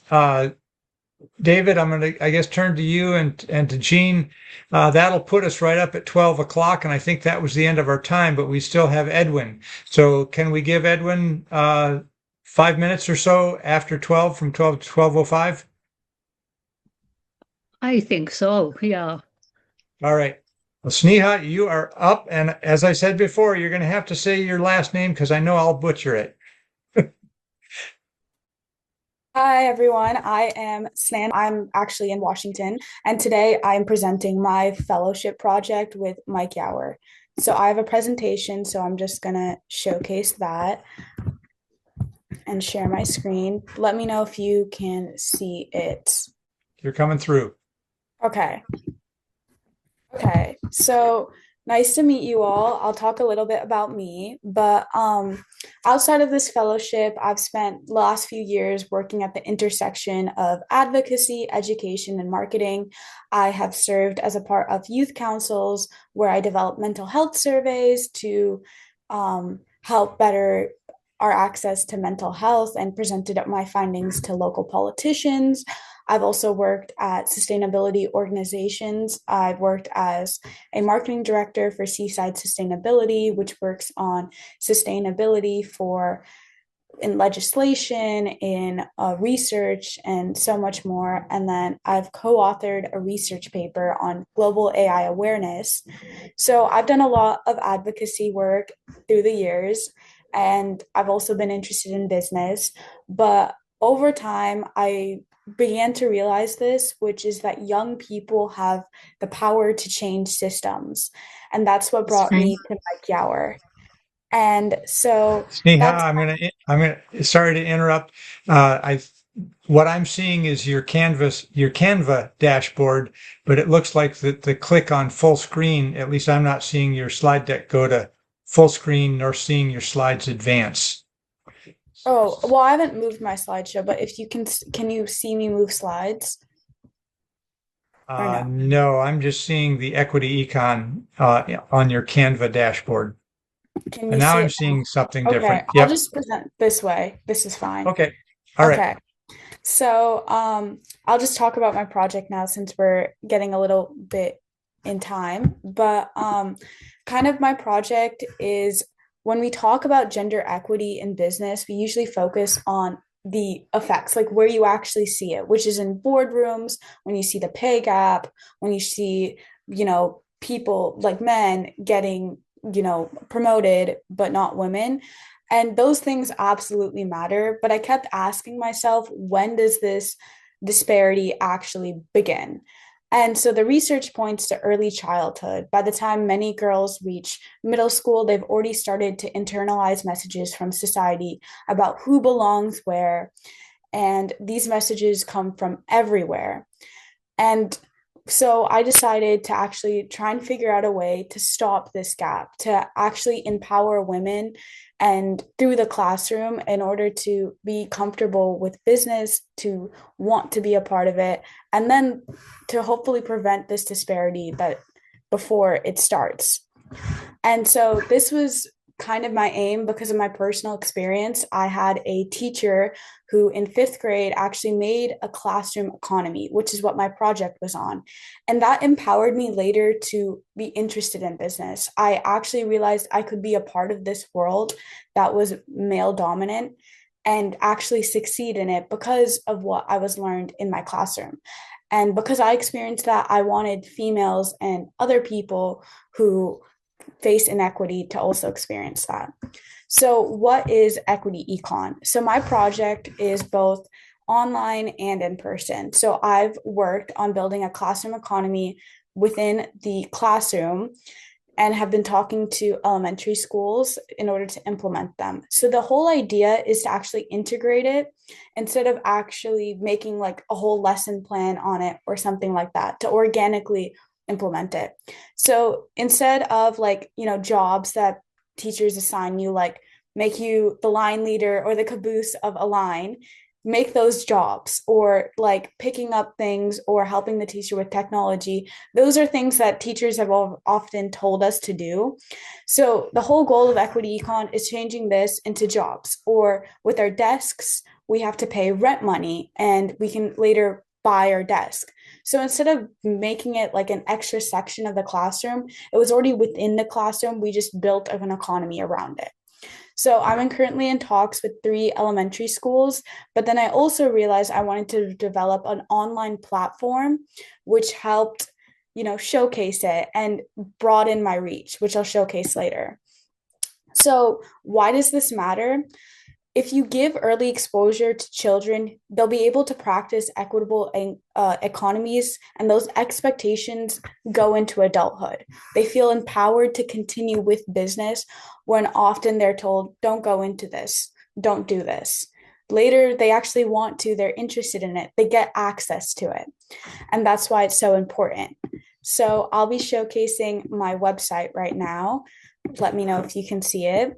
L: David, I'm going to, I guess, turn to you and to Jean. That'll put us right up at 12 o'clock, and I think that was the end of our time, but we still have Edwin. So can we give Edwin 5 minutes or so after 12, from 12 to 12:05?
D: I think so, yeah.
L: All right. Well, Sneha, you are up, and as I said before, you're going to have to say your last name because I know I'll butcher it.
O: Hi, everyone. I am Snan. I'm actually in Washington, and today I'm presenting my fellowship project with Mike Yower. So I have a presentation, so I'm just going to showcase that and share my screen. Let me know if you can see it.
L: You're coming through.
O: Okay. Okay, so nice to meet you all. I'll talk a little bit about me, but outside of this fellowship, I've spent the last few years working at the intersection of advocacy, education, and marketing. I have served as a part of youth councils where I develop mental health surveys to help better our access to mental health and presented my findings to local politicians. I've also worked at sustainability organizations. I've worked as a marketing director for Seaside Sustainability, which works on sustainability in legislation, in research, and so much more. And then I've co-authored a research paper on global AI awareness. So I've done a lot of advocacy work through the years, and I've also been interested in business. But over time, I began to realize this, which is that young people have the power to change systems. And that's what brought me to Mike Yower. And so
L: Sneha, I'm gonna sorry to interrupt. What I'm seeing is your Canva dashboard, but it looks like the click on full screen, at least I'm not seeing your slide deck go to full screen nor seeing your slides advance.
O: Oh, well, I haven't moved my slideshow, but if you can you see me move slides?
L: No, I'm just seeing the equity icon on your Canva dashboard.
O: Can you
L: and now
O: see
L: I'm
O: it?
L: seeing something
O: Okay,
L: different.
O: I'll
L: Yep.
O: just present this way. This is fine.
L: Okay. All right.
O: Okay. So I'll just talk about my project now since we're getting a little bit in time. But kind of my project is when we talk about gender equity in business, we usually focus on the effects, like where you actually see it, which is in boardrooms, when you see the pay gap, when you see, people like men getting, promoted, but not women. And those things absolutely matter. But I kept asking myself, when does this disparity actually begin? And so the research points to early childhood. By the time many girls reach middle school, they've already started to internalize messages from society about who belongs where. And these messages come from everywhere. And so I decided to actually try and figure out a way to stop this gap, to actually empower women and through the classroom in order to be comfortable with business, to want to be a part of it, and then to hopefully prevent this disparity that before it starts. And so this was kind of my aim because of my personal experience. I had a teacher who in fifth grade actually made a classroom economy, which is what my project was on. And that empowered me later to be interested in business. I actually realized I could be a part of this world that was male dominant and actually succeed in it because of what I was learned in my classroom. And because I experienced that, I wanted females and other people who face inequity to also experience that. So, what is equity econ? So, my project is both online and in person. So, I've worked on building a classroom economy within the classroom and have been talking to elementary schools in order to implement them. So, the whole idea is to actually integrate it instead of actually making like a whole lesson plan on it or something like that, to organically implement it. So instead of like, jobs that teachers assign you, like make you the line leader or the caboose of a line, make those jobs, or like picking up things or helping the teacher with technology. Those are things that teachers have often told us to do. So the whole goal of equity econ is changing this into jobs, or with our desks, we have to pay rent money and we can later buy our desk. So instead of making it like an extra section of the classroom, it was already within the classroom. We just built an economy around it. So I'm currently in talks with 3 elementary schools, but then I also realized I wanted to develop an online platform which helped, showcase it and broaden my reach, which I'll showcase later. So why does this matter? If you give early exposure to children, they'll be able to practice equitable economies, and those expectations go into adulthood. They feel empowered to continue with business when often they're told, don't go into this, don't do this. Later, they actually want to, they're interested in it, they get access to it. And that's why it's so important. So I'll be showcasing my website right now. Let me know if you can see it.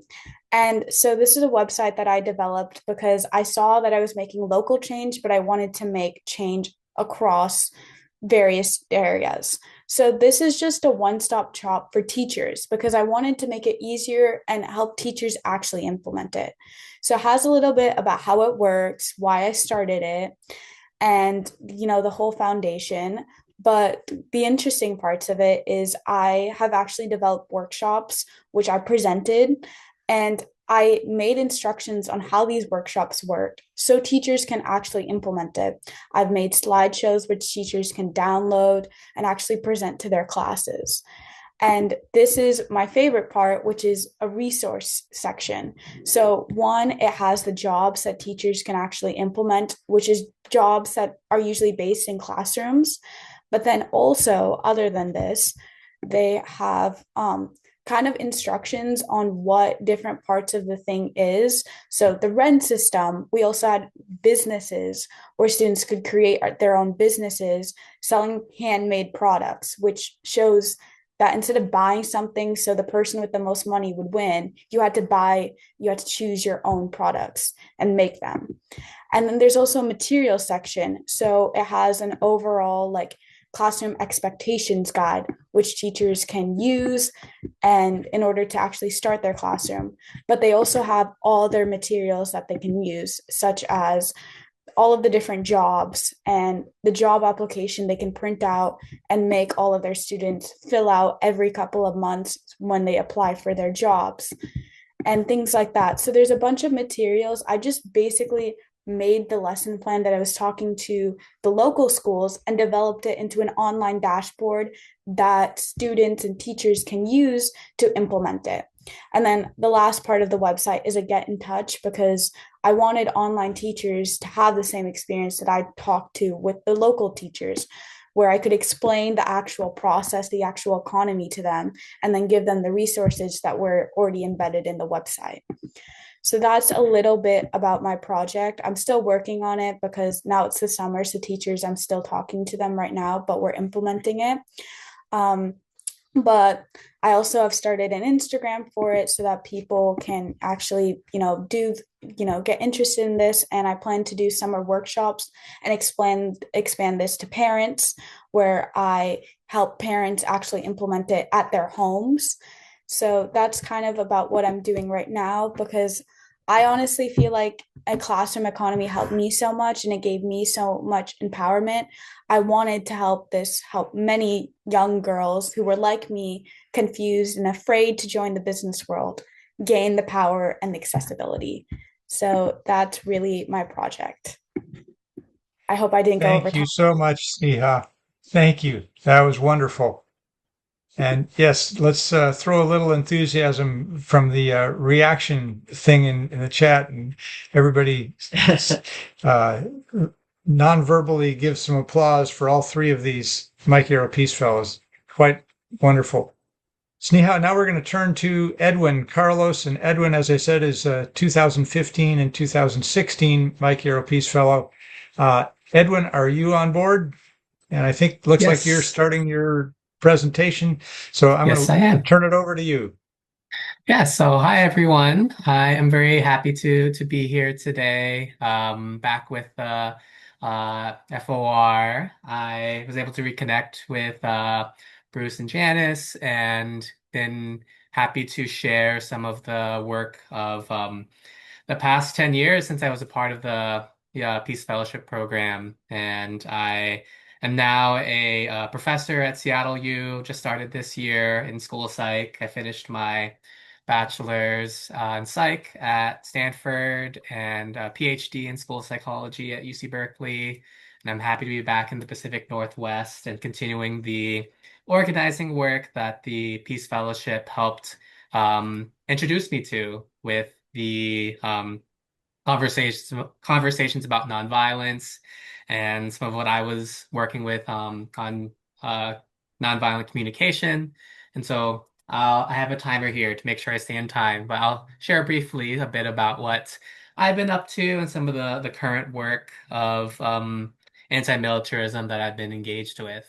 O: And so this is a website that I developed because I saw that I was making local change, but I wanted to make change across various areas. So this is just a one-stop shop for teachers because I wanted to make it easier and help teachers actually implement it. So it has a little bit about how it works, why I started it, and the whole foundation. But the interesting parts of it is I have actually developed workshops which I presented, and I made instructions on how these workshops work so teachers can actually implement it. I've made slideshows which teachers can download and actually present to their classes. And this is my favorite part, which is a resource section. So one, it has the jobs that teachers can actually implement, which is jobs that are usually based in classrooms. But then also, other than this, they have kind of instructions on what different parts of the thing is. So the rent system, we also had businesses where students could create their own businesses selling handmade products, which shows that instead of buying something so the person with the most money would win, you had to choose your own products and make them. And then there's also a material section. So it has an overall like classroom expectations guide, which teachers can use and in order to actually start their classroom. But they also have all their materials that they can use, such as all of the different jobs and the job application they can print out and make all of their students fill out every couple of months when they apply for their jobs and things like that. So there's a bunch of materials. I just basically made the lesson plan that I was talking to the local schools and developed it into an online dashboard that students and teachers can use to implement it. And then the last part of the website is a get in touch because I wanted online teachers to have the same experience that I talked to with the local teachers, where I could explain the actual process, the actual economy to them, and then give them the resources that were already embedded in the website. So that's a little bit about my project. I'm still working on it because now it's the summer, so teachers, I'm still talking to them right now, but we're implementing it. Um, but I also have started an Instagram for it so that people can actually, get interested in this. And I plan to do summer workshops and expand this to parents, where I help parents actually implement it at their homes. So that's kind of about what I'm doing right now, because I honestly feel like a classroom economy helped me so much and it gave me so much empowerment. I wanted to help many young girls who were like me, confused and afraid to join the business world, gain the power and accessibility. So that's really my project. I hope I didn't go over
L: Thank you
O: time.
L: so much, Sneha. Thank you. That was wonderful. And yes, let's throw a little enthusiasm from the reaction thing in the chat, and everybody uh, non-verbally give some applause for all three of these Mike Yarrow Peace Fellows. Quite wonderful. Sneha, now we're going to turn to Edwin Carlos. And Edwin, as I said, is 2015 and 2016 Mike Yarrow Peace Fellow. Edwin, are you on board? And I think looks like you're
P: Yes.
L: starting your presentation. So I'm
P: Yes, I
L: going to
P: am.
L: turn it over to you.
P: Yeah, so hi everyone. I am very happy to be here today. Back with FOR. I was able to reconnect with Bruce and Janice, and been happy to share some of the work of the past 10 years since I was a part of the Peace Fellowship program. And I am now a professor at Seattle U, just started this year in school psych. I finished my bachelor's in psych at Stanford and a PhD in school psychology at UC Berkeley. And I'm happy to be back in the Pacific Northwest and continuing the organizing work that the Peace Fellowship helped introduce me to, with the conversations about nonviolence and some of what I was working with on nonviolent communication. And so I have a timer here to make sure I stay in time, but I'll share briefly a bit about what I've been up to and some of the current work of anti-militarism that I've been engaged with.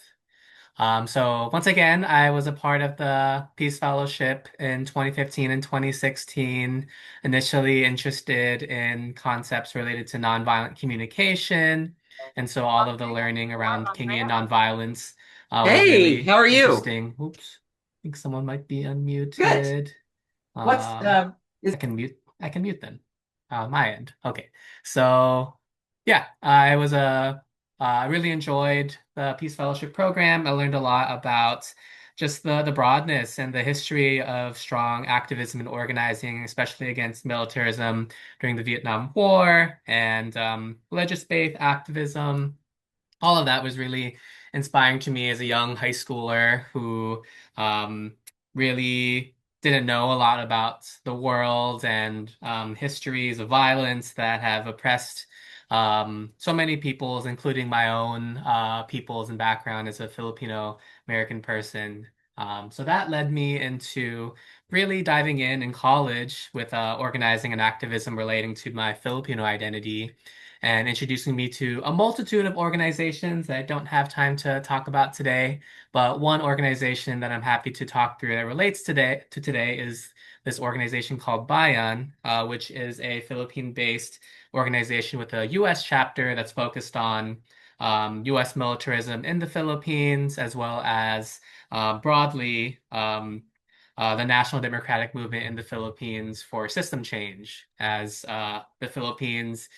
P: So once again, I was a part of the Peace Fellowship in 2015 and 2016, initially interested in concepts related to nonviolent communication. And so all of the learning around Kingian nonviolence was
Q: Hey,
P: really
Q: how are you?
P: interesting. Oops, I think someone might be unmuted.
Q: What's
P: I can mute them. My end. Okay. So yeah, I really enjoyed the Peace Fellowship program. I learned a lot about just the broadness and the history of strong activism and organizing, especially against militarism during the Vietnam War, and religious-based activism. All of that was really inspiring to me as a young high schooler who really didn't know a lot about the world and histories of violence that have oppressed so many peoples, including my own peoples and background as a Filipino American person. So that led me into really diving in college with organizing and activism relating to my Filipino identity, and introducing me to a multitude of organizations that I don't have time to talk about today. But one organization that I'm happy to talk through that relates today is this organization called Bayan, which is a Philippine-based organization with a U.S. chapter that's focused on U.S. militarism in the Philippines, as well as broadly the National Democratic Movement in the Philippines for system change, as the Philippines.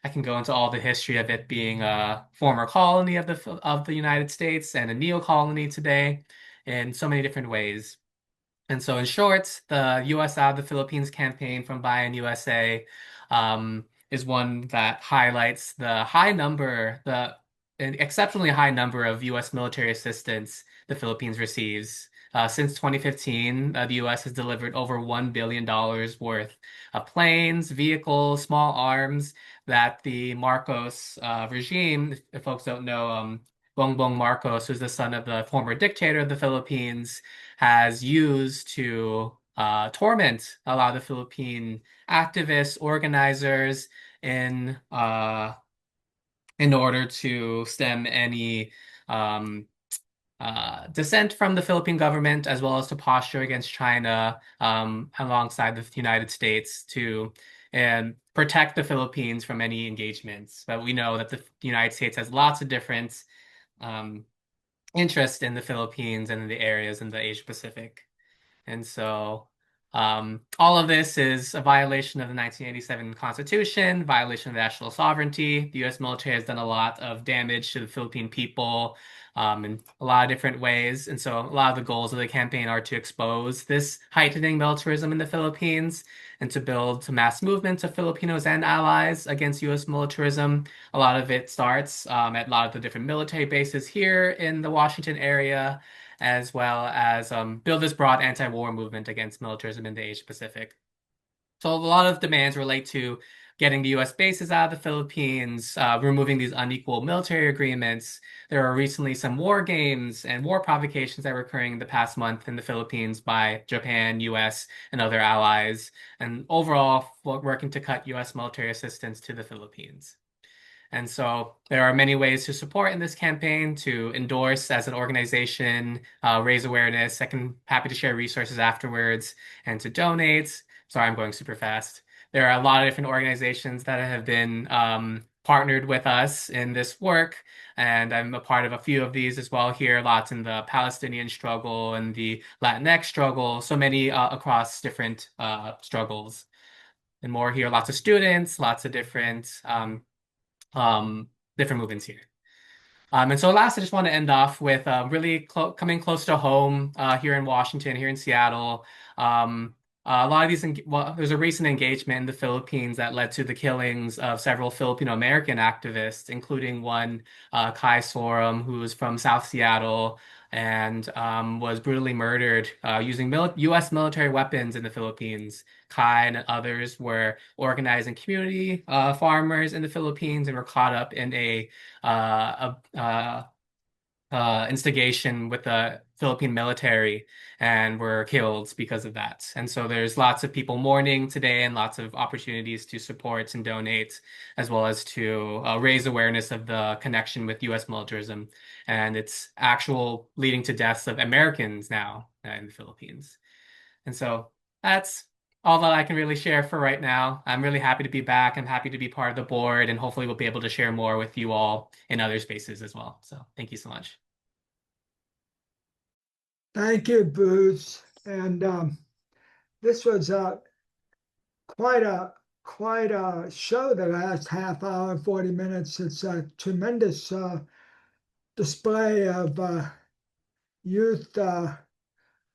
P: I can go into all the history of it being a former colony of the United States and a neo-colony today in so many different ways. And so, in short, the US Out of the Philippines campaign from Buy in USA is one that highlights an exceptionally high number of US military assistance the Philippines receives. Since 2015, the US has delivered over $1 billion worth of planes, vehicles, small arms that the Marcos regime, if folks don't know, Bongbong Marcos, who's the son of the former dictator of the Philippines, has used to torment a lot of the Philippine activists, organizers in order to stem any um, dissent from the Philippine government, as well as to posture against China alongside the United States to protect the Philippines from any engagements. But we know that the United States has lots of different um, interests in the Philippines and in the areas in the Asia Pacific. And so all of this is a violation of the 1987 Constitution, violation of national sovereignty. The U.S. military has done a lot of damage to the Philippine people in a lot of different ways. And so a lot of the goals of the campaign are to expose this heightening militarism in the Philippines and to build mass movements of Filipinos and allies against U.S. militarism. A lot of it starts at a lot of the different military bases here in the Washington area, as well as build this broad anti-war movement against militarism in the Asia Pacific. So a lot of demands relate to getting the U.S. bases out of the Philippines, removing these unequal military agreements. There are recently some war games and war provocations that were occurring in the past month in the Philippines by Japan, U.S., and other allies, and overall working to cut U.S. military assistance to the Philippines. And so there are many ways to support in this campaign, to endorse as an organization, raise awareness. Happy to share resources afterwards, and to donate. Sorry, I'm going super fast. There are a lot of different organizations that have been partnered with us in this work, and I'm a part of a few of these as well here, lots in the Palestinian struggle and the Latinx struggle, so many across different struggles. And more here, lots of students, lots of different movements here. And so last, I just want to end off with really coming close to home here in Washington, here in Seattle. A lot of these, there's a recent engagement in the Philippines that led to the killings of several Filipino-American activists, including one, Kai Sorum, who was from South Seattle and was brutally murdered using U.S. military weapons in the Philippines. Kai and others were organizing community farmers in the Philippines and were caught up in a instigation with the Philippine military and were killed because of that. And so there's lots of people mourning today and lots of opportunities to support and donate, as well as to raise awareness of the connection with U.S. militarism and its actual leading to deaths of Americans now in the Philippines. And so that's all that I can really share for right now. I'm really happy to be back. I'm happy to be part of the board, and hopefully we'll be able to share more with you all in other spaces as well. So thank you so much.
A: Thank you, Bruce. And this was quite a show the last half hour, 40 minutes. It's a tremendous display of youth,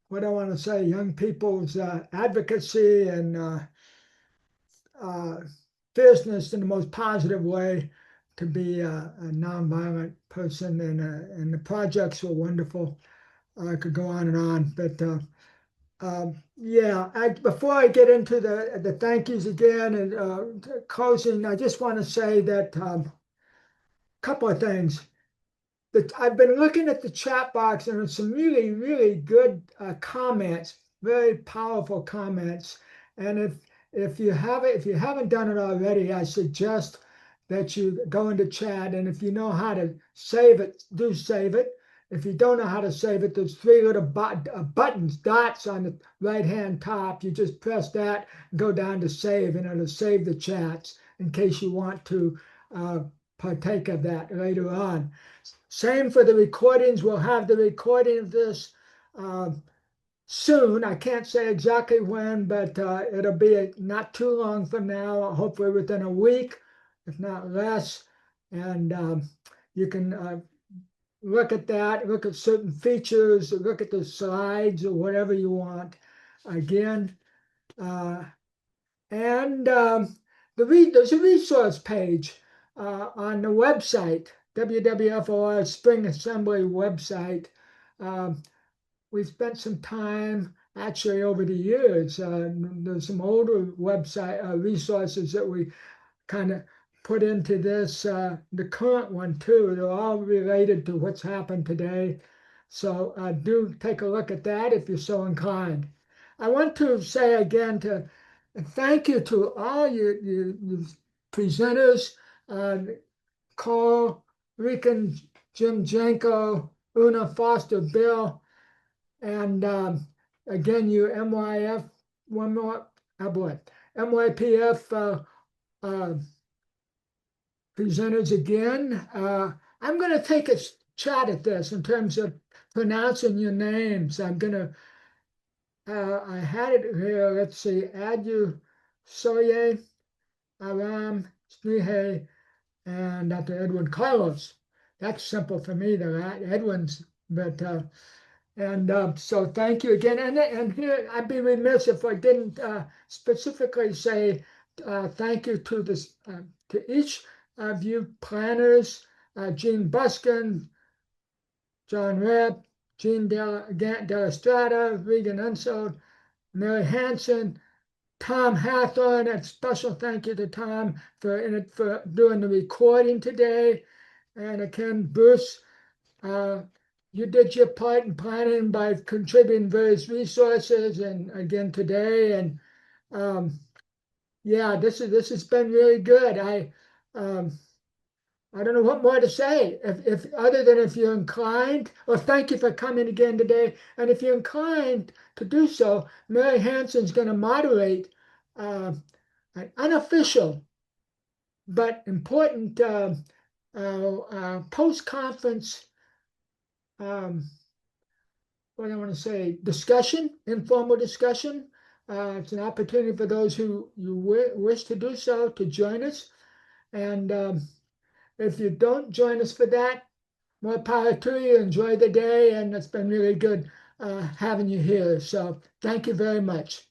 A: what I want to say, young people's advocacy and fierceness in the most positive way to be a nonviolent person. And the projects were wonderful. I could go on and on, but yeah. Before I get into the thank yous again and closing, I just want to say that couple of things. I've been looking at the chat box and there's some really, really good comments, very powerful comments. And if you haven't done it already, I suggest that you go into chat. And if you know how to save it, do save it. If you don't know how to save it, there's three little buttons, dots on the right-hand top. You just press that, go down to save, and it'll save the chats in case you want to partake of that later on. Same for the recordings. We'll have the recording of this soon. I can't say exactly when, but it'll be not too long from now, hopefully within a week, if not less. And you can look at that, look at certain features, look at the slides or whatever you want. Again, and there's a resource page on the website, WWFOR Spring Assembly website. We've spent some time actually over the years. There's some older website resources that we kind of put into this, the current one too. They're all related to what's happened today. So do take a look at that if you're so inclined. I want to say again to thank you to all you presenters, Carl, Rican, Jim Janko, Una Foster, Bill, and again, you MYF, one more, oh boy, MYPF presenters again. I'm going to take a shot at this in terms of pronouncing your names. I'm going to, I had it here. Let's see, Adu Soye, Aram, Snehe, and Dr. Edwin Carlos. That's simple for me, the Edwin's, but so thank you again. And here, I'd be remiss if I didn't specifically say thank you to this to each of you planners, Gene Buskin, John Reb, Gene Della Strata, Regan Unsold, Mary Hanson, Tom Hathorn, and special thank you to Tom for doing the recording today. And again, Bruce, you did your part in planning by contributing various resources, and again today. And yeah, this has been really good. I don't know what more to say. If other than if you're inclined, well, thank you for coming again today. And if you're inclined to do so, Mary Hanson's going to moderate an unofficial but important post-conference, what do I want to say, discussion, informal discussion. It's an opportunity for those who wish to do so to join us. And if you don't join us for that, more power to you. Enjoy the day, and it's been really good having you here. So thank you very much.